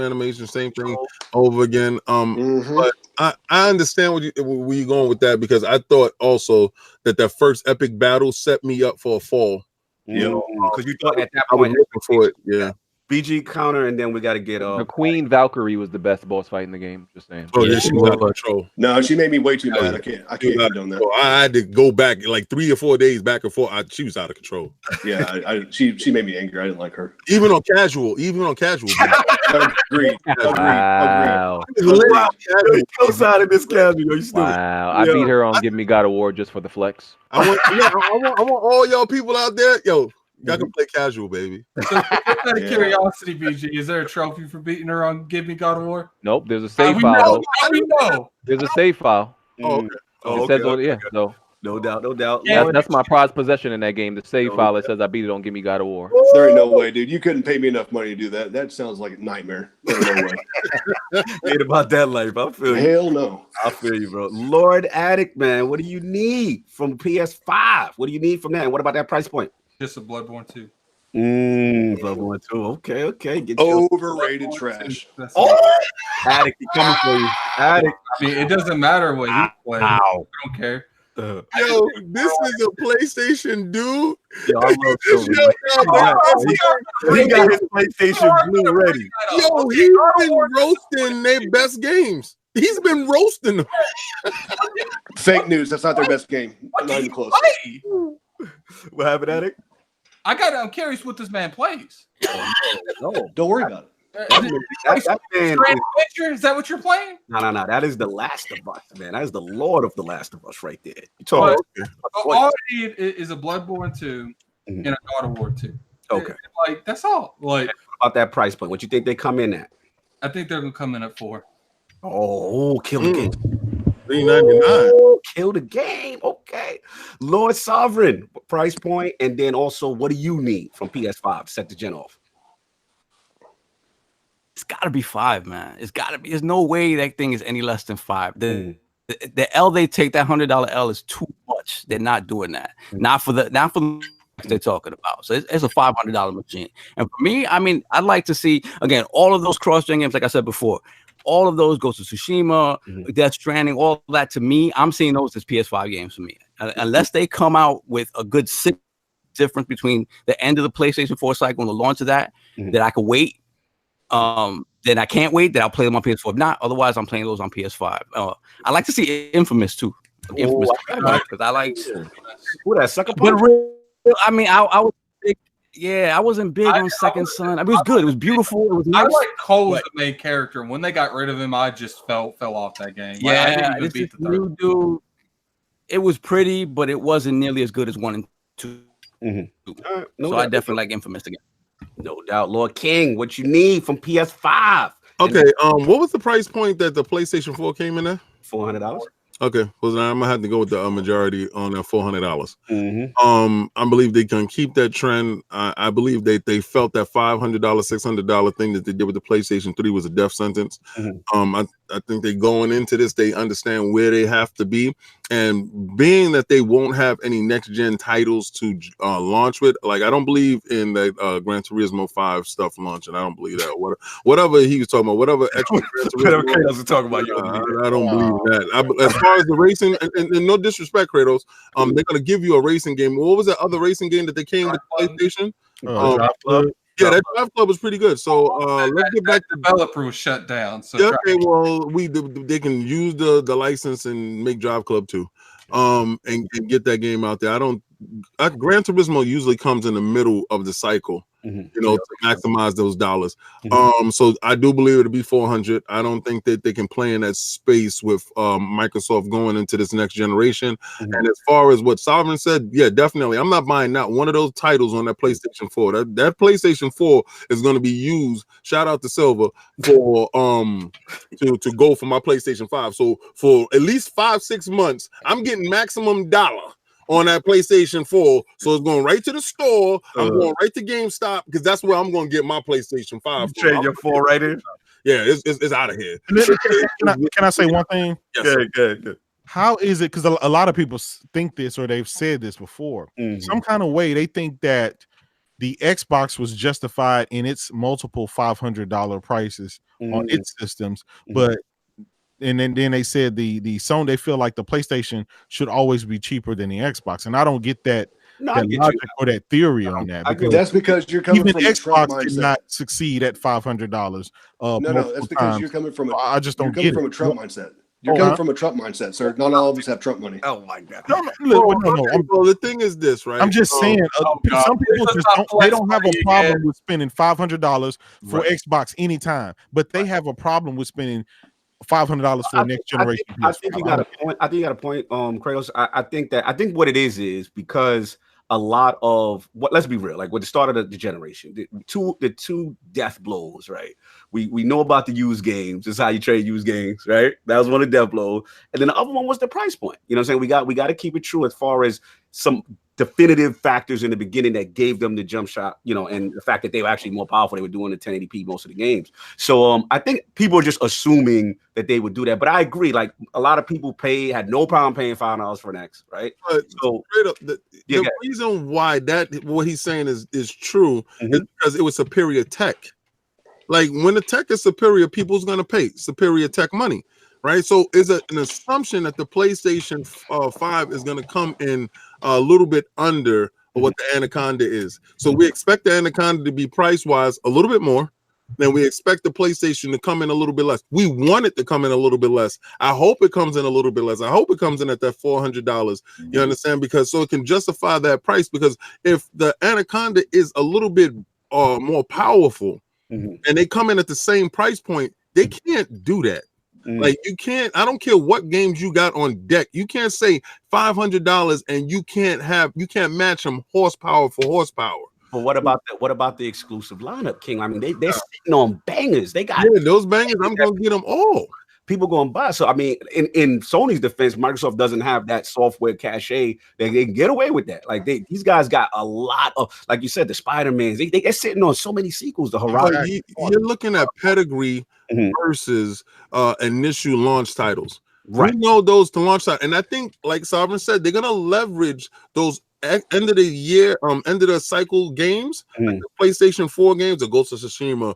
animation, same thing over again. But I understand where you're going with that, because I thought also that first epic battle set me up for a fall. Because you thought at that I was point looking for it. Yeah. BG counter, and then we got to get the Queen Valkyrie was the best boss fight in the game. Just saying. Oh yeah, she was out of control. No, she made me way too mad. I can't condone that. I had to go back like 3 or 4 days back and forth. She was out of control. Yeah, she made me angry. I didn't like her. Even on casual. Agreed. Wow. Co-side of this casual. You stupid. Wow. I beat her on Give Me God Award just for the flex. I want all y'all people out there. Y'all can play casual, baby. So, out of curiosity, BG, is there a trophy for beating her on Give Me God of War? Nope, there's a save file. How do you know? There's a save file. Oh, okay. It says on, so no doubt. That's my prized possession in that game. The save file that says I beat it on Give Me God of War. There ain't no way, dude. You couldn't pay me enough money to do that. That sounds like a nightmare. There's no way. Ain't about that life. I feel you. Hell no. I feel you, bro. Lord Addict, man. What do you need from PS5? What do you need from that? And what about that price point? Just a Bloodborne 2. Bloodborne 2. Okay. Get overrated trash. Addict, he coming for you. Addict. I mean, it doesn't matter what you play. I don't care. Yo, this is a PlayStation dude. Yo, I love he got his PlayStation Blue ready. Yo, he's been roasting their best games. He's been roasting them. Fake news. That's not their best game. Not even close. What happened, Addict? I'm curious what this man plays. No, don't worry about it. Is that what you're playing? No. That is The Last of Us, man. That is the Lord of The Last of Us right there. All I need is a Bloodborne 2 and a God of War 2. Okay. Like, that's all. Like, about that price point, what you think they come in at? I think they're gonna come in at 4. Oh, kill the game. $3.99. Kill the game. Okay. Lord Sovereign, price point, and then also, what do you need from PS5 to set the gen off? It's got to be 5, man. It's got to be. There's no way that thing is any less than 5. The L they take, that $100 L, is too much. They're not doing that. Not for the they're talking about. So it's a $500 machine. And for me, I mean, I'd like to see, again, all of those cross-gen games, like I said before, all of those, Ghost of Tsushima, Death Stranding, all that, to me, I'm seeing those as PS5 games for me. Unless they come out with a good difference between the end of the PlayStation 4 cycle and the launch of that I could wait. Then I can't wait. That I'll play them on PS4. If not, otherwise I'm playing those on PS5. I like to see Infamous too. Infamous, because I like that Sucker Punch. But I mean, I was big. Yeah, I wasn't big on Second Son. I mean, it was good. It was beautiful. It was nice. I like Cole as the main character. And when they got rid of him, I just fell off that game. Like, I didn't even beat the third. Dude, it was pretty, but it wasn't nearly as good as 1 and 2. So I definitely like Infamous again. No doubt. Lord King, what you need from PS5? Okay, what was the price point that the PlayStation 4 came in at? $400. Okay, well, I'm gonna have to go with the majority on that $400. I believe they can keep that trend. I believe they felt that $500, $600 thing that they did with the PlayStation 3 was a death sentence. I think they going into this, they understand where they have to be, and being that they won't have any next gen titles to launch with, like I don't believe in that Gran Turismo 5 stuff launching. I don't believe that. Whatever he was talking about, whatever extra Kratos was talking about, I don't believe that. As far as the racing, and no disrespect, Kratos, they're gonna give you a racing game. What was that other racing game that they came with PlayStation? Drive Club. Yeah, that Drive Club was pretty good. So let's get back to developer was shut down. So yeah, okay, well, they can use the license and make Drive Club too, and get that game out there. Gran Turismo usually comes in the middle of the cycle, to maximize those dollars. So I do believe it'll be 400. I don't think that they can play in that space with Microsoft going into this next generation. And as far as what Sovereign said, yeah, definitely, I'm not buying not one of those titles on that PlayStation 4. That PlayStation 4 is going to be used. Shout out to Silver for to go for my PlayStation 5. So for at least 5-6 months, I'm getting maximum dollar on that PlayStation 4, so it's going right to the store. I'm going right to GameStop because that's where I'm going to get my PlayStation 5. Trade your 4 right in. Yeah, it's out of here. Can I say one thing? Yes, good. How is it? Because a lot of people think this, or they've said this before. Some kind of way they think that the Xbox was justified in its multiple $500 prices on its systems, but. And then they said the Sony, they feel like the PlayStation should always be cheaper than the Xbox, and I don't get that logic or that theory on that. Because that's because you're coming from a Trump Xbox did mindset. not succeed at $500. No, that's because you're coming from I just don't get from a Trump mindset. You're coming from a Trump mindset, sir. Not all of us have Trump money. Oh my God. Well, the thing is this, right? I'm just saying, some people just don't have a problem with spending $500 for Xbox anytime, but they have a problem with spending $500 for the next generation. I think you got a point. Kratos. I think what it is because a lot of let's be real, like with the start of the generation, the two death blows, right? We know about the used games. This is how you trade used games, right? That was one of the death blows. And then the other one was the price point. You know what I'm saying? We got to keep it true as far as some definitive factors in the beginning that gave them the jump shot, and the fact that they were actually more powerful. They were doing the 1080p most of the games. So I think people are just assuming that they would do that. But I agree, like a lot of people had no problem paying $5 for an X, right? So the reason why what he's saying is true is because it was superior tech. Like when the tech is superior, people's gonna pay superior tech money. Right, so is an assumption that the PlayStation 5 is going to come in a little bit under what the Anaconda is. So we expect the Anaconda to be price-wise a little bit more, then we expect the PlayStation to come in a little bit less. We want it to come in a little bit less. I hope it comes in a little bit less. I hope it comes in at that $400. You understand? Because so it can justify that price. Because if the Anaconda is a little bit more powerful, and they come in at the same price point, they can't do that. Like you can't. I don't care what games you got on deck. You can't say $500 and you can't match them horsepower for horsepower. But what about the exclusive lineup, King? I mean, they're sitting on bangers. They got those bangers. I'm gonna get them all. People going to buy. So I mean, in Sony's defense, Microsoft doesn't have that software cachet. They can get away with that. Like these guys got a lot of, like you said, the Spider-Mans. They're sitting on so many sequels. The Horizon. You're looking at pedigree versus initial launch titles. Right. We know those to launch titles, and I think, like Sovereign said, they're gonna leverage those end of the year, end of the cycle games, like the PlayStation 4 games, the Ghost of Tsushima,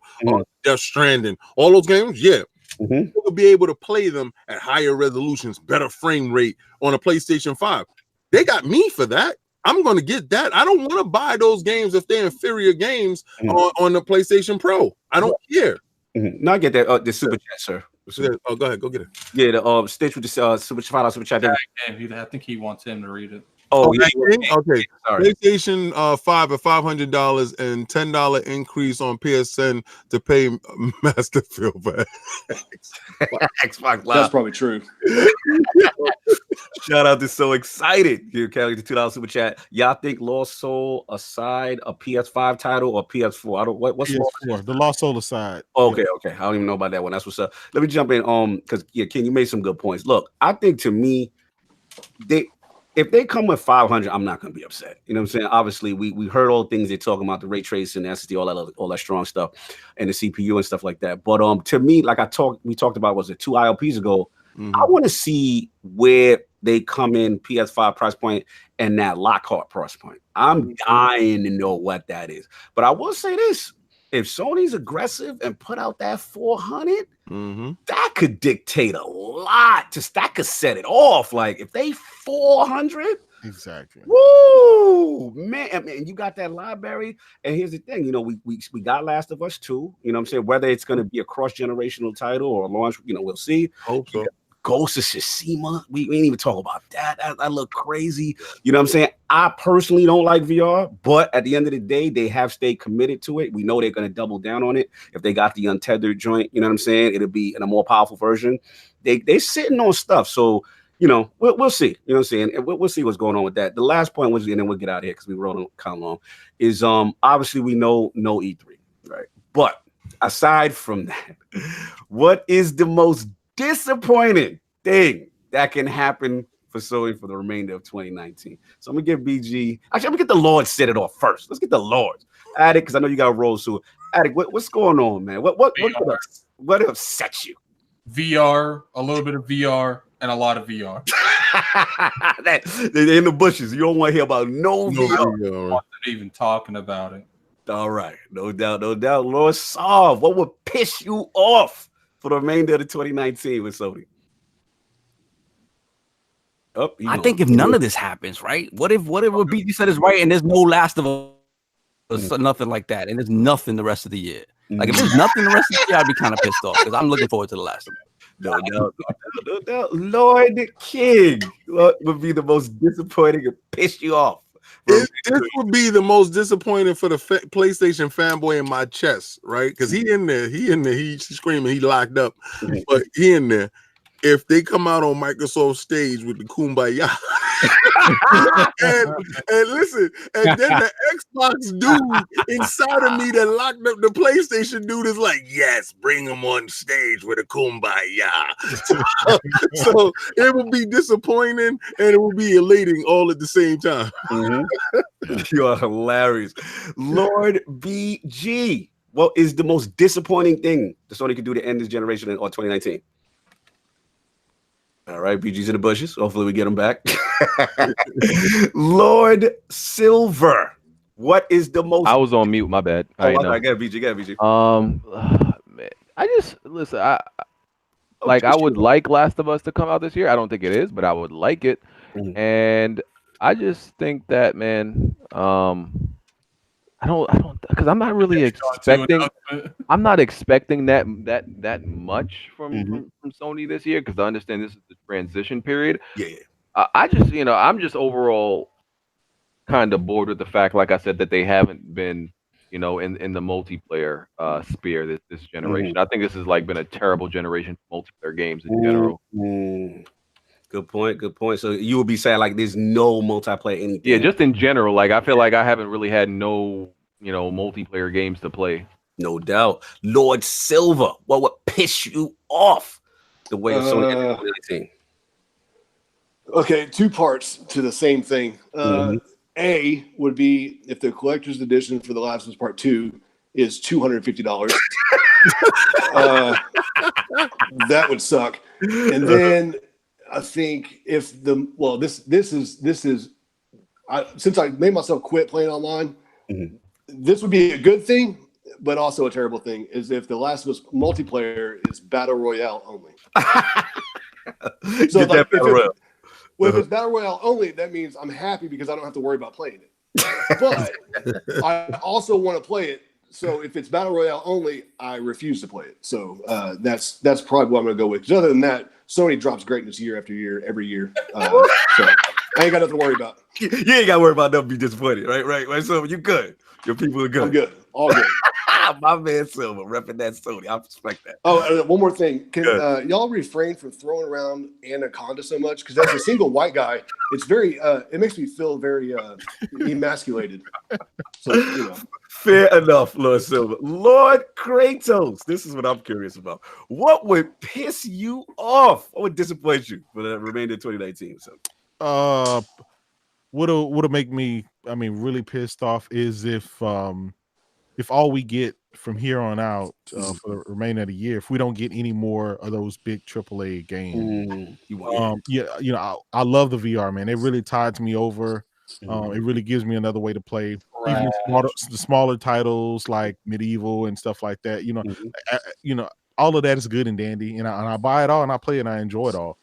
Death Stranding, all those games. Yeah. We'll be able to play them at higher resolutions, better frame rate on a PlayStation 5. They got me for that. I'm going to get that. I don't want to buy those games if they're inferior games on the PlayStation Pro. I don't care. No, I get that. The super chat, sir. Go ahead. Go get it. Yeah, the Stitch with the super chat. I think he wants him to read it. Oh, okay. Sorry. PlayStation 5 at $500 and $10 increase on PSN to pay Master Phil for Xbox Live. That's probably true. Shout out to So Excited. Here, Kelly, the $2 super chat. Y'all think Lost Soul aside a PS5 title or PS4? I don't. What's PS4? The Lost Soul aside. Oh, okay. I don't even know about that one. That's what's up. Let me jump in. Because Ken, you made some good points. Look, I think to me, if they come with 500, I'm not gonna be upset. You know what I'm saying? Obviously, we heard all the things they're talking about, the ray tracing, the SSD, all that strong stuff, and the CPU and stuff like that. But to me, like we talked about, was it 2 ILPs ago? I want to see where they come in PS5 price point and that Lockhart price point. I'm dying to know what that is. But I will say this: if Sony's aggressive and put out that 400, that could dictate a lot. That could set it off. Like if they 400, exactly. Woo, man! I mean, you got that library. And here's the thing: we got Last of Us 2. You know what I'm saying? Whether it's going to be a cross-generational title or a launch, we'll see. Hope so. Ghost of Tsushima. We ain't even talk about that. That look crazy. You know what I'm saying? I personally don't like VR, but at the end of the day, they have stayed committed to it. We know they're going to double down on it. If they got the untethered joint, you know what I'm saying? It'll be in a more powerful version. They're sitting on stuff. So, we'll see. You know what I'm saying? And we'll see what's going on with that. The last point was, and then we'll get out of here because we rolling kind of long, is obviously we know no E3, right? But aside from that, what is the most disappointing thing that can happen for Sony for the remainder of 2019? So I'm gonna get BG. Actually, I'm gonna get the Lord set it off first. Let's get the Lord. Attic, because I know you got rolls to it. Attic, what's going on, man? What upsets you? VR, a little bit of VR, and a lot of VR. They're in the bushes. You don't want to hear about no VR. I'm not even talking about it. All right, no doubt. Lord, solve. What would piss you off for the remainder of the 2019 with Sony? I think if none of this happens, right? What if what BG said is right and there's no Last of Us, nothing like that, and there's nothing the rest of the year? Like if there's nothing the rest of the year, I'd be kind of pissed off because I'm looking forward to the Last of Us. No doubt. Lord King, what would be the most disappointing and piss you off? This would be the most disappointing for the PlayStation fanboy in my chest, right? Because he in there, he's screaming, he locked up, but he in there. If they come out on Microsoft stage with the Kumbaya, and listen, and then the Xbox dude inside of me that locked up the PlayStation dude is like, yes, bring him on stage with a Kumbaya. So it will be disappointing and it will be elating all at the same time. You are hilarious. Lord BG, what is the most disappointing thing that Sony could do to end this generation or 2019? All right, BG's in the bushes. Hopefully we get him back. Lord Silver, what is the most... I was on mute, my bad. I got BG. Man, I just listen. I would like Last of Us to come out this year. I don't think it is, but I would like it. And I just think that, man, I don't, because I'm not really expecting. I'm not expecting that much from Sony this year because I understand this is the transition period. Yeah. I just, I'm just overall kind of bored with the fact, like I said, that they haven't been, in the multiplayer sphere this generation. I think this has been a terrible generation for multiplayer games in general. Good point. So you would be saying there's no multiplayer anything? Yeah, just in general. I feel like I haven't really had no, multiplayer games to play. No doubt. Lord Silver, what would piss you off the way Sony ended 2019? Okay, 2 parts to the same thing. A would be if the collector's edition for The Last of Us Part 2 is $250. That would suck. And then I think if this is since I made myself quit playing online, this would be a good thing, but also a terrible thing is if The Last of Us multiplayer is battle royale only. So if it's battle royale only, that means I'm happy because I don't have to worry about playing it. But I also want to play it. So if it's battle royale only, I refuse to play it. So that's probably what I'm going to go with. Because other than that, Sony drops greatness year after year, every year. I ain't got nothing to worry about. You ain't got to worry about them be disappointed, right? So you good. Your people are good. I'm good. All good. My man Silver repping that Sony. I respect that. Oh, one more thing. Can y'all refrain from throwing around Anaconda so much? Because as a single white guy, it's very. It makes me feel very emasculated. So you know. Fair enough, Lord Silver. Lord Kratos, this is what I'm curious about. What would piss you off? What would disappoint you for the remainder of 2019? So, what'll make me, really pissed off is if all we get from here on out for the remainder of the year, if we don't get any more of those big AAA games. I love the VR, man. It really tides me over. It really gives me another way to play. Even the smaller titles like Medieval and stuff like that. All of that is good and dandy, and I buy it all and I play it and I enjoy it all.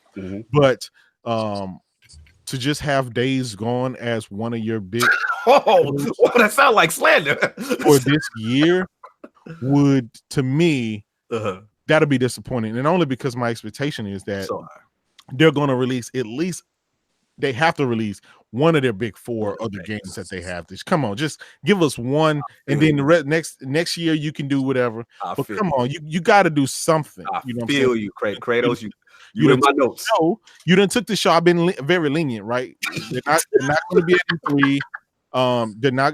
But to just have Days Gone as one of your big that sounds like slander for this year would, to me, that'll be disappointing, and only because my expectation is that they're going to release at least. They have to release one of their big 4 other games that they have. Come on, just give us one, and then the next year you can do whatever. But come on, you got to do something. I feel you, Kratos. You in my notes. No, you done took the show. I've been very lenient, right? They're not going to be at E3.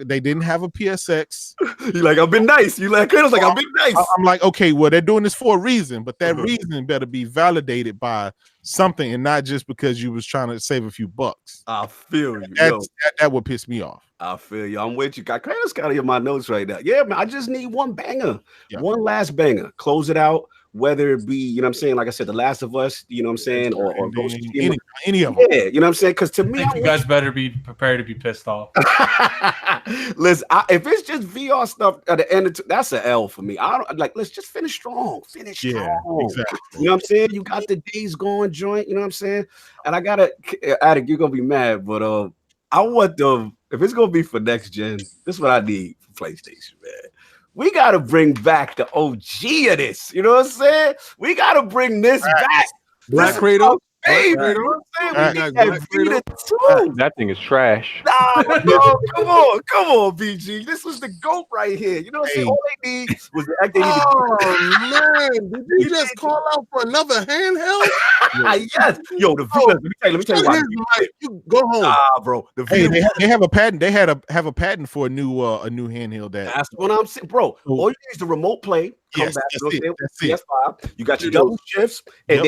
They didn't have a PSX. You like, I've been nice. You like Kratos like, I've been nice. I'm like, okay, well, they're doing this for a reason, but that reason better be validated by something and not just because you was trying to save a few bucks. I feel you. That would piss me off. I feel you. I'm with you. Kratos got in my notes right now. Yeah, man. I just need one banger. One last banger. Close it out. Whether it be, you know what I'm saying, like I said, The Last of Us, you know what I'm saying, or any of them. Yeah, you know what I'm saying? Because to me, you guys better be prepared to be pissed off. Listen, if it's just VR stuff at the end, that's an L for me. I don't like. Let's just finish strong. Strong. Exactly. You know what I'm saying? You got the Days Gone joint. You know what I'm saying? And I gotta, Attic, you're gonna be mad, but I want if it's gonna be for next gen, this is what I need for PlayStation, man. We got to bring back the OG of this. You know what I'm saying? We got to bring this back. Black Kratos. Baby, you know what I'm saying? We need that too. That thing is trash. Nah, no, come on, BG. This was the GOAT right here. You know what I'm saying? All they need was the act. Man, did you just call out for another handheld? Yes. Yo, the Vita. Let me tell you why. You go home. Nah, bro. The Vita, they have a patent. They have a patent for a new handheld. That's what I'm saying, bro. All you need is the remote play. Come back. That's it. PS5. You got your double shifts, and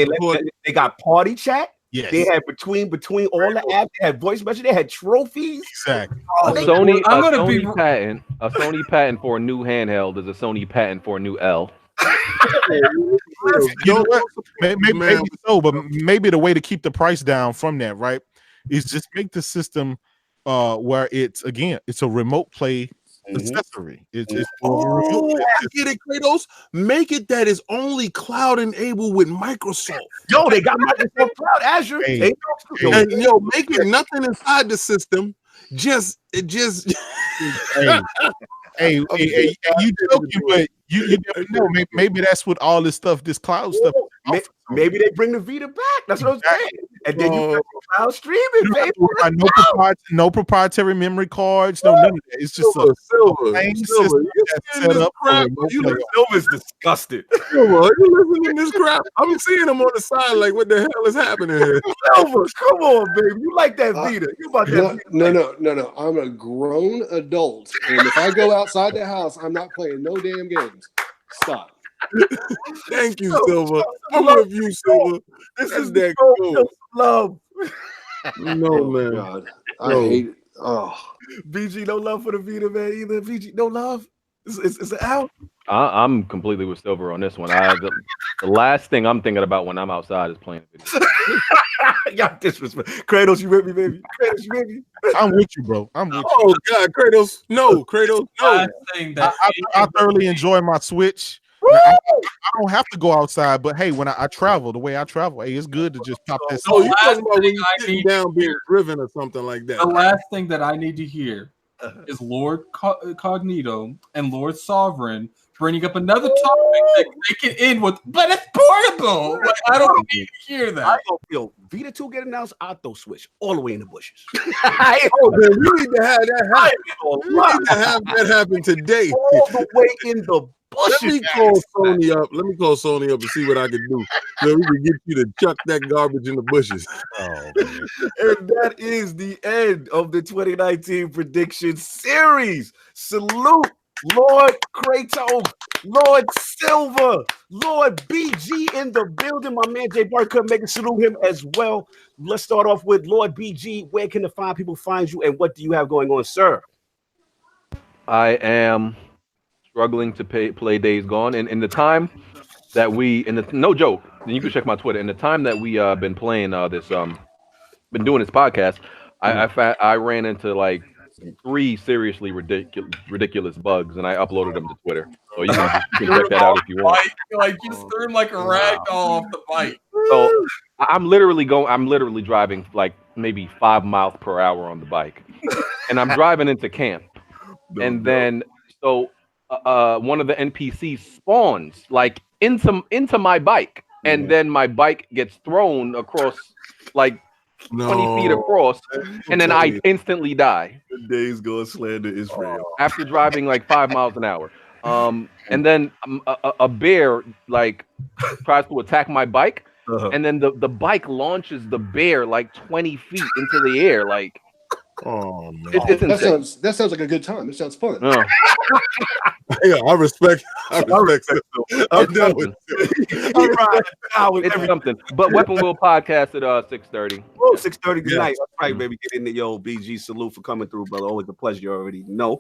they got party chat. Yes. They had between all the apps. They had voice message. They had trophies. Exactly. A Sony patent for a new handheld is a Sony patent for a new L. You know what? Maybe so, but maybe the way to keep the price down from that, right, is just make the system where it's a remote play accessory. I get it, Kratos. Make it that is only cloud enabled with Microsoft. Yo, they got Microsoft Cloud, Azure. Make it nothing inside the system. Just Hey, you joking, but you never know. Maybe that's what all this stuff, this cloud stuff. Maybe they bring the Vita back. That's what I'm saying. And then you got cloud streaming, baby. No proprietary memory cards. No, none of that. It's just a plain system that's set up. Silver's disgusted. Silver, you listening to this crap? I'm seeing them on the side. Like, what the hell is happening here? Silver, come on, baby. You like that Vita? You about that? No. I'm a grown adult, and if I go outside the house, I'm not playing no damn games. Stop. Thank you, Silver. I'm with you, Silver. This is that cool. Love. No, man. God. I hate it. Oh. BG, no love for the Vita, man, either. BG, no love. Is it out? I'm completely with Silver on this one. The last thing I'm thinking about when I'm outside is playing video. Y'all disrespect. Kratos, you with me, baby? Kratos, you with me? I'm with you, bro. I'm with you. Oh, God, Kratos. No, Kratos, no. I thoroughly enjoy my Switch. I don't have to go outside, but hey, when I travel, the way I travel, hey, it's good to just pop that. Oh, you talking about when you're sitting down being driven or something like that? The last thing that I need to hear is Lord Cognito and Lord Sovereign bringing up another topic that they can end with, but it's portable. Like, I don't need to hear that. Vita 2 get announced, I'll throw Switch all the way in the bushes. Man, we need to have that happen. We need to have that happen today. All the way in the bushes. Let me call Sony up. Let me call Sony up and see what I can do so we can get you to chuck that garbage in the bushes. And that is the end of the 2019 prediction series. Salute Lord Kratos, Lord Silver, Lord BG in the building. My man Jay Bart couldn't make it, salute him as well. Let's start off with Lord BG. Where can the fine people find you, and what do you have going on, sir? I am struggling to play Days Gone, and in the time that no joke, you can check my Twitter. In the time that we been playing been doing this podcast, I ran into like 3 seriously ridiculous bugs, and I uploaded them to Twitter. So you can check that out if you want. Like you threw him like a rag doll off the bike. So I'm literally driving like maybe 5 miles per hour on the bike, and I'm driving into camp, and then one of the NPCs spawns like into my bike, and then my bike gets thrown across like 20 feet across, and then I instantly die. The Days Gone slander is real. After driving like 5 miles an hour. And then a bear like tries to attack my bike, and then the bike launches the bear like 20 feet into the air. Like, oh man, that sounds like a good time. It sounds fun. Yeah, I respect it. I'm done with it. It's something. But Weapon Wheel podcast at 6:30. Oh, 6:30 tonight. That's right, baby. Get in the BG. Salute for coming through, brother. Always a pleasure. You already know.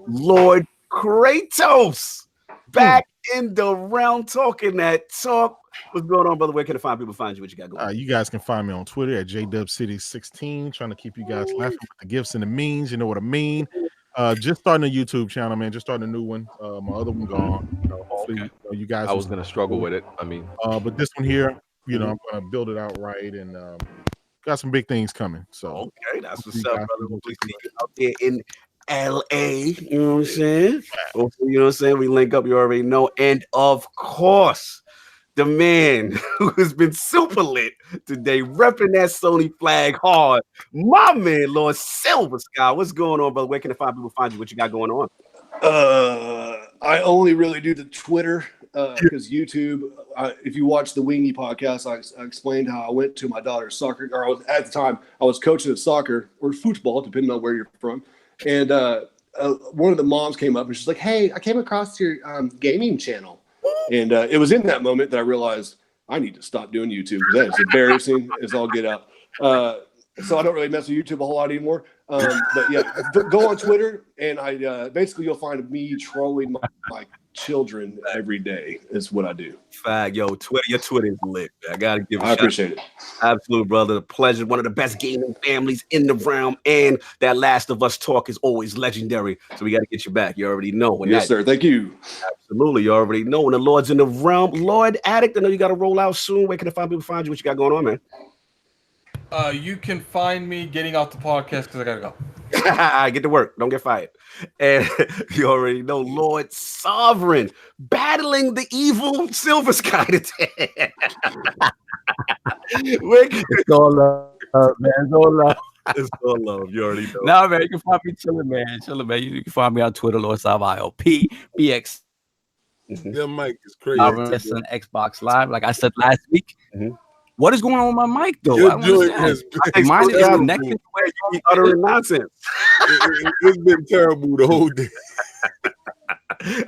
Lord Kratos back in the round talking that talk. What's going on, brother? Where can the fine people find you? What you got going? You guys can find me on Twitter at JDubCity16. Trying to keep you guys laughing with the gifts and the memes. You know what I mean? Just starting a YouTube channel, man. Just starting a new one. My other one gone. Hopefully, you guys. I was gonna struggle with it. I mean, but this one here, I'm gonna build it out right, and got some big things coming. So okay, that's what's up, brother. Hopefully, see you out there in LA. You know what I'm saying? Hopefully, you know what I'm saying. We link up. You already know, and of course, the man who has been super lit today, repping that Sony flag hard, my man, Lord Silver Sky. What's going on, brother? Where can the fine people find you? What you got going on? I only really do the Twitter because YouTube. If you watch the Wingy podcast, I explained how I went to my daughter's soccer, or at the time I was coaching at soccer or football, depending on where you're from. And one of the moms came up and she's like, "Hey, I came across your gaming channel." And it was in that moment that I realized I need to stop doing YouTube because that is embarrassing as all get out. So I don't really mess with YouTube a whole lot anymore. But yeah, go on Twitter, and I basically you'll find me trolling my children every day is what I do. Fag, yo, Twitter, your Twitter is lit. I gotta give. I appreciate it. Absolute, brother. The pleasure. One of the best gaming families in the realm, and that Last of Us talk is always legendary. So we got to get you back. You already know. Yes, sir. Thank you. Absolutely, you already know. When the Lord's in the realm, Lord Addict. I know you got to roll out soon. Where can the fine people find you? What you got going on, man? You can find me getting off the podcast because I gotta go. Get to work. Don't get fired. And you already know Lord Sovereign battling the evil Silver Sky today. It's all love, man. It's all love. It's all love. You already know. No, man. You can find me chilling, man. Chilling, man. You can find me on Twitter, Lord Sav IOP BX. Your mic is crazy. On Xbox Live, like I said last week. What is going on with my mic, though? Mine is connected where you be uttering nonsense. It's been terrible the whole day.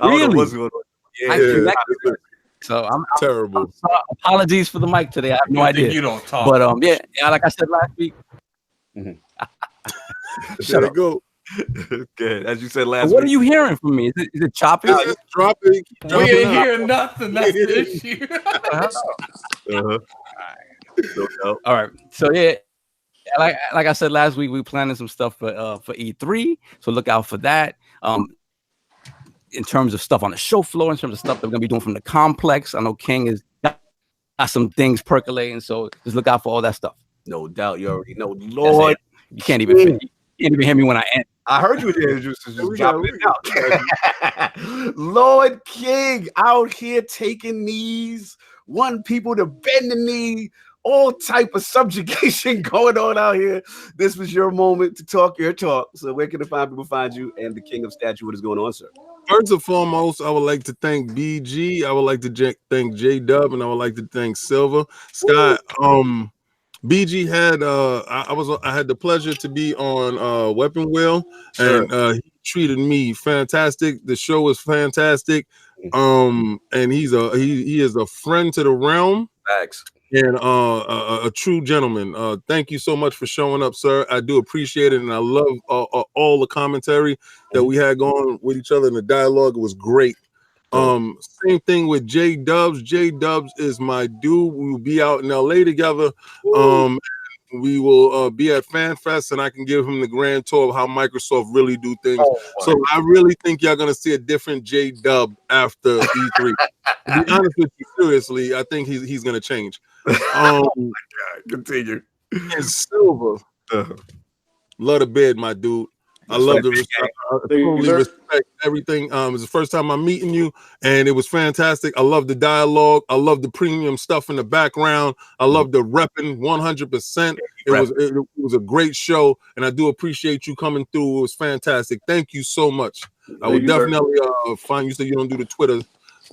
Really? What's going on. Yeah, so I'm terrible. Apologies for the mic today. I have no idea. You don't talk. But yeah, like I said last week. Shut up. Go. Good. As you said last week. What are you hearing from me? Is it choppy? It's dropping. We ain't hearing nothing. That's the issue. All right. So yeah, like I said last week, we planning some stuff for E3. So look out for that. In terms of stuff on the show floor, in terms of stuff that we're gonna be doing from the complex. I know King has got some things percolating, so just look out for all that stuff. No doubt, you already know. Lord, you can't even hear me when I end. I heard you there. Just dropping it out. Lord King out here taking knees, wanting people to bend the knee, all type of subjugation going on out here. This was your moment to talk your talk. So where can the fine people find you and the King of Statue? What is going on, sir? First and foremost, I would like to thank BG. I would like to thank J Dub, and I would like to thank Silver Scott. BG had I had the pleasure to be on Weapon Wheel, and he treated me fantastic. The show was fantastic. And he is a friend to the realm. Thanks. And a true gentleman. Thank you so much for showing up, sir. I do appreciate it, and I love all the commentary that we had going with each other in the dialogue. It was great. Same thing with J Dubs. J Dubs is my dude. We will be out in LA together. We will be at Fan Fest, and I can give him the grand tour of how Microsoft really do things. So I really think y'all gonna see a different J Dub after E3. To be honest with you, seriously, I think he's gonna change. Oh my God, continue. And Silver, love the bed, my dude. I love the respect. I totally respect everything. It's the first time I'm meeting you, and it was fantastic. I love the dialogue. I love the premium stuff in the background. I love the repping 100%. It was a great show, and I do appreciate you coming through. It was fantastic. Thank you so much. I will definitely find you. So you don't do the Twitter.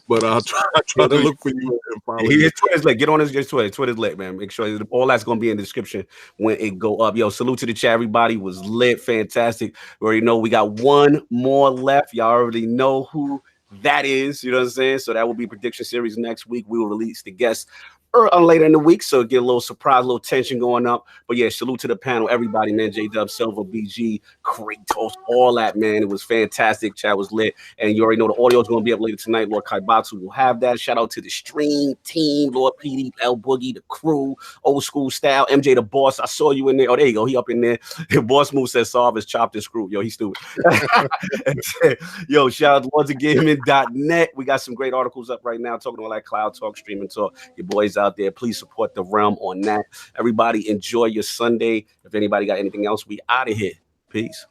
But I'll try to look for you and follow you. His Twitter's lit. Get on his Twitter. Twitter's lit, man. Make sure all that's gonna be in the description when it go up. Yo, salute to the chat. Everybody was lit, fantastic. We already know we got one more left. Y'all already know who that is. You know what I'm saying? So that will be prediction series next week. We will release the guests later in the week, so get a little surprise, a little tension going up. But yeah, salute to the panel, everybody, man. J Dub, Silver, BG, Kratos, all that, man. It was fantastic. Chat was lit, and you already know the audio is going to be up later tonight. Lord Kaibatsu will have that. Shout out to the stream team, Lord PD, L Boogie, the crew, old school style, MJ the boss. I saw you in there. Oh, there you go. He up in there. Boss Move says Solve is chopped and screwed. Yo, he's stupid. Yo, shout out to lordsofgaming.net. We got some great articles up right now talking about like cloud talk, streaming talk. Your boys out there, please support the realm on that. Everybody enjoy your Sunday. If anybody got anything else, we out of here. Peace.